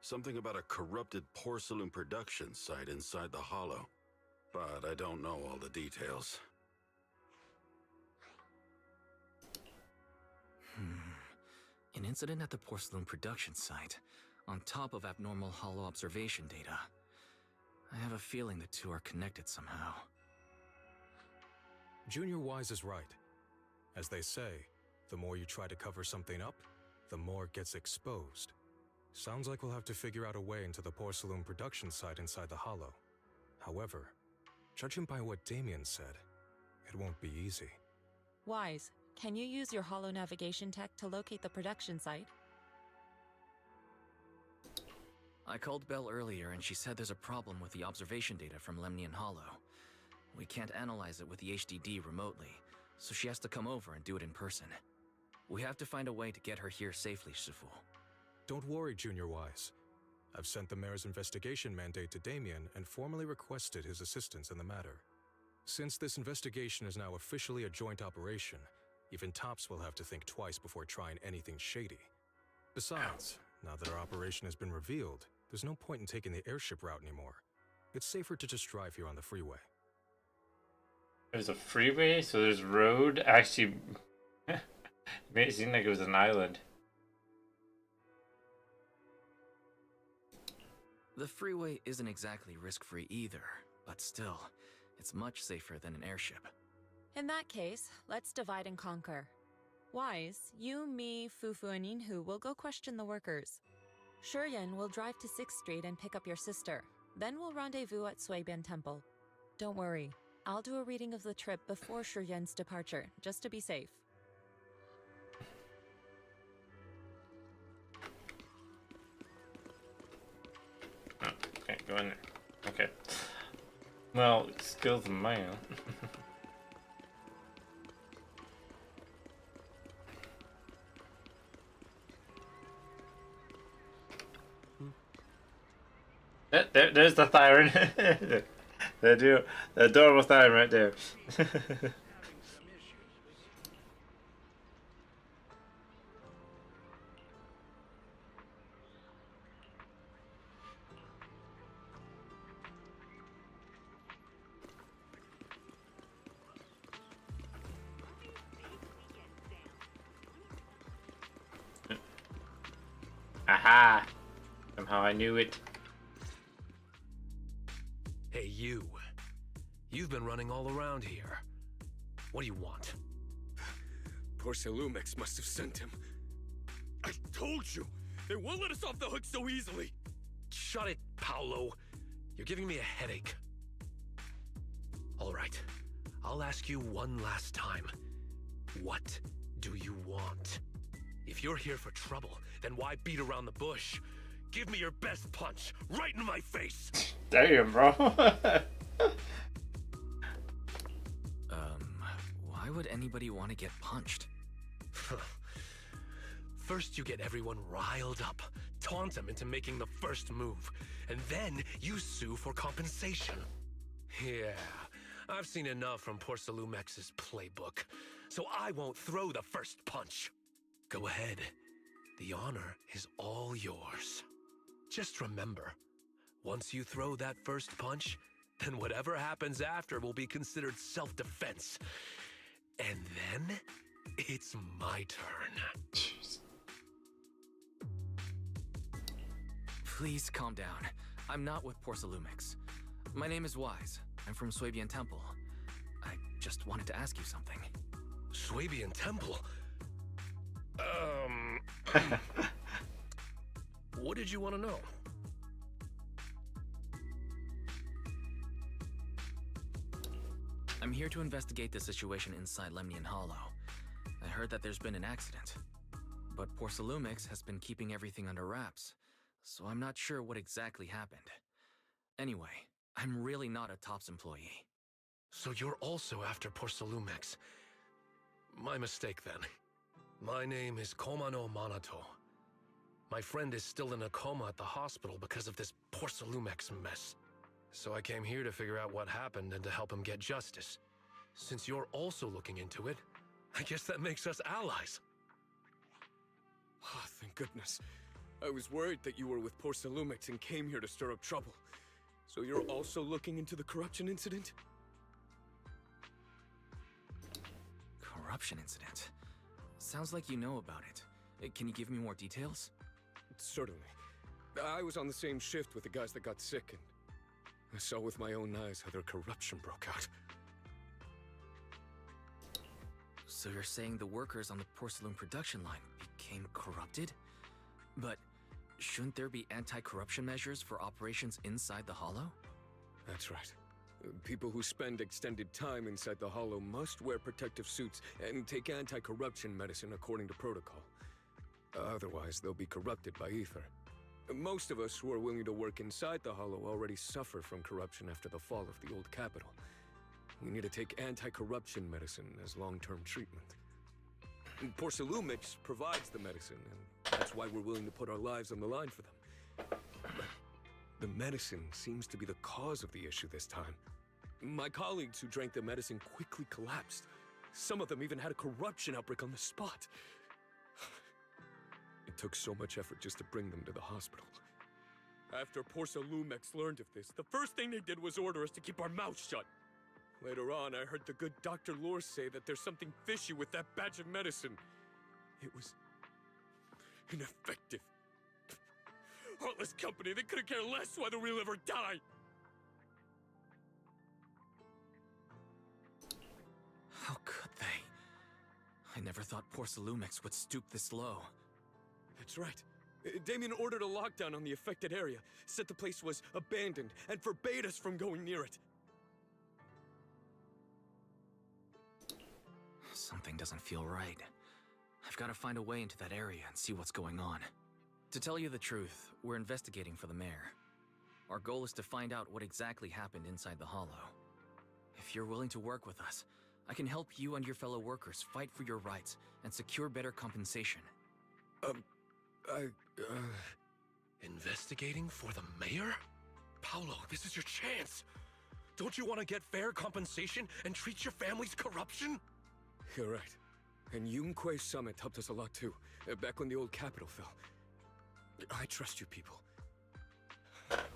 Something about a corrupted porcelain production site inside the hollow. But I don't know all the details. An incident at the porcelain production site, on top of abnormal hollow observation data. I have a feeling the two are connected somehow. Junior Wise is right. As they say, the more you try to cover something up, the more it gets exposed. Sounds like we'll have to figure out a way into the porcelain production site inside the Hollow. However, judging by what Damien said, it won't be easy. Wise, can you use your hollow navigation tech to locate the production site? I called Belle earlier and she said there's a problem with the observation data from Lemnian Hollow. We can't analyze it with the HDD remotely, so she has to come over and do it in person. We have to find a way to get her here safely, Shifu. Don't worry, Junior Wise. I've sent the mayor's investigation mandate to Damien and formally requested his assistance in the matter. Since this investigation is now officially a joint operation, even Tops will have to think twice before trying anything shady. Besides, now that our operation has been revealed, there's no point in taking the airship route anymore. It's safer to just drive here on the freeway. There's a freeway, so there's road. Actually, it made it seem like it was an island. The freeway isn't exactly risk-free either, but still, it's much safer than an airship. In that case, let's divide and conquer. Wise, you, me, Fufu, and Inhu will go question the workers. Shuryen will drive to 6th Street and pick up your sister. Then we'll rendezvous at Suibian Temple. Don't worry, I'll do a reading of the trip before Shuryen's departure, just to be safe. Okay, go in there. Okay. Well, skills of mine. There's the Thyron. The adorable Thyron right there. Aha! Somehow I knew it. Hey, you. You've been running all around here. What do you want? Porcelumex must have sent him. I told you! They won't let us off the hook so easily! Shut it, Paolo. You're giving me a headache. All right. I'll ask you one last time. What do you want? If you're here for trouble, then why beat around the bush? Give me your best punch, right in my face! Damn, bro. Why would anybody want to get punched? First you get everyone riled up, taunt them into making the first move, and then you sue for compensation. Yeah, I've seen enough from Porcelumex's playbook, so I won't throw the first punch. Go ahead. The honor is all yours. Just remember, once you throw that first punch, then whatever happens after will be considered self-defense. And then, it's my turn. Jeez. Please calm down. I'm not with Porcelumex. My name is Wise. I'm from Suibian Temple. I just wanted to ask you something. Suibian Temple? What did you want to know? I'm here to investigate the situation inside Lemnian Hollow. I heard that there's been an accident, but Porcelumex has been keeping everything under wraps, so I'm not sure what exactly happened. Anyway, I'm really not a Tops employee. So you're also after Porcelumex. My mistake then. My name is Komano Manato. My friend is still in a coma at the hospital because of this Porcelumex mess. So I came here to figure out what happened and to help him get justice. Since you're also looking into it, I guess that makes us allies. Oh, thank goodness. I was worried that you were with Porcelumex and came here to stir up trouble. So you're also looking into the corruption incident? Corruption incident? Sounds like you know about it. Can you give me more details? Certainly. I was on the same shift with the guys that got sick, and I saw with my own eyes how their corruption broke out. So you're saying the workers on the porcelain production line became corrupted? But shouldn't there be anti-corruption measures for operations inside the Hollow? That's right. People who spend extended time inside the Hollow must wear protective suits and take anti-corruption medicine according to protocol. Otherwise, they'll be corrupted by ether. Most of us who are willing to work inside the Hollow already suffer from corruption after the fall of the old capital. We need to take anti-corruption medicine as long-term treatment. Porcelumix provides the medicine, and that's why we're willing to put our lives on the line for them. But the medicine seems to be the cause of the issue this time. My colleagues who drank the medicine quickly collapsed. Some of them even had a corruption outbreak on the spot. It took so much effort just to bring them to the hospital. After Porcelumix learned of this, the first thing they did was order us to keep our mouths shut. Later on, I heard the good Dr. Lore say that there's something fishy with that batch of medicine. It was ineffective. Heartless company, they couldn't care less whether we live or die. How could they? I never thought Porcelumix would stoop this low. That's right. Damien ordered a lockdown on the affected area, said the place was abandoned, and forbade us from going near it. Something doesn't feel right. I've got to find a way into that area and see what's going on. To tell you the truth, we're investigating for the mayor. Our goal is to find out what exactly happened inside the Hollow. If you're willing to work with us, I can help you and your fellow workers fight for your rights and secure better compensation. Investigating for the mayor? Paolo, this is your chance. Don't you want to get fair compensation and treat your family's corruption? You're right. And Yunquei Summit helped us a lot too, back when the old capital fell. I trust you people.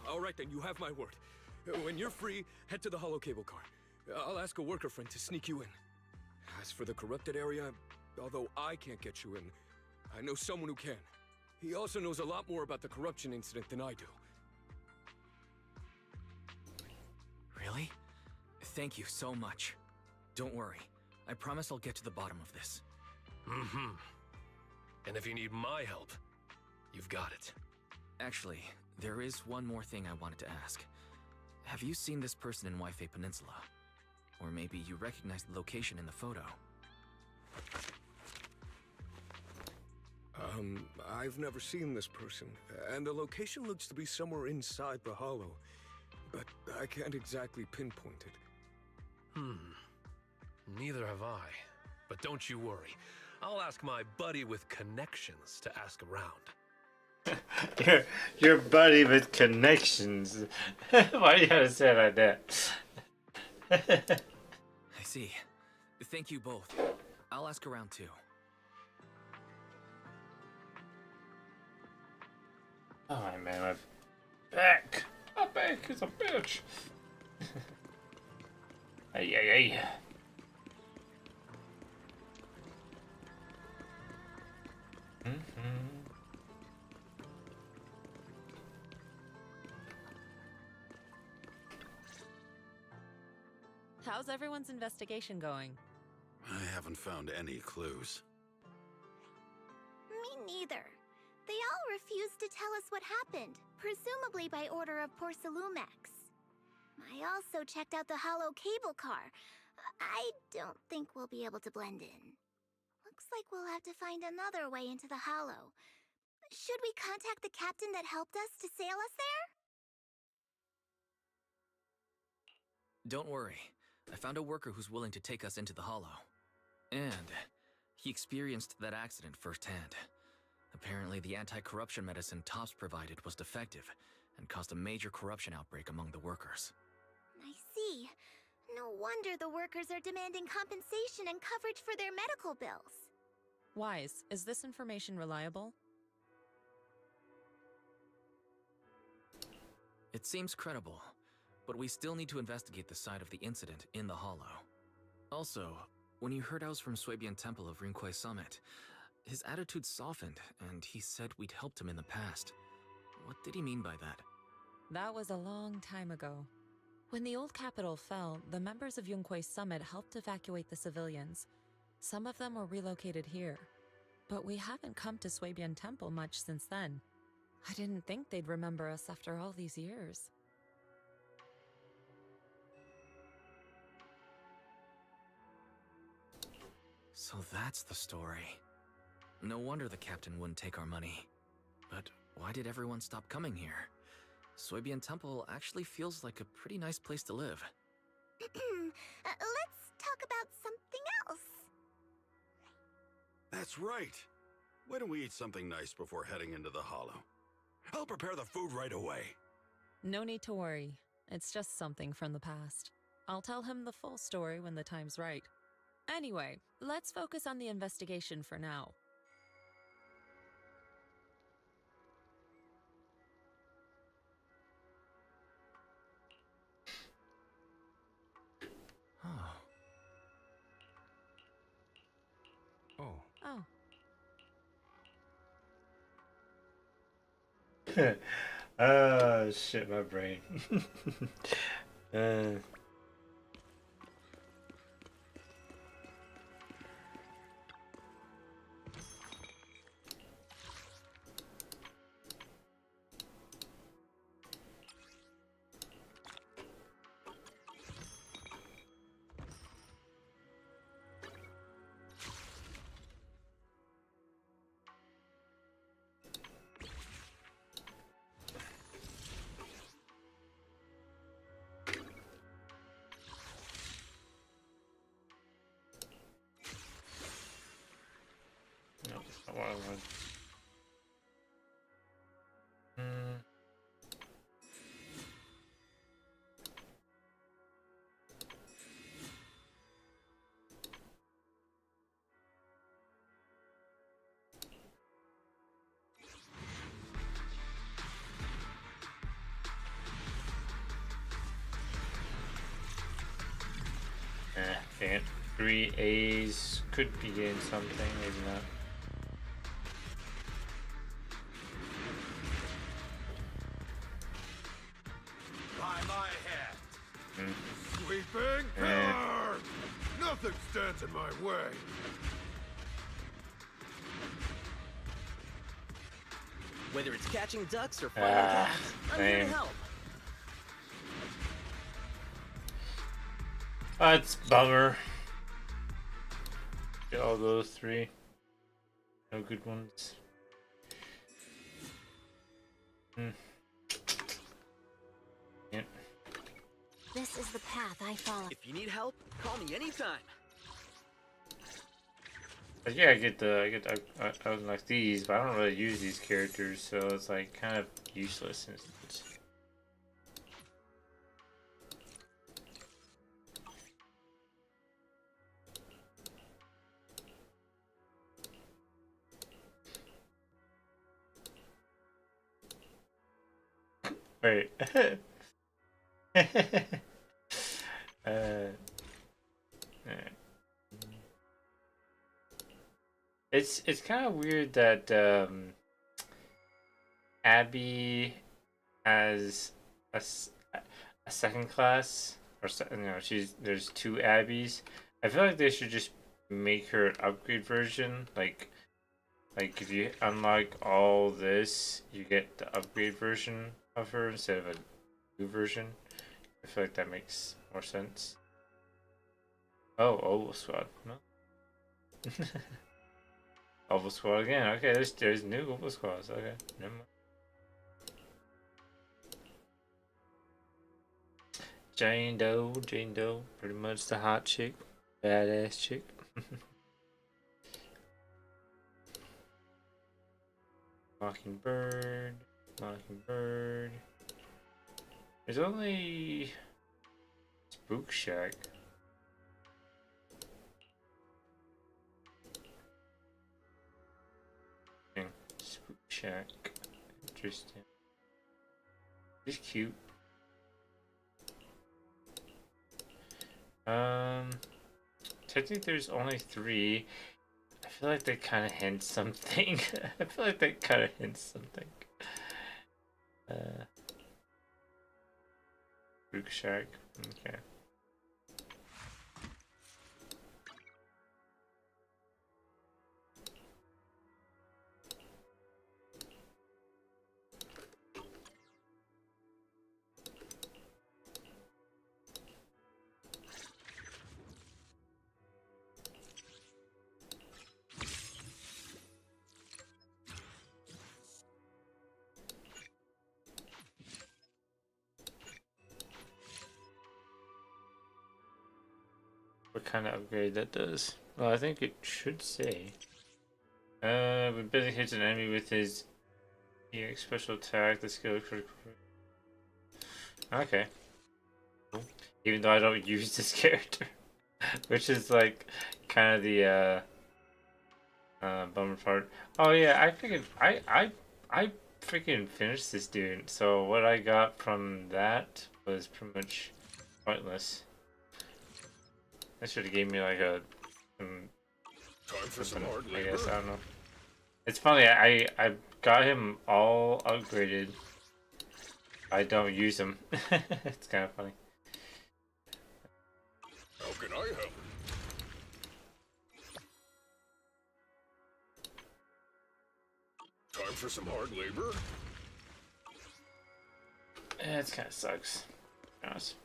All right then, you have my word. When you're free, head to the hollow cable car. I'll ask a worker friend to sneak you in. As for the corrupted area, although I can't get you in, I know someone who can. He also knows a lot more about the corruption incident than I do. Really? Thank you so much. Don't worry. I promise I'll get to the bottom of this. Mm-hmm. And if you need my help, you've got it. Actually, there is one more thing I wanted to ask. Have you seen this person in Waifei Peninsula? Or maybe you recognize the location in the photo? I've never seen this person, and the location looks to be somewhere inside the Hollow, but I can't exactly pinpoint it. Neither have I. But don't you worry. I'll ask my buddy with connections to ask around. Your buddy with connections. Why do you gotta say it like that? I see. Thank you both. I'll ask around too. Oh man, my back. My back is a bitch. Ay, ay, ay. How's everyone's investigation going? I haven't found any clues. Me neither. They all refused to tell us what happened, presumably by order of Porcelumix. I also checked out the hollow cable car. I don't think we'll be able to blend in. Looks like we'll have to find another way into the hollow. Should we contact the captain that helped us to sail us there? Don't worry. I found a worker who's willing to take us into the Hollow. And he experienced that accident firsthand. Apparently, the anti-corruption medicine Tops provided was defective and caused a major corruption outbreak among the workers. I see. No wonder the workers are demanding compensation and coverage for their medical bills. Wise, is this information reliable? It seems credible, but we still need to investigate the site of the incident in the Hollow. Also, when you heard I was from Swabian Temple of Rinquai Summit, his attitude softened, and he said we'd helped him in the past. What did he mean by that? That was a long time ago. When the old capital fell, the members of Yunquei Summit helped evacuate the civilians. Some of them were relocated here. But we haven't come to Swabian Temple much since then. I didn't think they'd remember us after all these years. So that's the story. No wonder the captain wouldn't take our money. But why did everyone stop coming here? Swabian Temple actually feels like a pretty nice place to live. Let's talk about something else. That's right. Why don't we eat something nice before heading into the hollow? I'll prepare the food right away. No need to worry. It's just something from the past. I'll tell him the full story when the time's right. Anyway, let's focus on the investigation for now. Oh. Oh shit, my brain. No, that's not what I want. Damn. 3 A's could be getting something, maybe not. By my hand. Sweeping pillar! Nothing stands in my way. Whether it's catching ducks or fighting cats, I'm here to help. That's bummer. Get all those 3. No good ones. Yep. This is the path I follow. If you need help, call me anytime. But yeah, I unlock these, but I don't really use these characters, so it's like kind of useless in a sense. Wait. It's kind of weird that Abby has a second class, or there's 2 Abbies. I feel like they should just make her an upgrade version, like if you unlock all this, you get the upgrade version of her instead of a new version. I feel like that makes more sense. Oh, Oval Squad. No. Oval Squad again. Okay, there's new Oval Squads. Okay, never mind. Jane Doe, pretty much the hot chick, badass chick. Mockingbird. There's only Spook Shack. Spook Shack. Interesting. He's cute. Technically there's only 3. I feel like they kind of hint something. I feel like they kind of hint something. Rook Shark. Okay. What kind of upgrade that does? Well, I think it should say. When Billy hits an enemy with his EX special attack, the skill critical. Okay. Cool. Even though I don't use this character, which is like kind of the bummer part. Oh yeah, I freaking finished this dude. So what I got from that was pretty much pointless. That should have gave me like a time for some hard I labor. guess I don't know. It's funny. I got him all upgraded. I don't use him. It's kind of funny. How can I help? Time for some hard labor? Yeah, it kind of sucks. To be honest.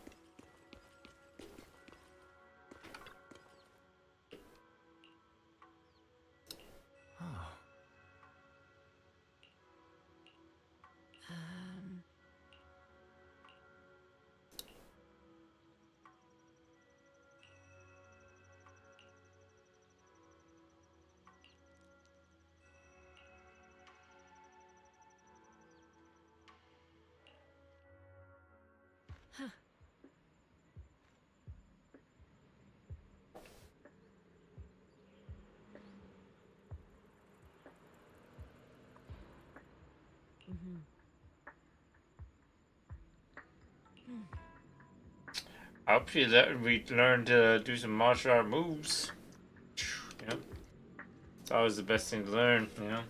I hope you that we learn to do some martial art moves. You know, it's always the best thing to learn. You know.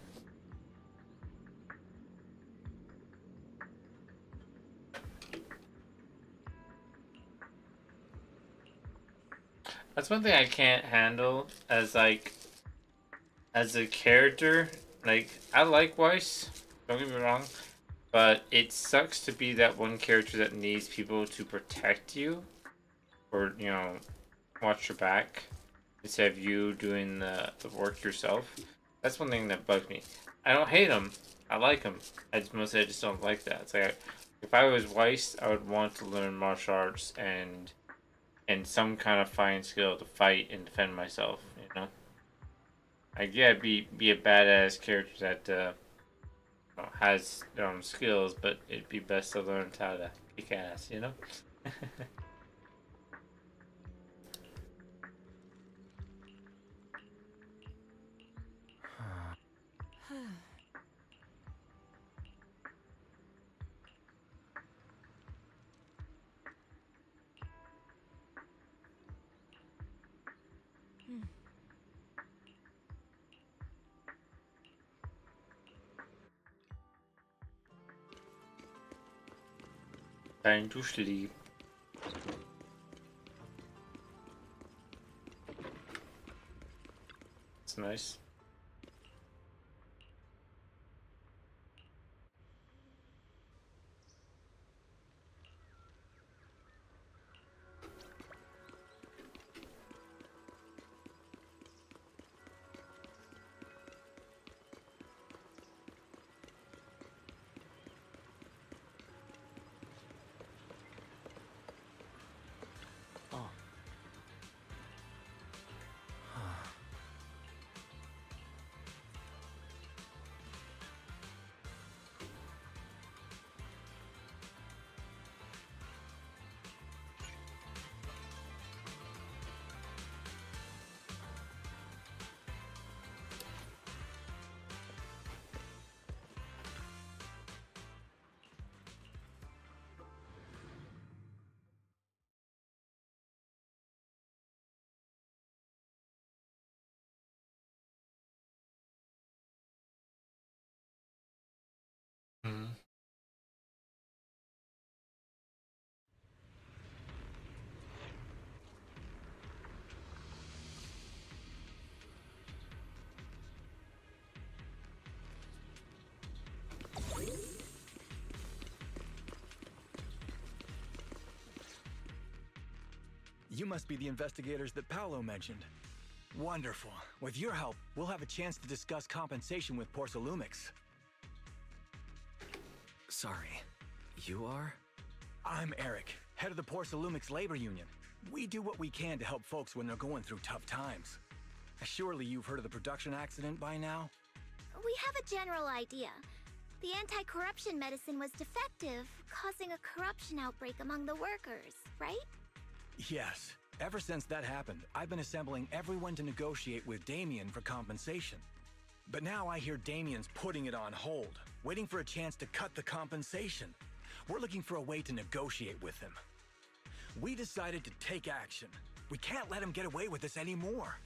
That's one thing I can't handle as like as a character. Like I like Weiss, don't get me wrong, but it sucks to be that one character that needs people to protect you, or you know, watch your back instead of you doing the work yourself. That's one thing that bugs me. I don't hate him. I like him. I just don't like that. It's like if I was Weiss, I would want to learn martial arts and some kind of fighting skill to fight and defend myself, you know? Like, yeah, be a badass character that has their own skills, but it'd be best to learn how to kick ass, you know? Time to sleep. It's nice. you must be the investigators that Paolo mentioned. Wonderful. With your help, we'll have a chance to discuss compensation with Porsalumix. Sorry, you are? I'm Eric, head of the Porsalumix Labor Union. We do what we can to help folks when they're going through tough times. Surely you've heard of the production accident by now? We have a general idea. The anti-corruption medicine was defective, causing a corruption outbreak among the workers, right? Yes. Ever since that happened, I've been assembling everyone to negotiate with Damien for compensation. But now I hear Damien's putting it on hold, waiting for a chance to cut the compensation. We're looking for a way to negotiate with him. We decided to take action. We can't let him get away with this anymore.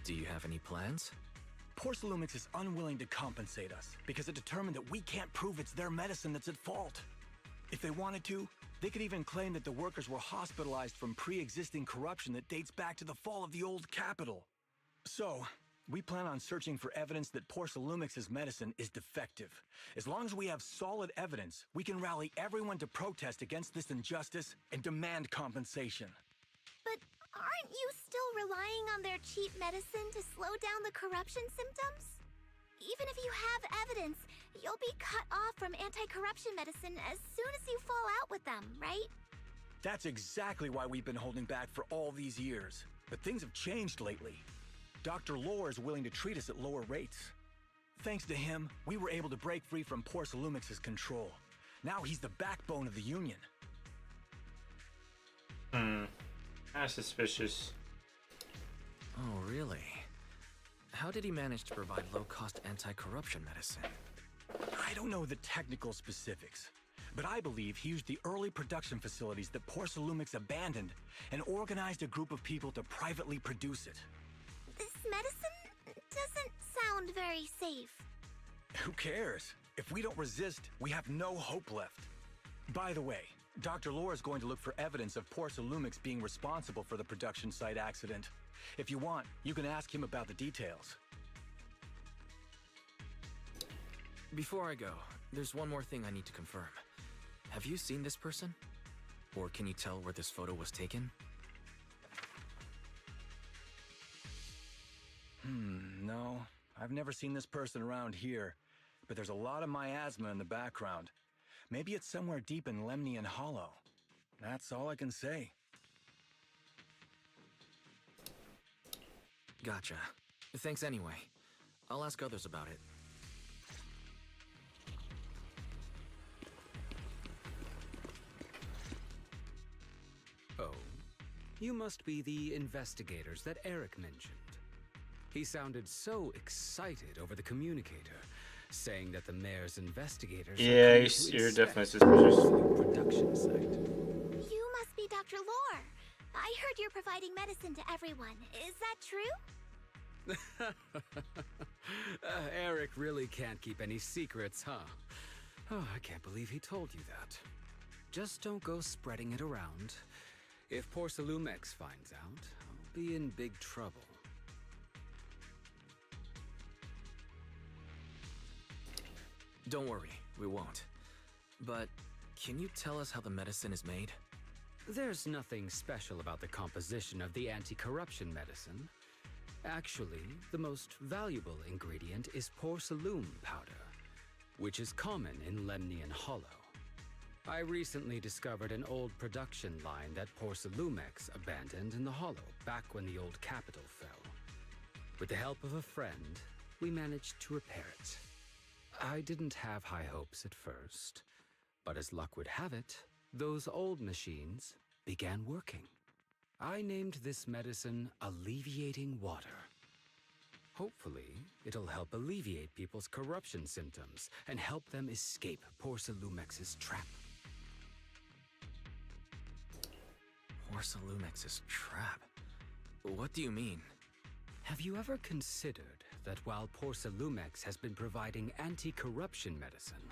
Do you have any plans? Porsalumix is unwilling to compensate us because it determined that we can't prove it's their medicine that's at fault. If they wanted to, they could even claim that the workers were hospitalized from pre-existing corruption that dates back to the fall of the old capital. So, we plan on searching for evidence that Porsalumix's medicine is defective. As long as we have solid evidence, we can rally everyone to protest against this injustice and demand compensation. But aren't you still relying on their cheap medicine to slow down the corruption symptoms? Even if you have evidence, you'll be cut off from anti-corruption medicine as soon as you fall out with them, right? That's exactly why we've been holding back for all these years. But things have changed lately. Dr. Lore is willing to treat us at lower rates. Thanks to him, we were able to break free from Porsalumix's control. Now he's the backbone of the Union. That's suspicious. Oh, really? How did he manage to provide low-cost anti-corruption medicine? I don't know the technical specifics, but I believe he used the early production facilities that Porsalumix abandoned and organized a group of people to privately produce it. This medicine doesn't sound very safe. Who cares? If we don't resist, we have no hope left. By the way, Dr. Lore is going to look for evidence of Porsalumix being responsible for the production site accident. If you want, you can ask him about the details. Before I go, there's one more thing I need to confirm. Have you seen this person? Or can you tell where this photo was taken? No. I've never seen this person around here, but there's a lot of miasma in the background. Maybe it's somewhere deep in Lemnian Hollow. That's all I can say. Gotcha. Thanks anyway. I'll ask others about it. Oh, you must be the investigators that Eric mentioned. He sounded so excited over the communicator, saying that the mayor's investigators Yeah, you're definitely suspicious. Production site. You must be Dr. Lore. I heard you're providing medicine to everyone. Is that true? Eric really can't keep any secrets, huh? Oh, I can't believe he told you that. Just don't go spreading it around. If Porsalumix finds out, I'll be in big trouble. Don't worry, we won't. But can you tell us how the medicine is made? There's nothing special about the composition of the anti-corruption medicine. Actually, the most valuable ingredient is porcelain powder, which is common in Lemnian Hollow. I recently discovered an old production line that Porsalumix abandoned in the Hollow back when the old capital fell. With the help of a friend, we managed to repair it. I didn't have high hopes at first, but as luck would have it, those old machines began working. I named this medicine Alleviating Water. Hopefully, it'll help alleviate people's corruption symptoms and help them escape Porsalumix's trap. Porsalumix's trap? What do you mean? Have you ever considered that while Porsalumix has been providing anti-corruption medicine,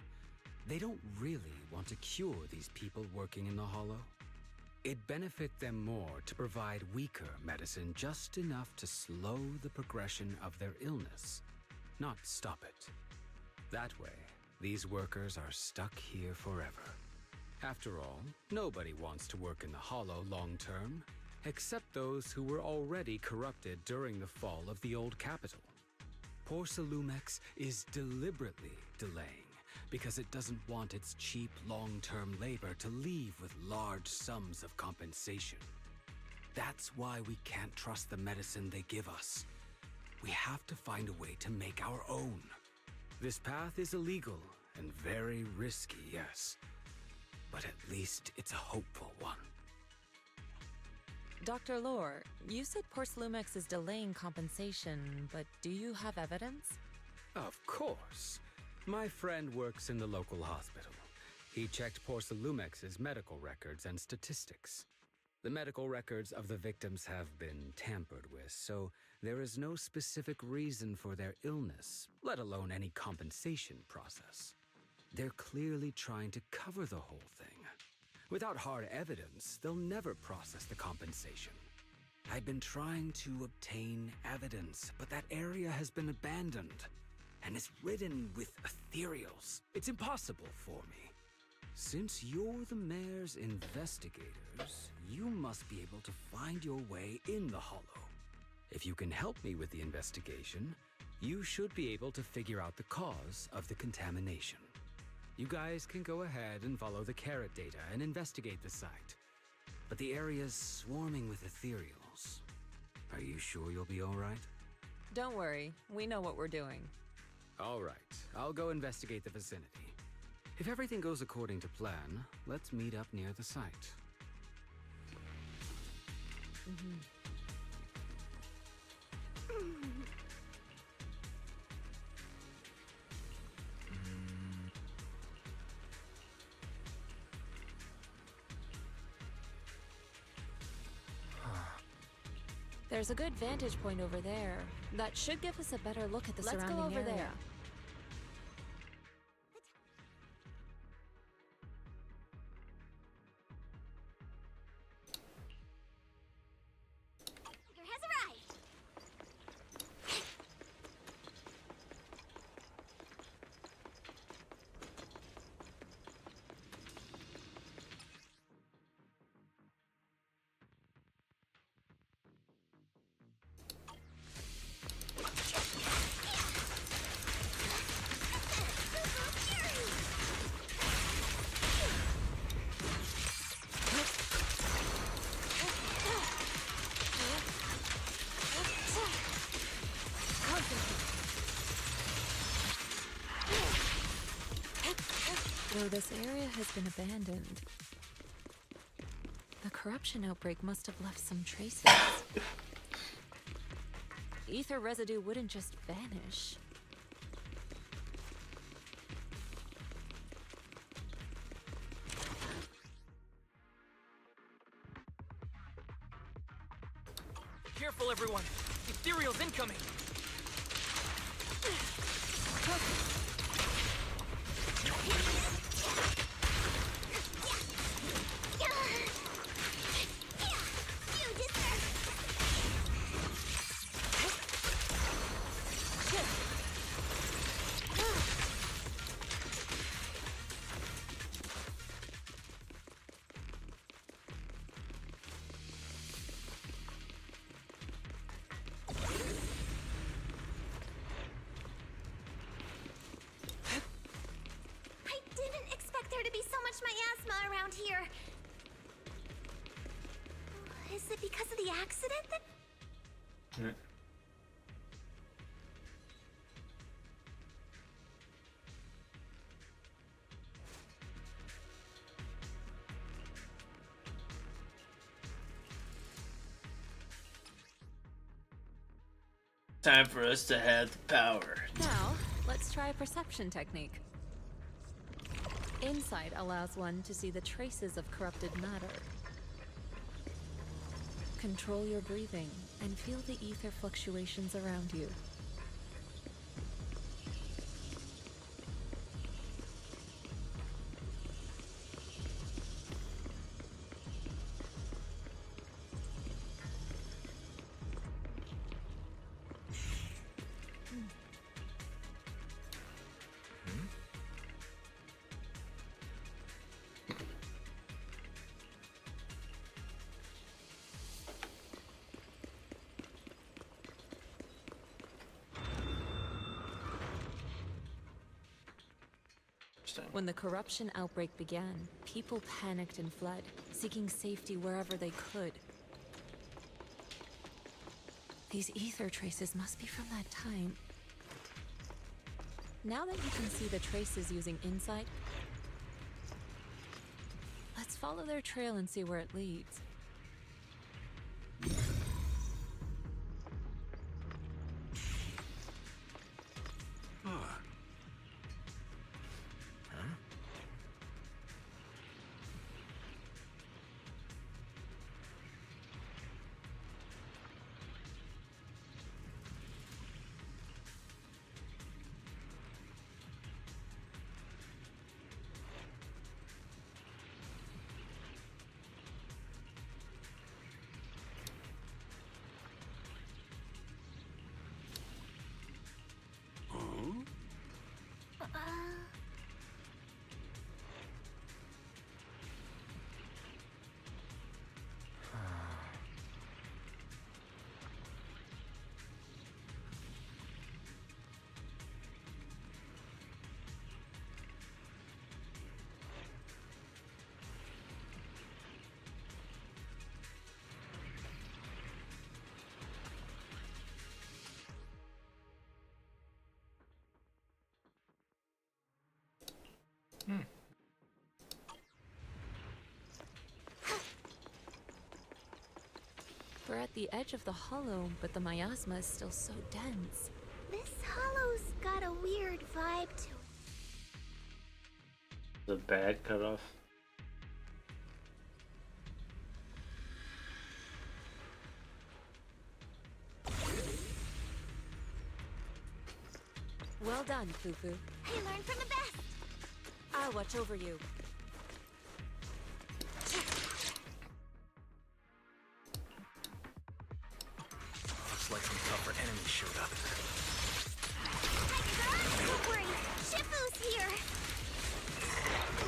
they don't really want to cure these people working in the Hollow? It'd benefit them more to provide weaker medicine just enough to slow the progression of their illness, not stop it. That way, these workers are stuck here forever. After all, nobody wants to work in the Hollow long term, except those who were already corrupted during the fall of the old capital. Porcelumex is deliberately delaying because it doesn't want its cheap long-term labor to leave with large sums of compensation. That's why we can't trust the medicine they give us. We have to find a way to make our own. This path is illegal and very risky, yes. But at least it's a hopeful one. Dr. Lore, you said Porcelumex is delaying compensation, but do you have evidence? Of course. My friend works in the local hospital. He checked Porcelumex's medical records and statistics. The medical records of the victims have been tampered with, so there is no specific reason for their illness, let alone any compensation process. They're clearly trying to cover the whole thing. Without hard evidence, they'll never process the compensation. I've been trying to obtain evidence, but that area has been abandoned, and is ridden with ethereals. It's impossible for me. Since you're the mayor's investigators, you must be able to find your way in the Hollow. If you can help me with the investigation, you should be able to figure out the cause of the contamination. You guys can go ahead and follow the carrot data and investigate the site. But the area's swarming with ethereals. Are you sure you'll be all right? Don't worry, we know what we're doing. All right, I'll go investigate the vicinity. If everything goes according to plan, let's meet up near the site. There's a good vantage point over there. That should give us a better look at the surrounding area. Let's go over there. Has arrived. Though this area has been abandoned, the corruption outbreak must have left some traces. Ether residue wouldn't just vanish. Careful, everyone! Ethereal's incoming! Here. Is it because of the accident that... Time for us to have the power. Now, let's try a perception technique. Insight allows one to see the traces of corrupted matter. Control your breathing and feel the ether fluctuations around you. Interesting. When the corruption outbreak began, people panicked and fled, seeking safety wherever they could. These ether traces must be from that time. Now that you can see the traces using insight, let's follow their trail and see where it leads. We're at the edge of the hollow, but the miasma is still so dense. This hollow's got a weird vibe to it. The bad cutoff. Well done, Fufu. I learned from the best. I'll watch over you. Looks like some tougher enemies showed up. Don't worry, Shifu's here.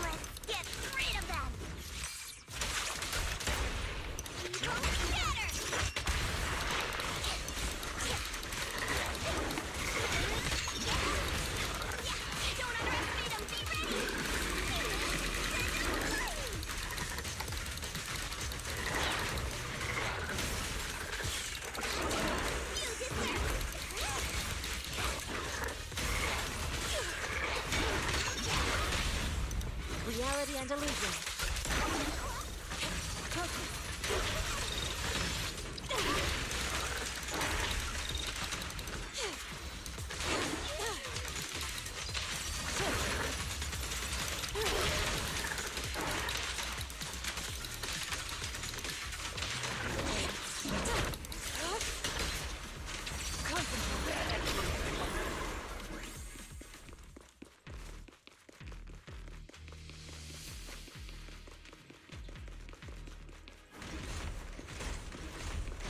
Let's get rid of them. Go better. Don't underestimate them. Be ready. Reality and illusion.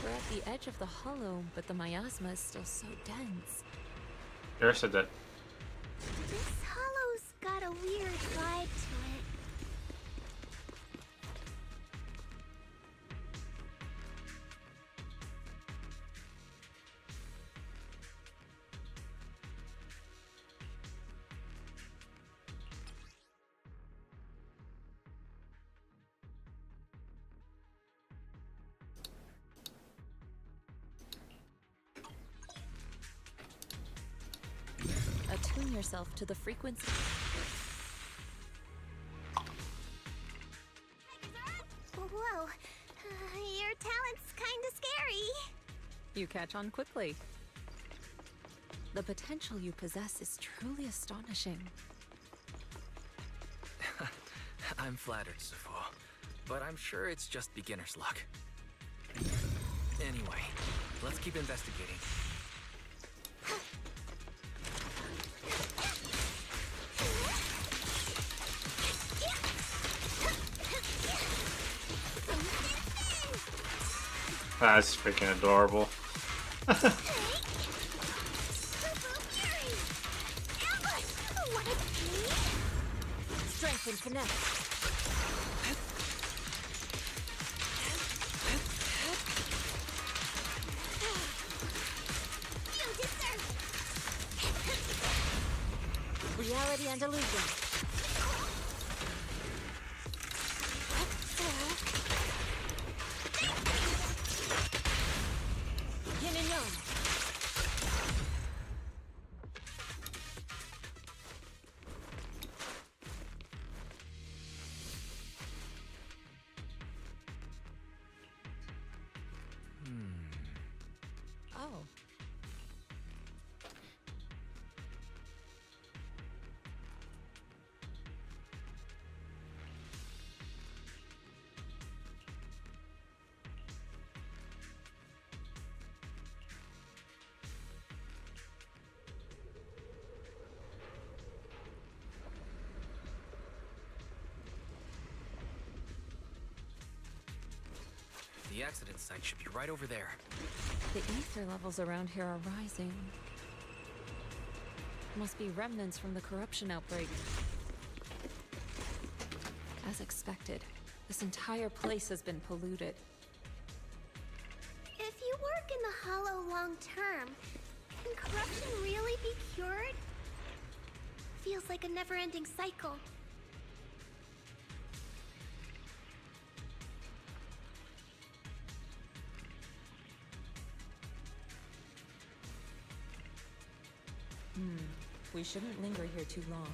We're at the edge of the hollow, but the miasma is still so dense. Sure said that. This hollow's got a weird vibe to it. Attune yourself to the frequency. Whoa, your talent's kinda scary. You catch on quickly. The potential you possess is truly astonishing. I'm flattered, Sifo, but I'm sure it's just beginner's luck. Anyway, let's keep investigating. That's freaking adorable. Strength and finesse. Reality and illusion. The accident site should be right over there. The ether levels around here are rising. Must be remnants from the corruption outbreak. As expected, this entire place has been polluted. If you work in the Hollow long term, can corruption really be cured? Feels like a never-ending cycle. We shouldn't linger here too long.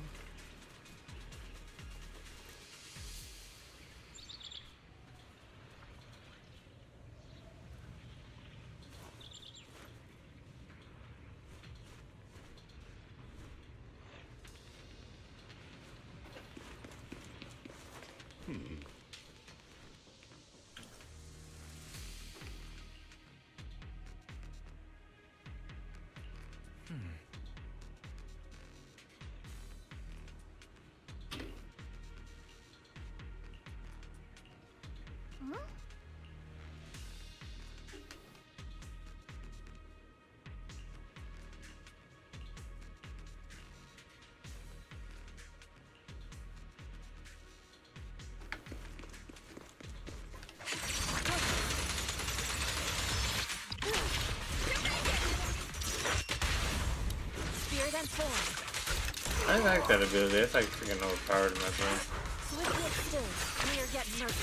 I like that ability. It's like freaking overpowered in my brain. Swiftly still, we are getting murky.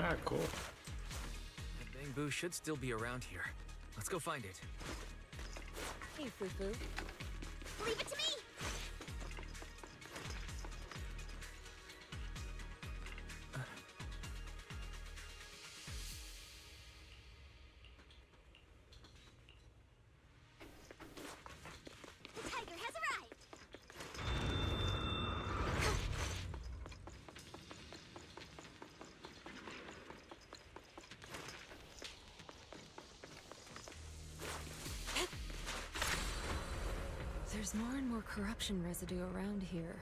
Ah, cool. The bamboo should still be around here. Let's go find it. Hey, Fufu. Leave it to me! The tiger has arrived! There's more and more corruption residue around here.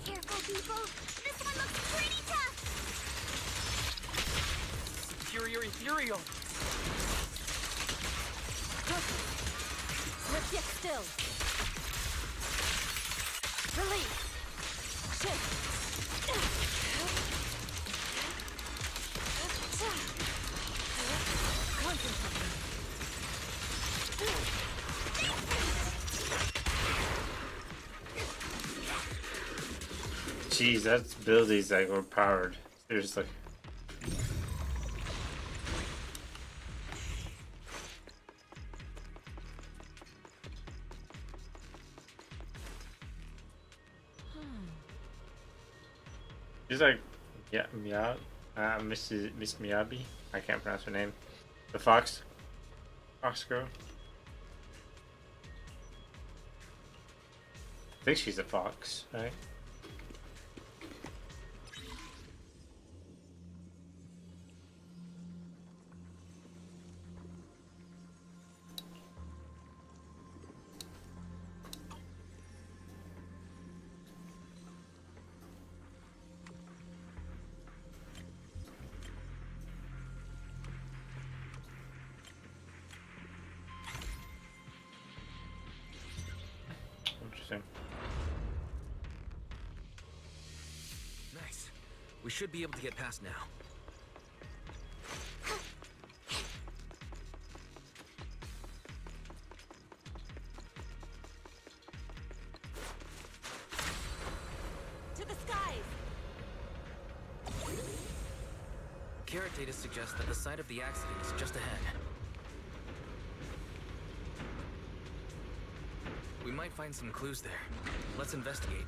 Careful, people! This one looks pretty tough! Superior ethereal! Let's get still. Release. Shift. Concentrate. Jeez, that ability's like overpowered. Seriously. She's like, yeah, Miss Miyabi. I can't pronounce her name. The fox girl. I think she's a fox, right? Interesting. Nice. We should be able to get past now. To the skies! Carrot data suggests that the site of the accident is just ahead. We might find some clues there. Let's investigate.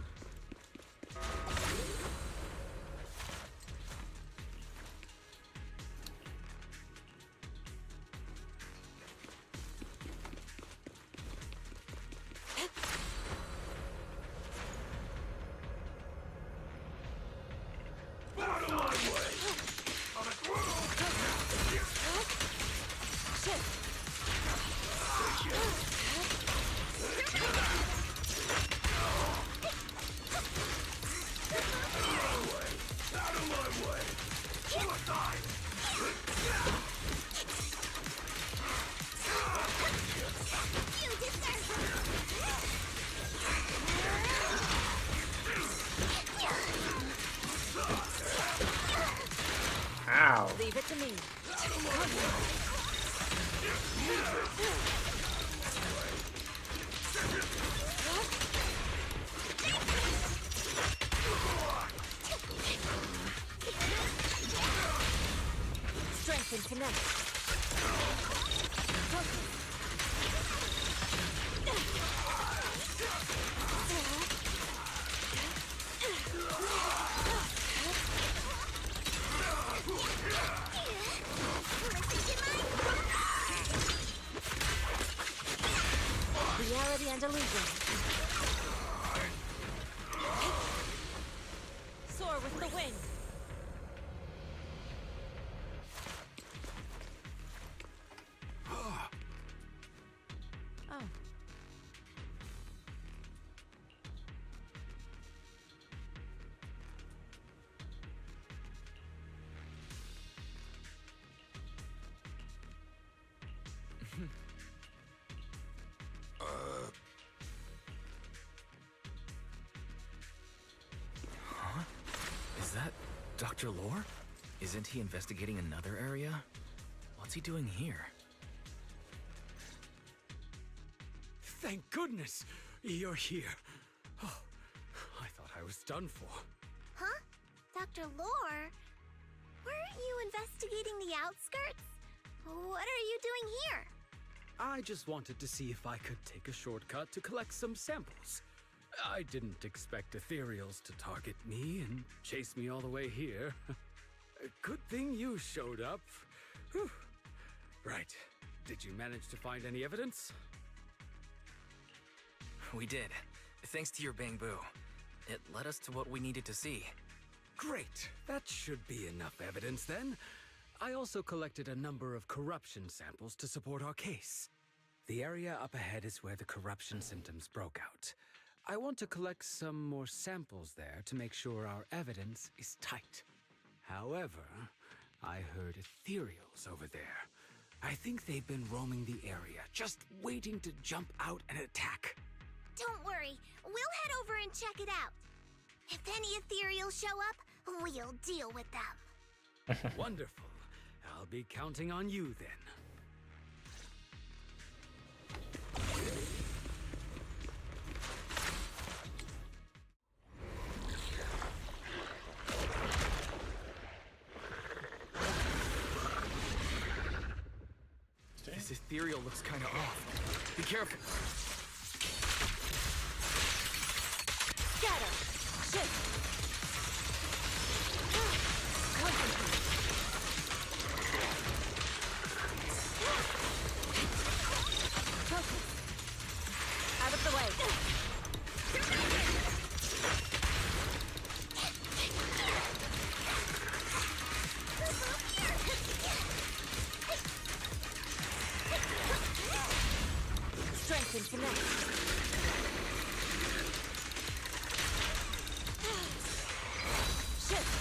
Ow. Leave it to me. Strength and connect. Reality and illusion. Soar with the wind. Oh. Huh? Is that Dr. Lore? Isn't he investigating another area? What's he doing here? Thank goodness you're here. Oh, I thought I was done for. Huh? Dr. Lore? Weren't you investigating the outskirts? What are you doing here? I just wanted to see if I could take a shortcut to collect some samples. I didn't expect ethereals to target me and chase me all the way here. Good thing you showed up. Whew. Right. Did you manage to find any evidence? We did. Thanks to your bamboo. It led us to what we needed to see. Great. That should be enough evidence then. I also collected a number of corruption samples to support our case. The area up ahead is where the corruption symptoms broke out. I want to collect some more samples there to make sure our evidence is tight. However, I heard ethereals over there. I think they've been roaming the area, just waiting to jump out and attack. Don't worry, we'll head over and check it out. If any ethereals show up, we'll deal with them. Wonderful. I'll be counting on you then. This ethereal looks kind of off. Be careful. Scatter! Shift! Concentrate! Focus! Out of the way! Strength and connect. Shift.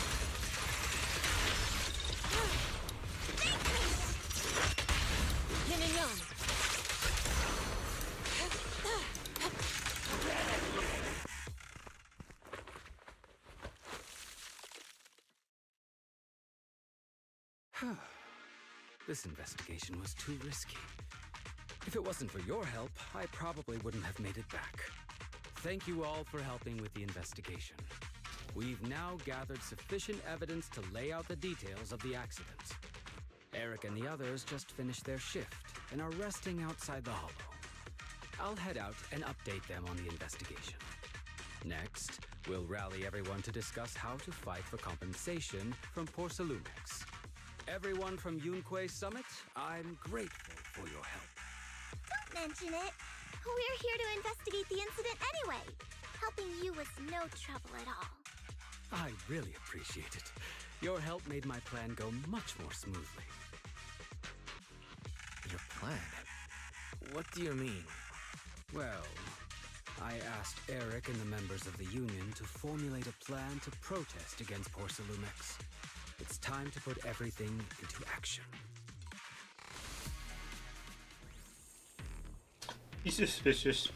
Yin and yang. This investigation was too risky. If it wasn't for your help, I probably wouldn't have made it back. Thank you all for helping with the investigation. We've now gathered sufficient evidence to lay out the details of the accident. Eric and the others just finished their shift and are resting outside the hollow. I'll head out and update them on the investigation. Next, we'll rally everyone to discuss how to fight for compensation from Porcelumex. Everyone from Yunquei Summit, I'm grateful for your help. Don't mention it. We're here to investigate the incident anyway. Helping you was no trouble at all. I really appreciate it. Your help made my plan go much more smoothly. Your plan? What do you mean? Well, I asked Eric and the members of the Union to formulate a plan to protest against Porcelumex. It's time to put everything into action. He's suspicious.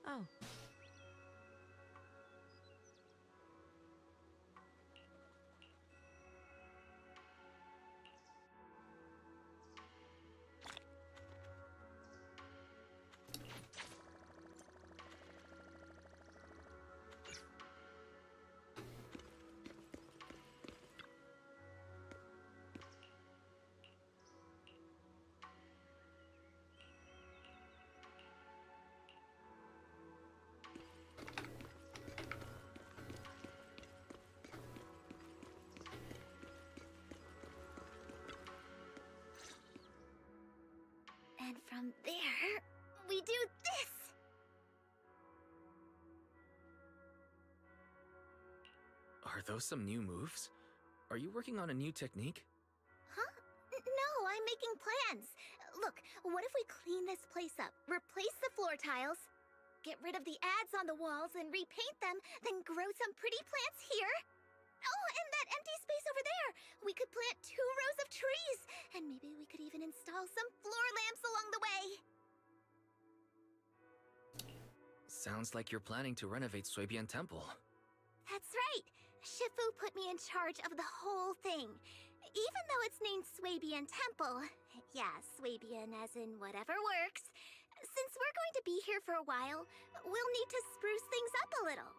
Oh. And from there, we do this! Are those some new moves? Are you working on a new technique? Huh? No, I'm making plans. Look, what if we clean this place up, replace the floor tiles, get rid of the ads on the walls and repaint them, then grow some pretty plants here? Oh, and that empty space over there! We could plant 2 rows of trees, and maybe we could even install some floor lamps along the way. Sounds like you're planning to renovate Suibian Temple. That's right. Shifu put me in charge of the whole thing. Even though it's named Suibian Temple. Yeah, Suibian as in whatever works. Since we're going to be here for a while, we'll need to spruce things up a little.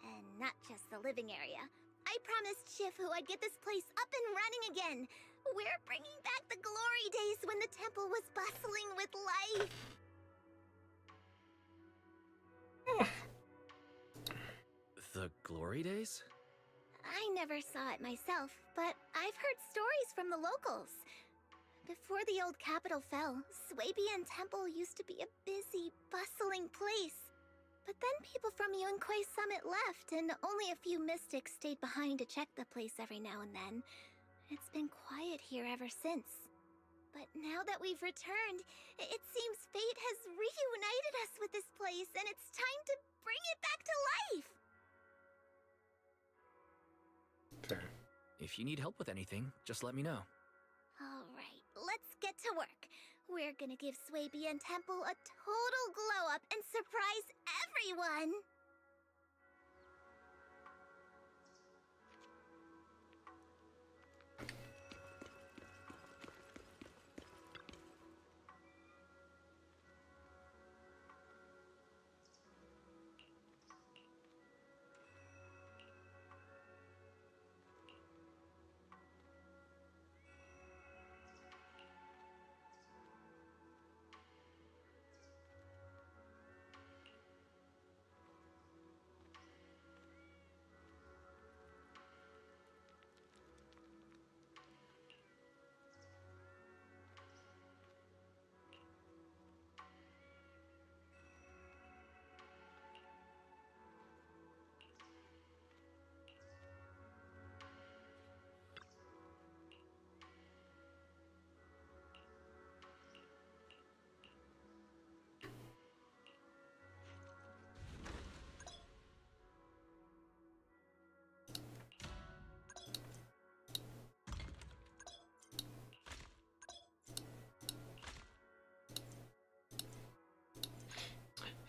And not just the living area. I promised Shifu I'd get this place up and running again. We're bringing back the glory days when the temple was bustling with life. The glory days? I never saw it myself, but I've heard stories from the locals. Before the old capital fell, Suibian Temple used to be a busy, bustling place. But then people from Yunquei Summit left, and only a few mystics stayed behind to check the place every now and then. It's been quiet here ever since. But now that we've returned, it seems fate has reunited us with this place, and it's time to bring it back to life! Fair. If you need help with anything, just let me know. Alright, let's get to work. We're gonna give Suibian Temple a total glow-up and surprise everyone!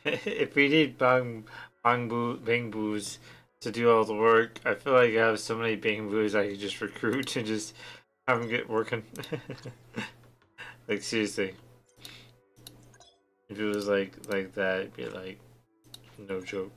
If we need Bang Boos to do all the work, I feel like I have so many Bang Boos I could just recruit and just have them get working. Like seriously. If it was like that, it'd be like no joke.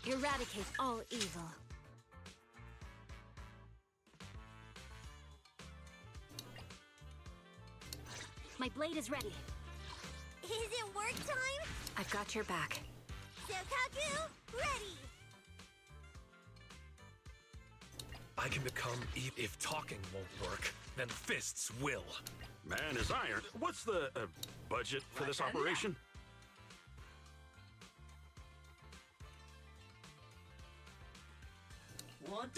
Eradicate all evil. My blade is ready. Is it work time? I've got your back. Sokaku, ready! I can become evil. If talking won't work, then fists will. Man is iron. What's the budget for this operation? What?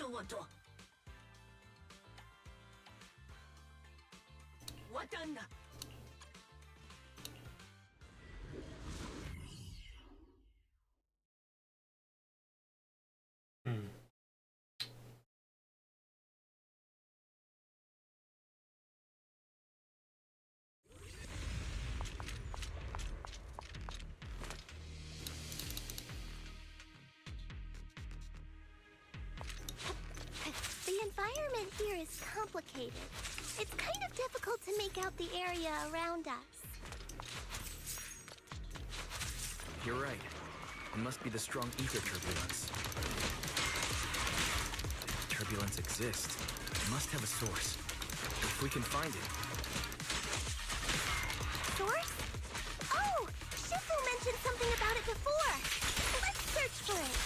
The environment here is complicated. It's kind of difficult to make out the area around us. You're right. It must be the strong ether turbulence. If turbulence exists, it must have a source. If we can find it. Source? Oh! Shifu mentioned something about it before. Let's search for it.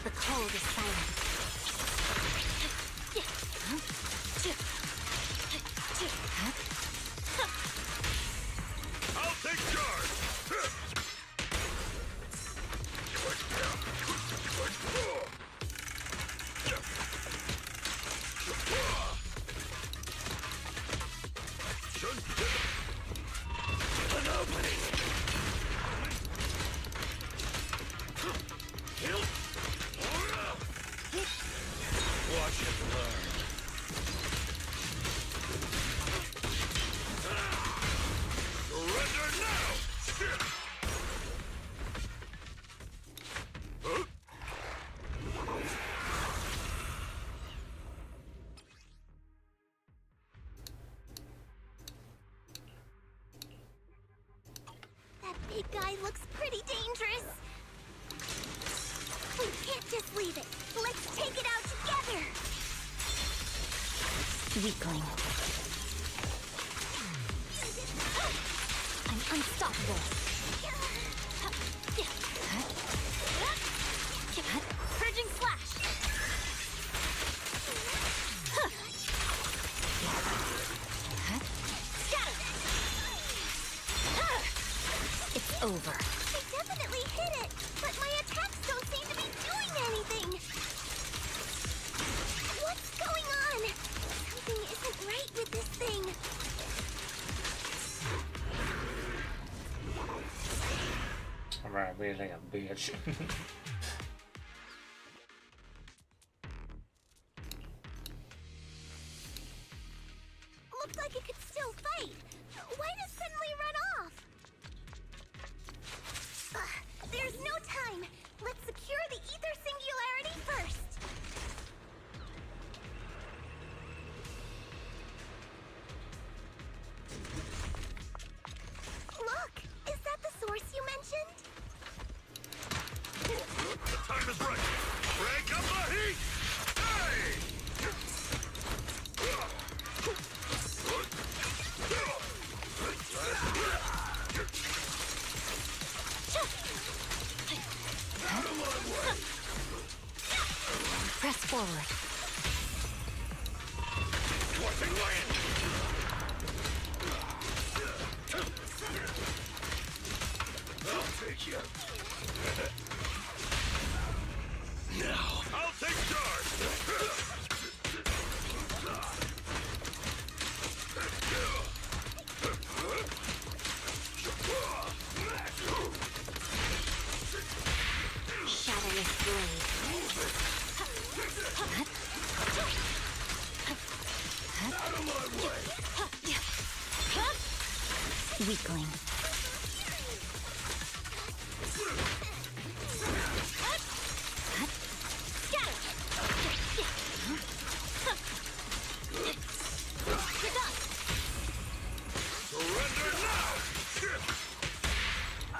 The cold is silent. I'll take charge! An opening! Watch and learn. Surrender now! That big guy looks pretty dangerous. We can't just leave it. Let's take it out together. Weakling. I'm unstoppable. Purging slash. Scatter. It's over. I definitely hit it, but my attacks don't seem to be doing anything. What's going on? Something isn't right with this thing. I'm gonna be like a bitch. Looked like it could still fight. Why did it suddenly run off? There's no time. Let's secure the ether singularity first. Look, is that the source you mentioned? The time is right. Crank up the heat! Hey! Press forward. Watching land! I'll take you. Now, I'll take charge! Weakling. Surrender now!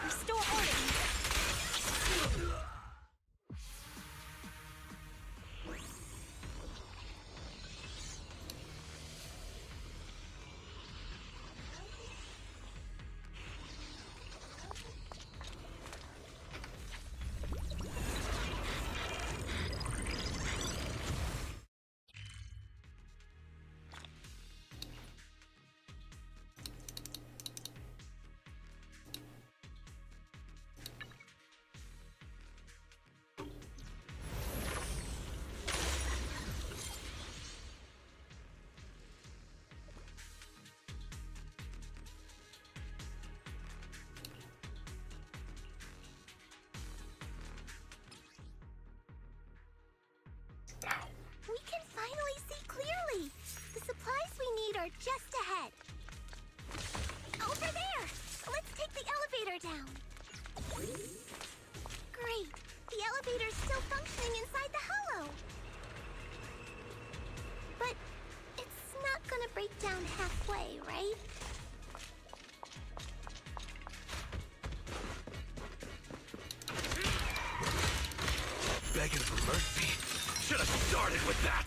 Restore order. We can finally see clearly. The supplies we need are just ahead. Over there! Let's take the elevator down. Great. The elevator's still functioning inside the hollow. But it's not gonna break down halfway, right? Begging for mercy. Should have started with that.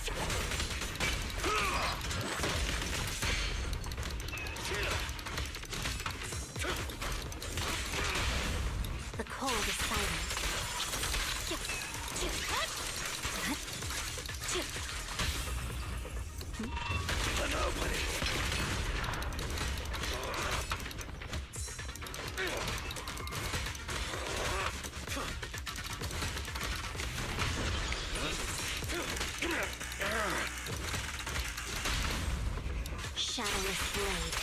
The cold is silent. An opening. Shadowless blade.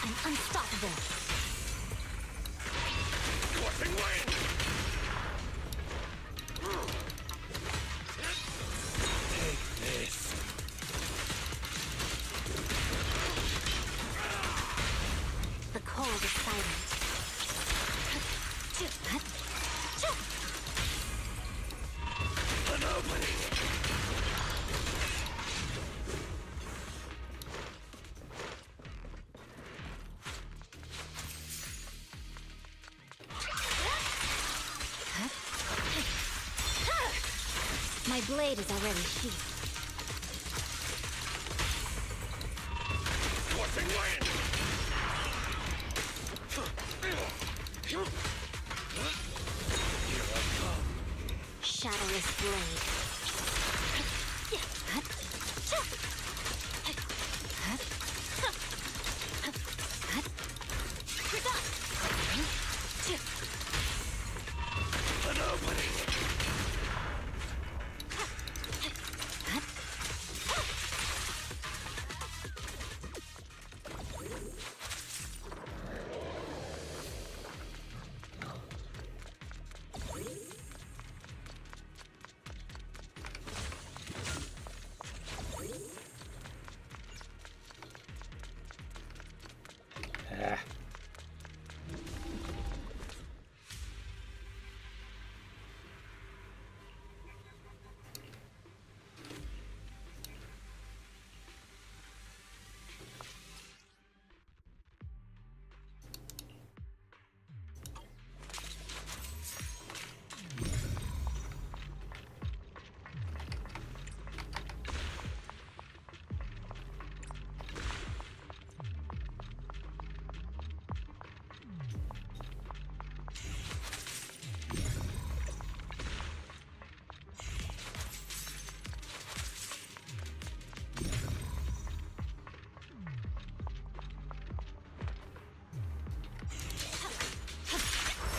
I'm unstoppable. Scorching wind. Take this. The cold is silent. An opening. My blade is already sheathed. Scorching wind. Here I come. Shadowless blade. An opening.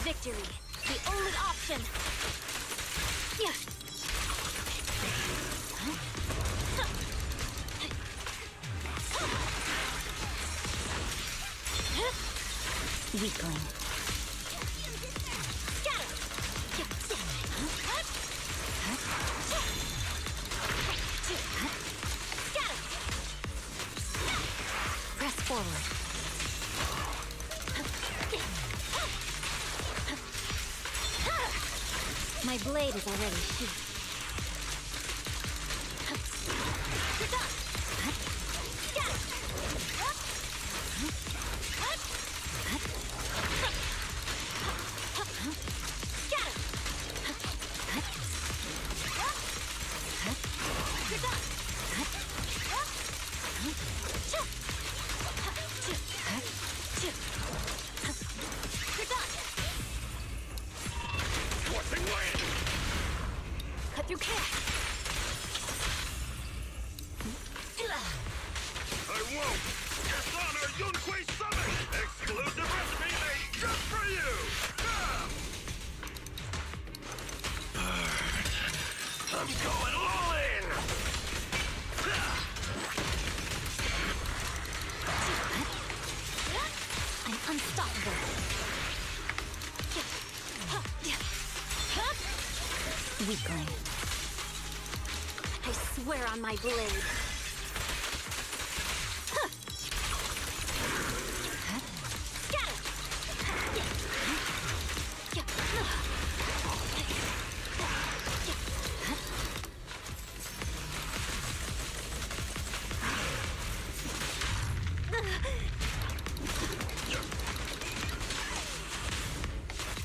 Victory, the only option. Yeah. Weakling. My blade is already sheathed. Cut through chaos. I won't! Dishonor Yunquei Summit! Exclusive recipe made just for you! I'm going all in! I'm unstoppable. Weakling. I swear on my blade.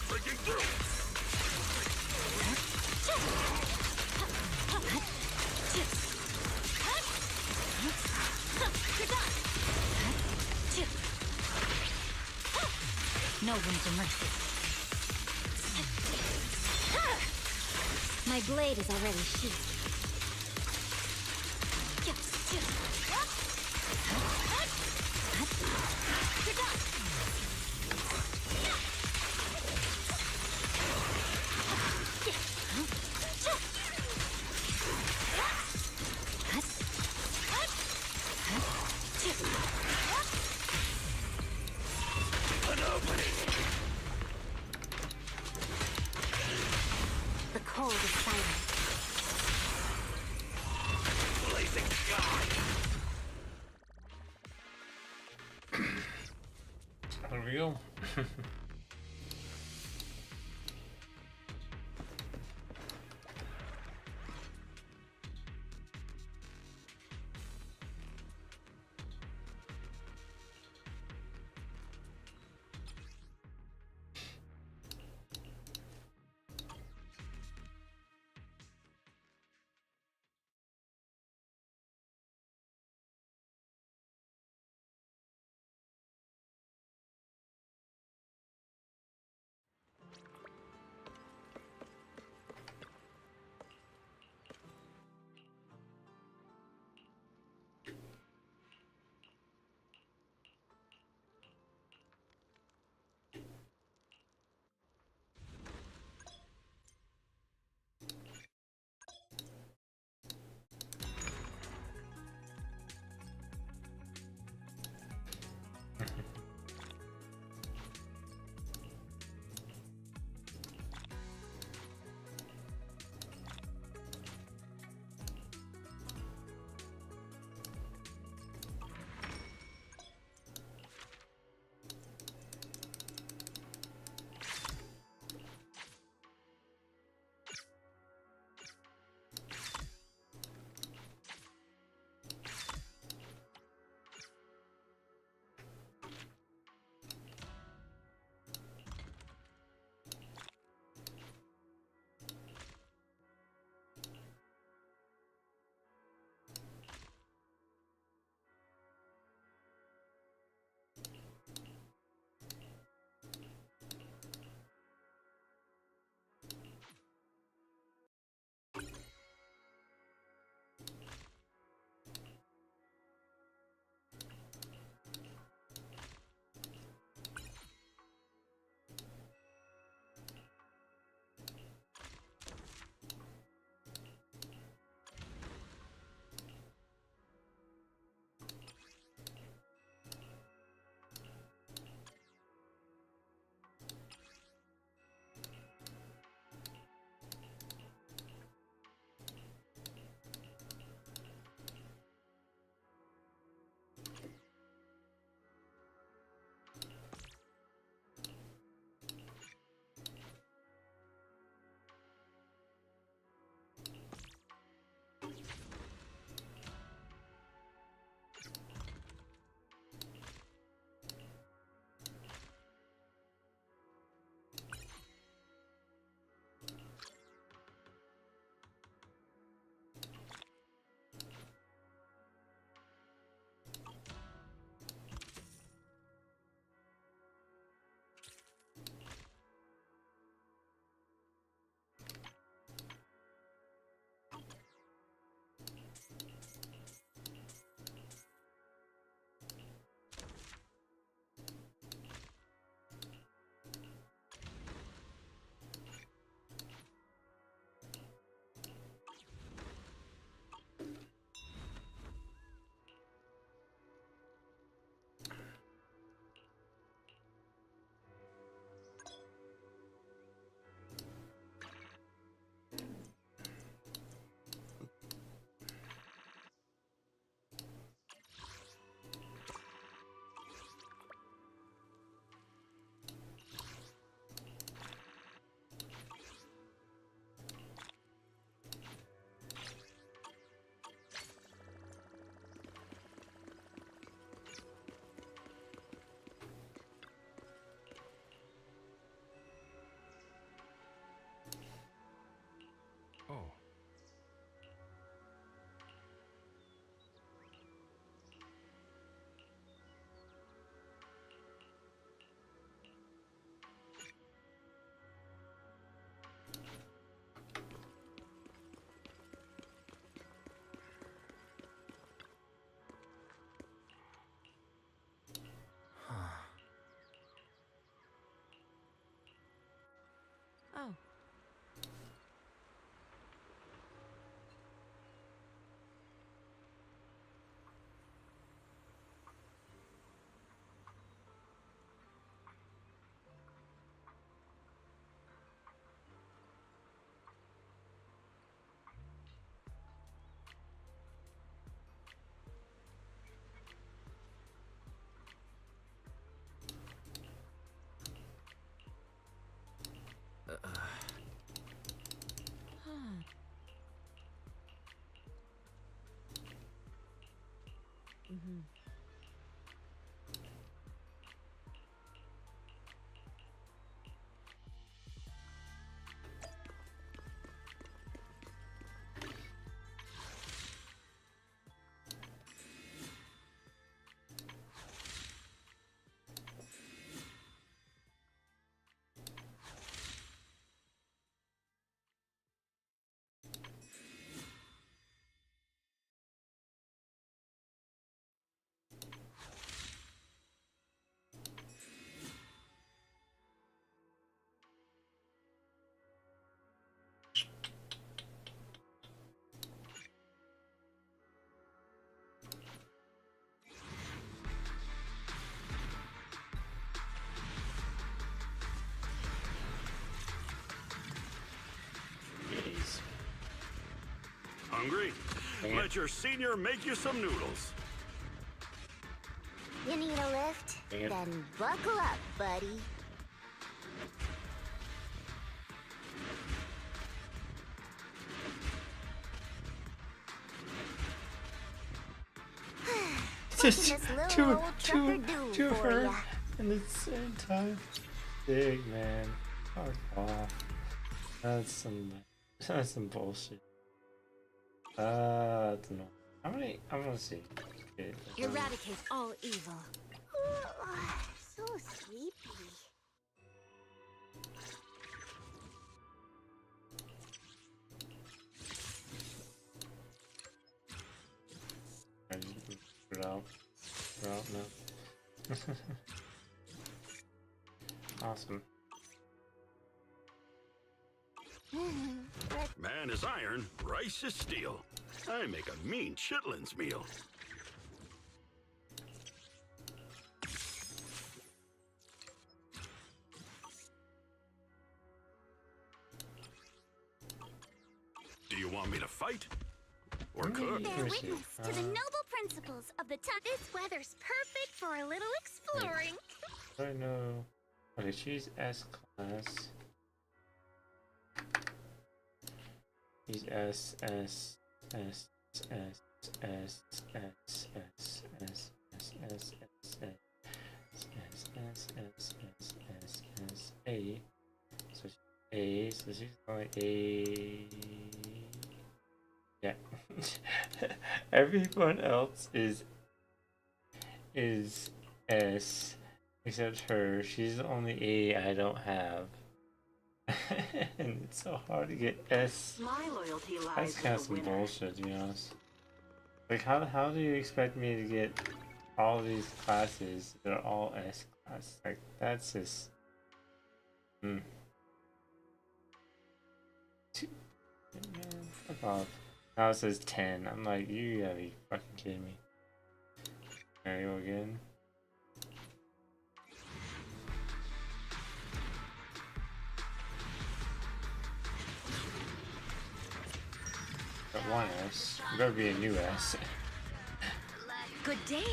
Breaking through! No room for mercy. My blade is already sheathed. An opening! The cold is silent. Blazing sky! There we go. Hungry? Let your senior make you some noodles. You need a lift? Then buckle up, buddy. Just two for her in the same time. Big man. Fuck off. That's some bullshit. I don't know. How many? I'm gonna see. Okay, Eradicate all evil. So sleepy. Put it out. Put it out now. Awesome. Man is iron, rice is steel. I make a mean chitlins meal. Do you want me to fight? Or cook? Bear witness to the noble principles of the time. This weather's perfect for a little exploring. I know. Okay, she's S class. He's S S S S S S S S S S S A. So A. So she's going A. Yeah. Everyone else is S except her. She's the only A I don't have. And it's so hard to get S. My loyalty lies That's kind of some bullshit, to be honest. Like, how do you expect me to get all these classes that are all S class? Like, that's just... Man, fuck off. Now it says 10. I'm like, you gotta be fucking kidding me. There you go again. One S. You better be a new S. Good day.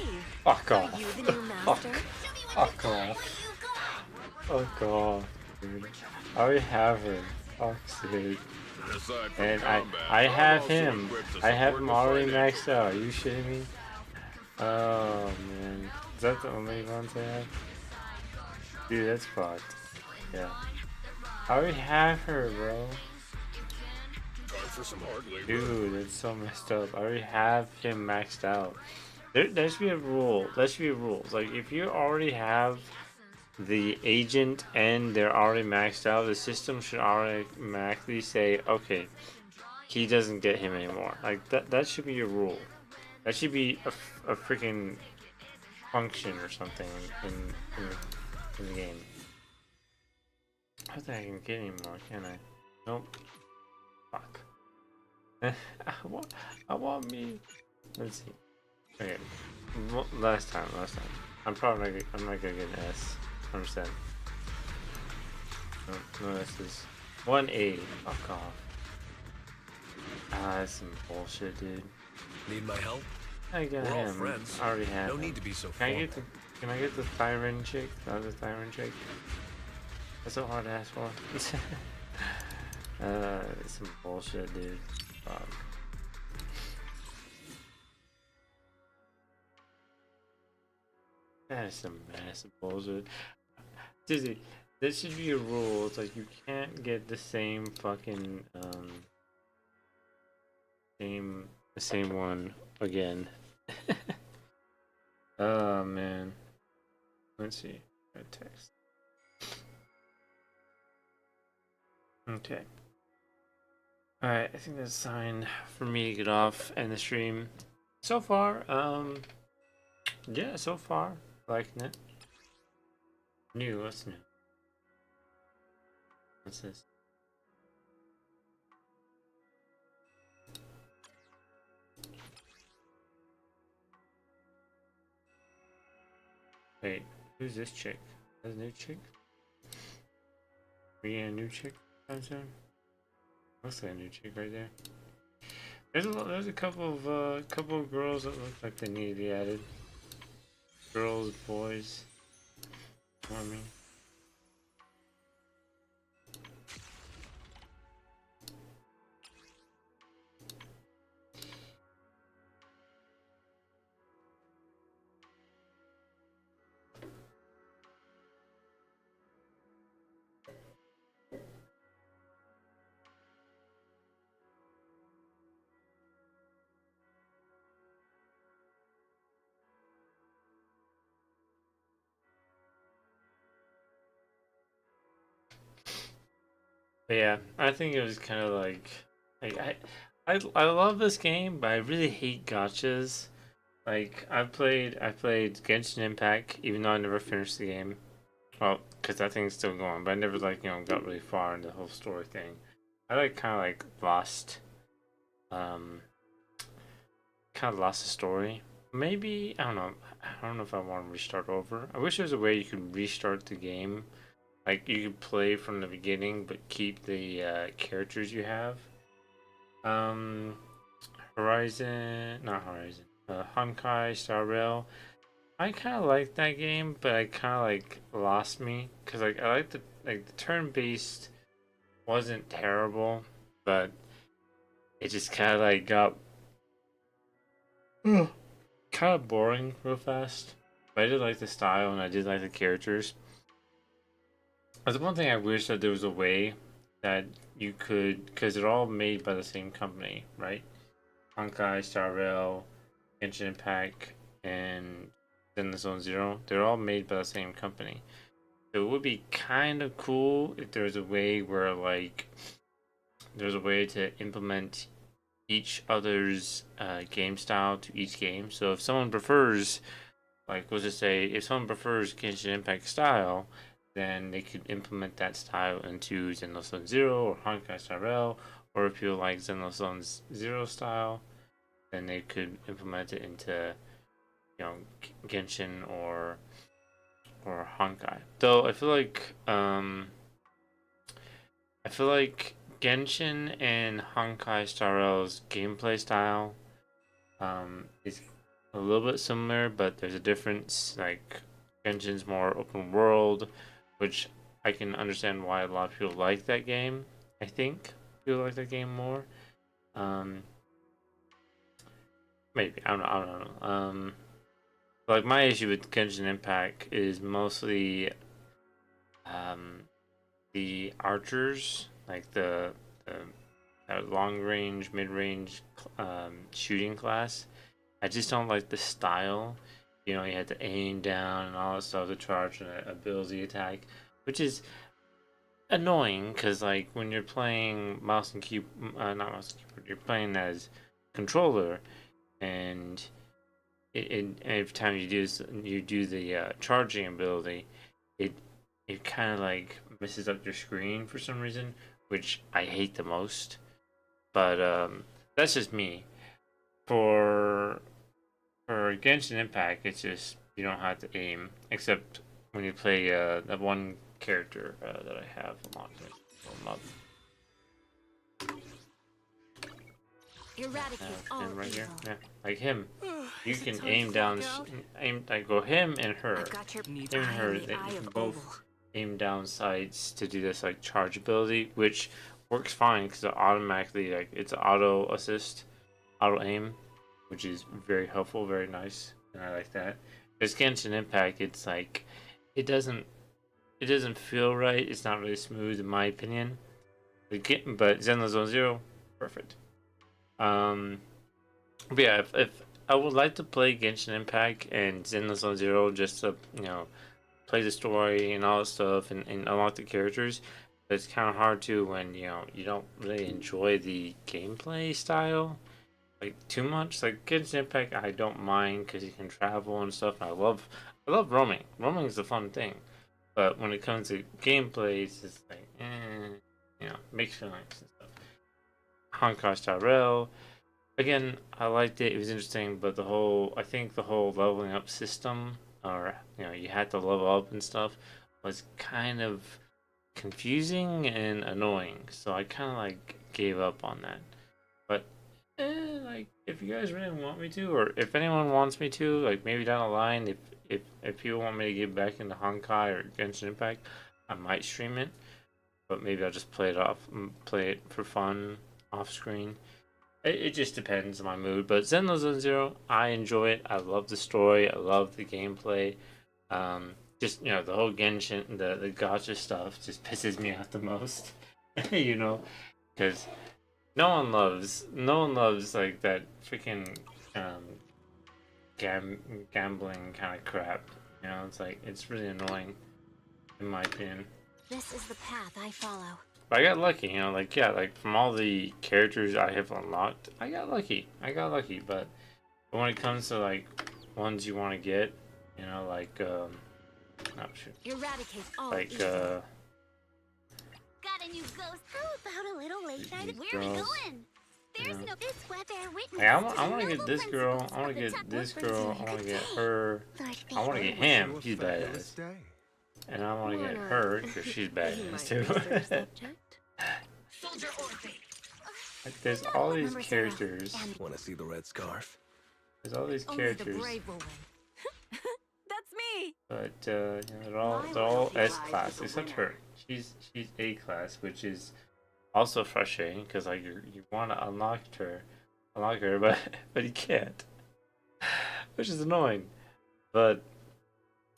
Fuck off. Are you the new master? Fuck off. Fuck off, dude. I already have him. Fuck's sake. And I have him. I have him already maxed out. Are you shitting me? Oh man. Is that the only ones I have? Dude, that's fucked. Yeah. I already have her, bro. For some hard labor. Dude, that's so messed up. I already have him maxed out. There should be a rule. There should be rules. Like, if you already have the agent and they're already maxed out, the system should automatically say, okay, he doesn't get him anymore. Like, that should be a rule. That should be a freaking function or something in the game. I don't think I can get anymore, can I? Nope. Fuck. I want me. Let's see. Okay. Last time. I'm probably I'm not gonna get an S. 100%. No S's. 1A. Fuck off. Ah, that's some bullshit, dude. Need my help? I got We're him. all friends. I already have No him. need to be so Can I get the Thyron chick? The other Thyron chick? That's so hard to ask for. It's some bullshit, dude. Fuck. That is some massive bullshit. Dizzy, there should be a rule. It's like you can't get the same fucking the same one again. Oh man. Let's see. Text. Okay. Alright, I think that's a sign for me to get off and the stream. So far, yeah, so far, liking it. New, what's new? What's this? Wait, who's this chick? That's a new chick? We get a new chick soon? Looks like a new chick right there. There's a couple of girls that look like they need to be added. Girls, boys. You know what I mean? But yeah, I think it was kind of like I love this game, but I really hate gotchas. Like I played Genshin Impact, even though I never finished the game. Well, because that thing's still going, but I never got really far into the whole story thing. I kind of lost, kind of lost the story. Maybe I don't know. I don't know if I want to restart over. I wish there was a way you could restart the game. Like, you could play from the beginning, but keep the characters you have. Honkai Star Rail. I kind of like that game, but I kind of lost me. Because, I like the turn-based wasn't terrible, but it just kind of, got kind of boring real fast. But I did like the style, and I did like the characters. That's one thing I wish that there was a way that you could, because they're all made by the same company, right? Honkai, Star Rail, Genshin Impact, and Zenless Zone Zero. They're all made by the same company. So it would be kind of cool if there was a way where, there's a way to implement each other's game style to each game. So if someone prefers, let's just say, if someone prefers Genshin Impact style, then they could implement that style into Zenless Zone Zero or Honkai Star Rail, or if you like Zenless Zone Zero style, then they could implement it into, Genshin or Honkai. Though I feel like Genshin and Honkai Star Rail's gameplay style is a little bit similar, but there's a difference. Genshin's more open world, which I can understand why a lot of people like that game. I think people like that game more. Maybe I don't know. My issue with Genshin Impact is mostly the archers, the long range, mid range shooting class. I just don't like the style. You had to aim down and all that stuff to charge an ability attack, which is annoying because, when you're playing mouse and keyboard, not mouse and keyboard, you're playing as controller, and every time you do the charging ability, it kind of messes up your screen for some reason, which I hate the most. But that's just me. For Genshin Impact, it's just you don't have to aim, except when you play that one character that I have unlocked. Eradicate all him right here. evil. Yeah, him. You can aim down, go him and her. Him and her, they can both aim down sights to do this charge ability, which works fine because it automatically it's auto assist, auto aim, which is very helpful, very nice, and I like that. Because Genshin Impact, it's like it doesn't feel right. It's not really smooth in my opinion. But Zenless Zone Zero, perfect. But yeah, if I would like to play Genshin Impact and Zenless Zone Zero just to play the story and all that stuff and unlock the characters. But it's kind of hard to when you don't really enjoy the gameplay style like too much. Like Genshin Impact, I don't mind because you can travel and stuff. And I love roaming. Roaming is a fun thing. But when it comes to gameplay, it's just like mixed feelings and stuff. Honkai Star Rail. Again, I liked it. It was interesting, but I think the whole leveling up system, or you had to level up and stuff, was kind of confusing and annoying. So I kind of like gave up on that. But like if you guys really want me to, or if anyone wants me to, like maybe down the line, if people want me to get back into Honkai or Genshin Impact, I might stream it. But maybe I'll just play it for fun off screen. It just depends on my mood. But Zenless Zone Zero, I enjoy it. I love the story. I love the gameplay. Just the whole Genshin, the gacha stuff just pisses me off the most. Because no one loves like that freaking gambling kind of crap. It's like it's really annoying, in my opinion. This is the path I follow. But I got lucky, like from all the characters I have unlocked, I got lucky. But when it comes to like ones you want to get, like eradicate all like got a new ghost. How about a little late night? Where are we going? There's no this weather witness. Hey, I want to get this girl. I want to get this girl. I want to get her. I want to get him. He's badass. And I want to get her because she's badass too. Like there's all these characters. Want to see the red scarf? There's all these characters. That's me. But they're all S class except her. She's A class, which is also frustrating because like you want to unlock her, but you can't, which is annoying. But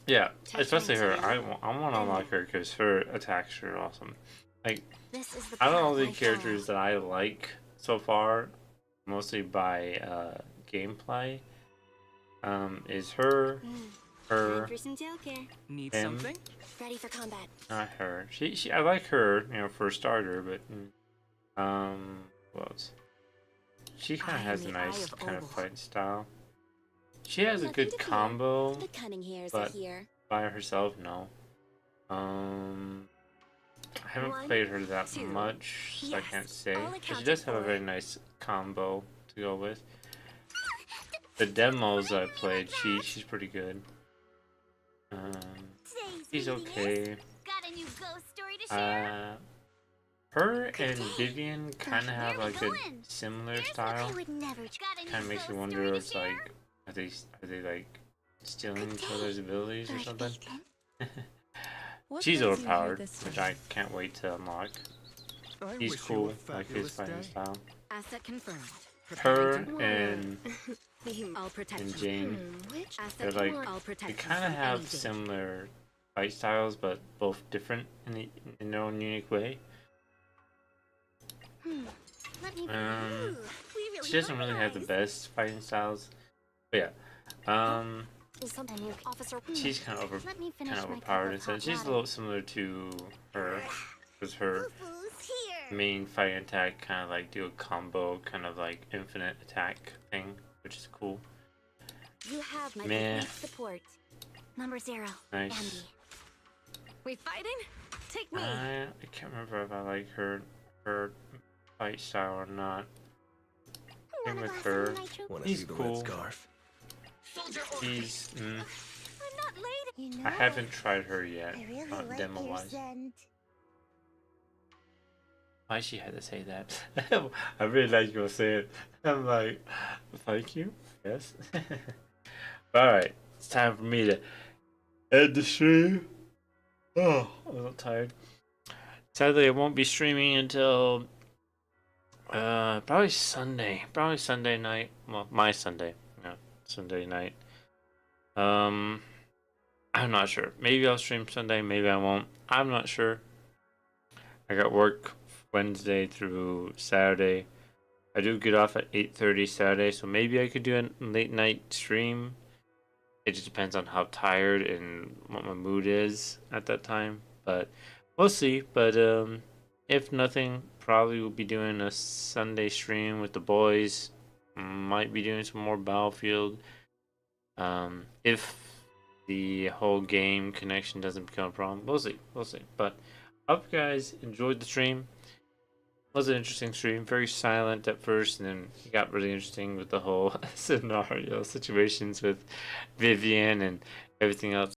yeah, especially her. I want to unlock her because her attacks are awesome. Like out of all the characters that I like so far, mostly by gameplay, is her. Need him. something? Ready for combat. Not her. She. I like her, for a starter, but what else? She kind of has a nice kind of fight style. She has a good combo, but by herself, no. I haven't played her that much, so I can't say. But she does have a very nice combo to go with. The demos I played, she's pretty good. She's okay. Her and Vivian kind of have like a similar style. Kind of makes you wonder, it's like, are they like stealing each other's abilities or something? She's overpowered, which I can't wait to unlock. He's cool, like his fighting style. Asset confirmed. Her and Jane, they're like, they kind of have similar fight styles, but both different in their own unique way. She doesn't really have the best fighting styles, but yeah, she's kind of overpowered and stuff. She's a little similar to her, because her main fighting attack kind of like do a combo, kind of like infinite attack thing, which is cool. You have my support. Number 0. Nice. Andy. We fighting? Take me. I can't remember if I like her fight style or not. Same with her. He's cool. He's I haven't tried her yet, demo wise. Why she had to say that? I really like you say it. I'm like, thank you. Yes. Alright, it's time for me to end the stream. Oh, I'm a little tired. Sadly, I won't be streaming until probably Sunday. Probably Sunday night. Well, my Sunday. Yeah, Sunday night. I'm not sure. Maybe I'll stream Sunday, maybe I won't. I'm not sure. I got work Wednesday through Saturday. I do get off at 8:30 Saturday, so maybe I could do a late night stream. It just depends on how tired and what my mood is at that time. But we'll see. But if nothing, probably will be doing a Sunday stream with the boys. Might be doing some more Battlefield. If the whole game connection doesn't become a problem, we'll see. We'll see. But I hope you guys enjoyed the stream. It was an interesting stream. Very silent at first, and then it got really interesting with the whole scenario situations with Vivian and everything else.